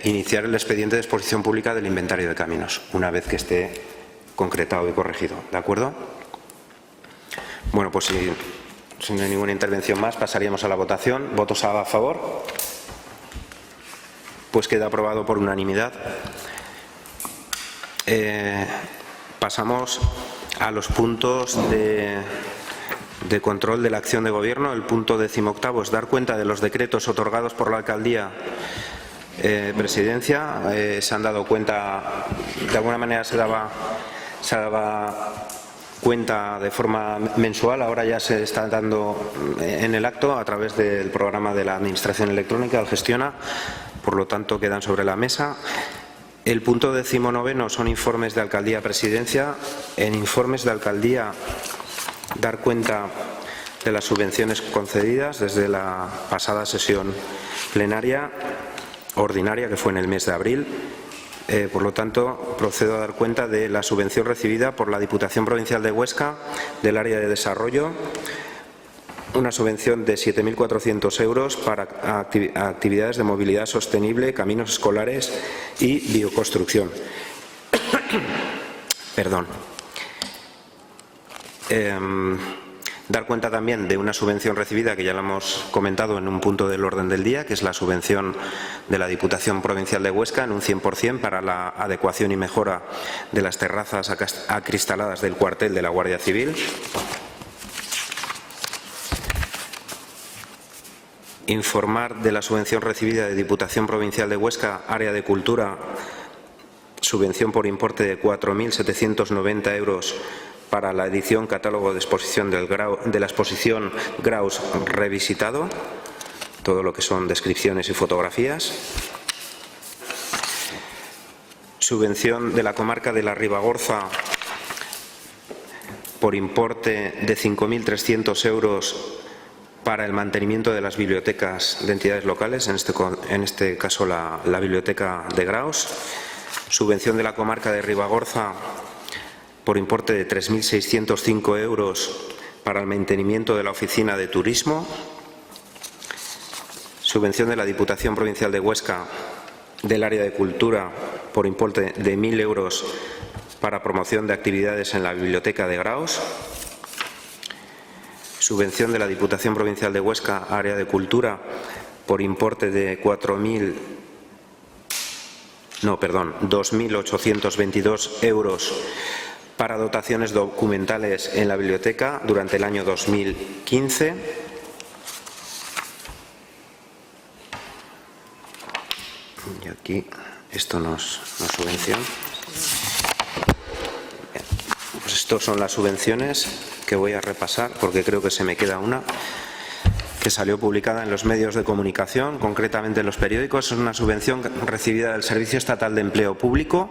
[SPEAKER 1] iniciar el expediente de exposición pública del inventario de caminos, una vez que esté concretado y corregido. ¿De acuerdo? Bueno, pues si no hay ninguna intervención más, pasaríamos a la votación. ¿Votos a favor? Pues queda aprobado por unanimidad. Pasamos a los puntos de control de la acción de gobierno. El punto 18º es dar cuenta de los decretos otorgados por la alcaldía presidencia. Se han dado cuenta, de alguna manera se daba cuenta de forma mensual, ahora ya se está dando en el acto a través del programa de la Administración Electrónica, el Gestiona, por lo tanto quedan sobre la mesa. El punto 19º son informes de alcaldía presidencia. En informes de alcaldía, dar cuenta de las subvenciones concedidas desde la pasada sesión plenaria ordinaria, que fue en el mes de abril. Por lo tanto, procedo a dar cuenta de la subvención recibida por la Diputación Provincial de Huesca del área de desarrollo, una subvención de 7.400 euros para actividades de movilidad sostenible, caminos escolares y bioconstrucción. Perdón. Dar cuenta también de una subvención recibida, que ya lo hemos comentado en un punto del orden del día, que es la subvención de la Diputación Provincial de Huesca en un 100% para la adecuación y mejora de las terrazas acristaladas del cuartel de la Guardia Civil. Informar de la subvención recibida de Diputación Provincial de Huesca, área de cultura, subvención por importe de 4.790 euros para la edición catálogo de exposición de la exposición Graus revisitado, todo lo que son descripciones y fotografías. Subvención de la comarca de la Ribagorza por importe de 5.300 euros para el mantenimiento de las bibliotecas de entidades locales, en este caso la biblioteca de Graus. Subvención de la comarca de Ribagorza por importe de 3.605 euros para el mantenimiento de la oficina de turismo. Subvención de la Diputación Provincial de Huesca del área de cultura por importe de 1.000 euros para promoción de actividades en la biblioteca de Graus. Subvención de la Diputación Provincial de Huesca, área de cultura, por importe de 2.822 euros para dotaciones documentales en la biblioteca durante el año 2015. Y aquí esto nos subvenciona. Pues estos son las subvenciones que voy a repasar, porque creo que se me queda una que salió publicada en los medios de comunicación, concretamente en los periódicos. Es una subvención recibida del Servicio Estatal de Empleo Público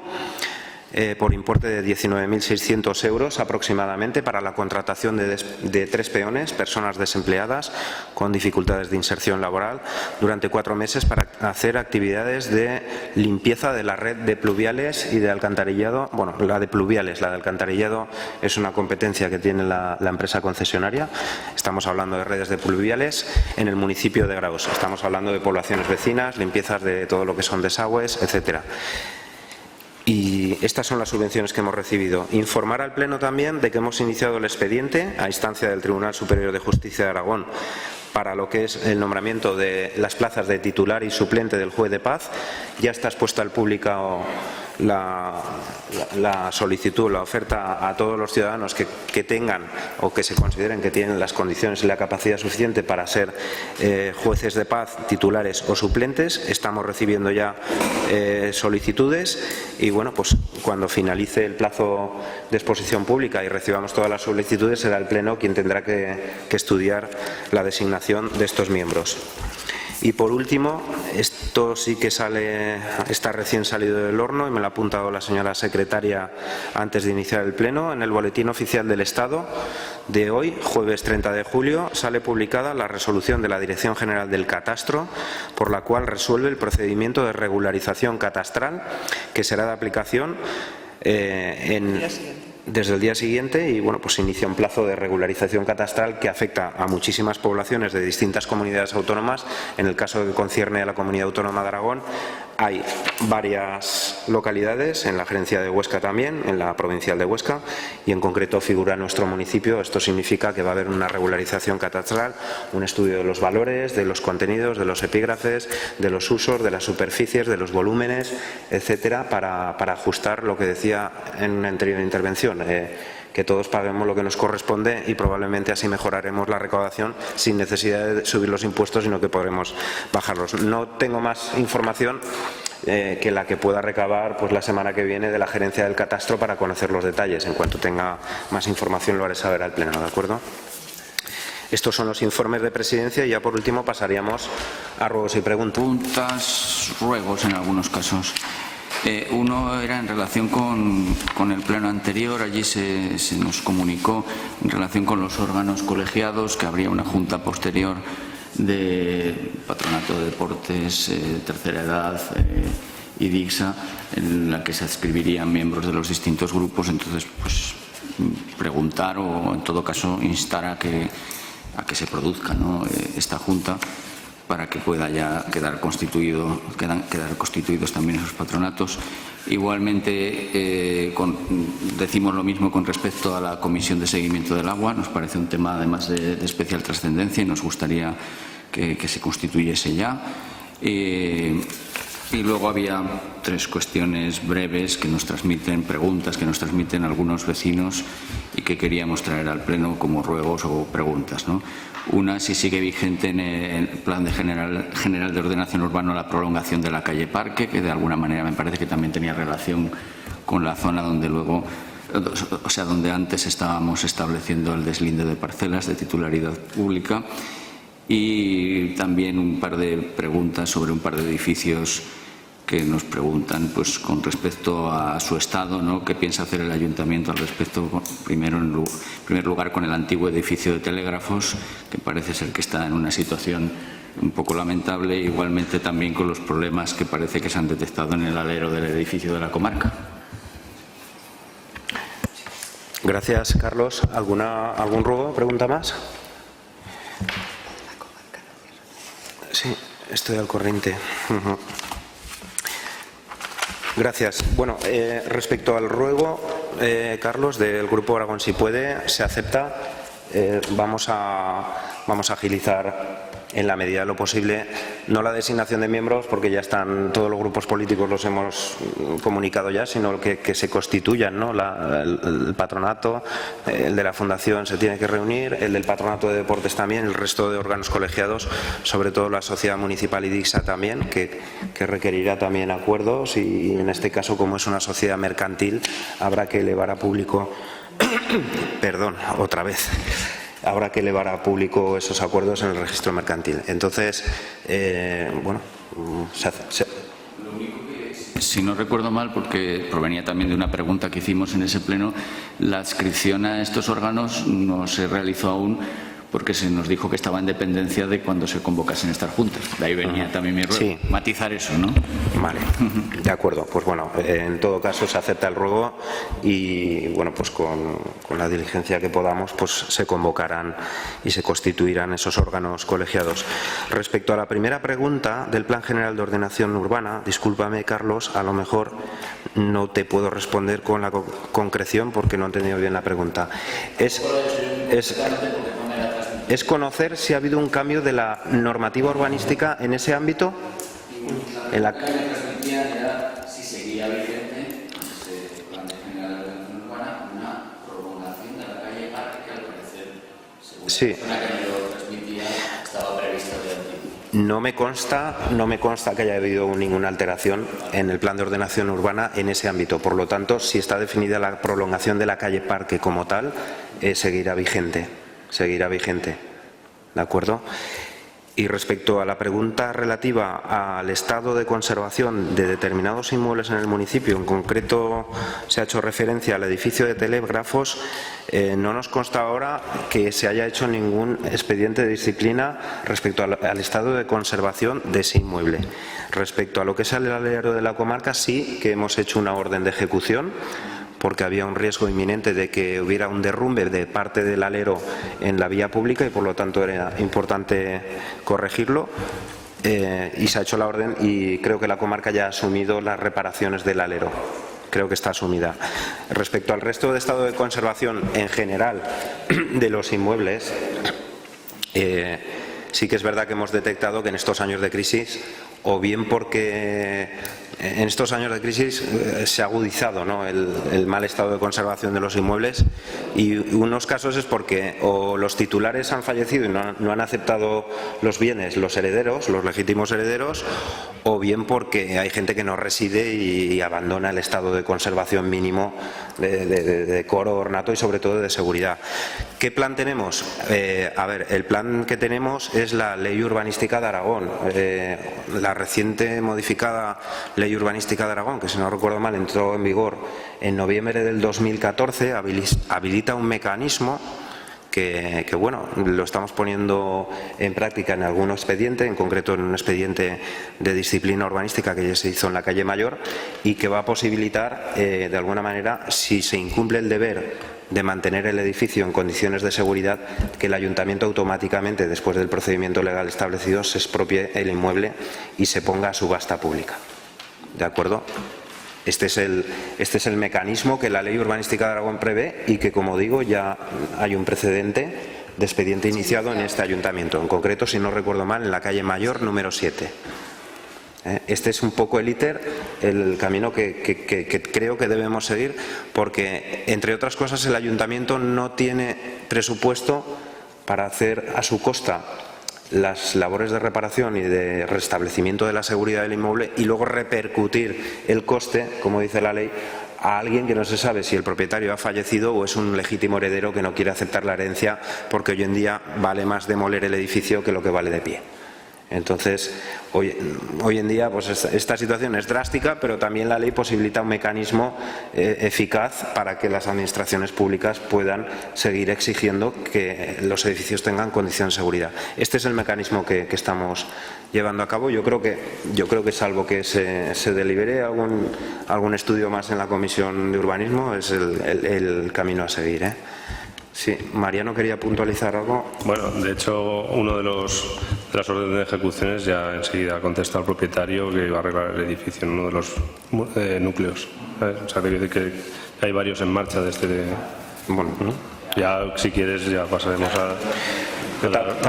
[SPEAKER 1] por importe de 19.600 euros aproximadamente para la contratación de 3 peones, personas desempleadas con dificultades de inserción laboral, durante 4 meses para hacer actividades de limpieza de la red de pluviales y de alcantarillado. Bueno, la de pluviales, la de alcantarillado es una competencia que tiene la empresa concesionaria. Estamos hablando de redes de pluviales en el municipio de Graus. Estamos hablando de poblaciones vecinas, limpiezas de todo lo que son desagües, etcétera. Y estas son las subvenciones que hemos recibido. Informar al Pleno también de que hemos iniciado el expediente a instancia del Tribunal Superior de Justicia de Aragón para lo que es el nombramiento de las plazas de titular y suplente del juez de paz. Ya está expuesta al público la solicitud, la oferta a todos los ciudadanos que tengan o que se consideren que tienen las condiciones y la capacidad suficiente para ser jueces de paz, titulares o suplentes. Estamos recibiendo ya solicitudes y bueno, pues cuando finalice el plazo de exposición pública y recibamos todas las solicitudes, será el Pleno quien tendrá que estudiar la designación de estos miembros. Y por último, esto sí que está recién salido del horno y me lo ha apuntado la señora secretaria antes de iniciar el Pleno. En el Boletín Oficial del Estado de hoy, jueves 30 de julio, sale publicada la resolución de la Dirección General del Catastro, por la cual resuelve el procedimiento de regularización catastral que será de aplicación desde el día siguiente y bueno, pues inicia un plazo de regularización catastral que afecta a muchísimas poblaciones de distintas comunidades autónomas. En el caso que concierne a la Comunidad Autónoma de Aragón, hay varias localidades, en la gerencia de Huesca también, en la provincial de Huesca, y en concreto figura nuestro municipio. Esto significa que va a haber una regularización catastral, un estudio de los valores, de los contenidos, de los epígrafes, de los usos, de las superficies, de los volúmenes, etcétera, para ajustar lo que decía en una anterior intervención. Que todos paguemos lo que nos corresponde y probablemente así mejoraremos la recaudación sin necesidad de subir los impuestos, sino que podremos bajarlos. No tengo más información que la que pueda recabar pues la semana que viene de la gerencia del catastro para conocer los detalles. En cuanto tenga más información lo haré saber al Pleno, ¿de acuerdo? Estos son los informes de presidencia y ya por último pasaríamos a ruegos y preguntas.
[SPEAKER 5] Preguntas, ruegos en algunos casos. Uno era en relación con el pleno anterior. Allí se nos comunicó en relación con los órganos colegiados que habría una junta posterior de Patronato de Deportes, Tercera Edad y DIGSA, en la que se adscribirían miembros de los distintos grupos. Entonces, pues preguntar o en todo caso instar a que se produzca, ¿no?, esta junta, para que pueda ya quedar constituidos también esos patronatos. Igualmente, decimos lo mismo con respecto a la Comisión de Seguimiento del Agua. Nos parece un tema además de especial trascendencia y nos gustaría que se constituyese ya. Y luego había tres cuestiones breves que nos transmiten, preguntas que nos transmiten algunos vecinos y que queríamos traer al Pleno como ruegos o preguntas, ¿no? Una, si sigue vigente en el Plan General de Ordenación Urbana la prolongación de la calle Parque, que de alguna manera me parece que también tenía relación con la zona donde luego, o sea, donde antes estábamos estableciendo el deslinde de parcelas de titularidad pública. Y también un par de preguntas sobre un par de edificios que nos preguntan pues con respecto a su estado, ¿no?, qué piensa hacer el ayuntamiento al respecto. Primero, en primer lugar, con el antiguo edificio de telégrafos, que parece ser que está en una situación un poco lamentable, e igualmente también con los problemas que parece que se han detectado en el alero del edificio de la comarca.
[SPEAKER 1] Gracias, Carlos. ¿Algún ruego? ¿Pregunta más? Sí, estoy al corriente. Gracias. Bueno, respecto al ruego, Carlos, del Grupo Aragón Si Puede, se acepta. Vamos a agilizar en la medida de lo posible, no la designación de miembros, porque ya están todos los grupos políticos, los hemos comunicado ya, sino que se constituyan, ¿no? El patronato, el de la Fundación se tiene que reunir, el del Patronato de Deportes también, el resto de órganos colegiados, sobre todo la Sociedad Municipal y DIGSA también, que requerirá también acuerdos y en este caso, como es una sociedad mercantil, habrá que elevar a público perdón, otra vez. Habrá que elevar a público esos acuerdos en el registro mercantil. Entonces, bueno,
[SPEAKER 5] Lo único que, si no recuerdo mal, porque provenía también de una pregunta que hicimos en ese pleno, la adscripción a estos órganos no se realizó aún porque se nos dijo que estaba en dependencia de cuando se convocasen estas juntas. De ahí venía también mi ruego.
[SPEAKER 1] Sí.
[SPEAKER 5] Matizar eso, ¿no?
[SPEAKER 1] Vale, de acuerdo. Pues bueno, en todo caso se acepta el ruego y bueno, pues con la diligencia que podamos, pues se convocarán y se constituirán esos órganos colegiados. Respecto a la primera pregunta del Plan General de Ordenación Urbana, discúlpame, Carlos, a lo mejor no te puedo responder con la concreción porque no he entendido bien la pregunta. ¿Es conocer si ha habido un cambio de la normativa urbanística en ese ámbito?
[SPEAKER 5] Si seguía vigente
[SPEAKER 1] Sí. No me consta que haya habido ninguna alteración en el plan de ordenación urbana en ese ámbito. Por lo tanto, si está definida la prolongación de la calle Parque como tal, seguirá vigente. ¿De acuerdo? Y respecto a la pregunta relativa al estado de conservación de determinados inmuebles en el municipio, en concreto se ha hecho referencia al edificio de telégrafos, no nos consta ahora que se haya hecho ningún expediente de disciplina respecto al estado de conservación de ese inmueble. Respecto a lo que es el alero de la comarca, sí que hemos hecho una orden de ejecución, porque había un riesgo inminente de que hubiera un derrumbe de parte del alero en la vía pública y por lo tanto era importante corregirlo. Y se ha hecho la orden y creo que la comarca ya ha asumido las reparaciones del alero. Creo que está asumida. Respecto al resto de estado de conservación en general de los inmuebles, sí que es verdad que hemos detectado que en estos años de crisis, o bien porque en estos años de crisis se ha agudizado, ¿no?, el mal estado de conservación de los inmuebles, y unos casos es porque o los titulares han fallecido y no han aceptado los bienes, los herederos, los legítimos herederos, o bien porque hay gente que no reside y abandona el estado de conservación mínimo de decoro, ornato y sobre todo de seguridad. ¿Qué plan tenemos? A ver, el plan que tenemos es la Ley Urbanística de Aragón, la reciente modificada Ley Urbanística de Aragón, que si no recuerdo mal entró en vigor en noviembre del 2014, habilita un mecanismo que bueno, lo estamos poniendo en práctica en algún expediente, en concreto en un expediente de disciplina urbanística que ya se hizo en la calle Mayor, y que va a posibilitar de alguna manera, si se incumple el deber de mantener el edificio en condiciones de seguridad, que el ayuntamiento automáticamente, después del procedimiento legal establecido, se expropie el inmueble y se ponga a subasta pública. ¿De acuerdo? Este es el mecanismo que la Ley Urbanística de Aragón prevé y que, como digo, ya hay un precedente de expediente iniciado en este ayuntamiento. En concreto, si no recuerdo mal, en la calle Mayor número 7. Este es un poco el íter, el camino que creo que debemos seguir, porque, entre otras cosas, el ayuntamiento no tiene presupuesto para hacer a su costa las labores de reparación y de restablecimiento de la seguridad del inmueble y luego repercutir el coste, como dice la ley, a alguien que no se sabe si el propietario ha fallecido o es un legítimo heredero que no quiere aceptar la herencia, porque hoy en día vale más demoler el edificio que lo que vale de pie. Entonces, hoy en día pues esta situación es drástica, pero también la ley posibilita un mecanismo eficaz para que las administraciones públicas puedan seguir exigiendo que los edificios tengan condiciones de seguridad. Este es el mecanismo que estamos llevando a cabo. Yo creo que salvo que se delibere algún estudio más en la Comisión de Urbanismo, es el camino a seguir, ¿eh? Sí, Mariano quería puntualizar algo.
[SPEAKER 7] Bueno, de hecho, uno de las órdenes de ejecuciones ya enseguida contesta al propietario que va a arreglar el edificio en uno de los núcleos. O sea, que hay varios en marcha de este.
[SPEAKER 1] Bueno,
[SPEAKER 7] ya, si quieres, ya pasaremos a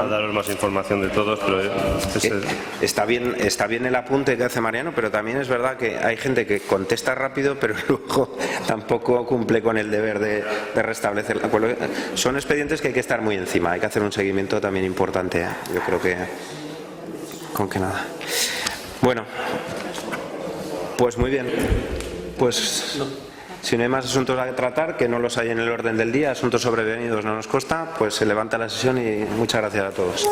[SPEAKER 7] daros más información de todos, pero
[SPEAKER 1] está bien el apunte que hace Mariano, pero también es verdad que hay gente que contesta rápido pero luego tampoco cumple con el deber de restablecer. Son expedientes que hay que estar muy encima, hay que hacer un seguimiento también importante, ¿eh? Yo creo que con que nada. Bueno, pues muy bien, pues si no hay más asuntos a tratar, que no los hay en el orden del día, asuntos sobrevenidos no nos consta, pues se levanta la sesión y muchas gracias a todos.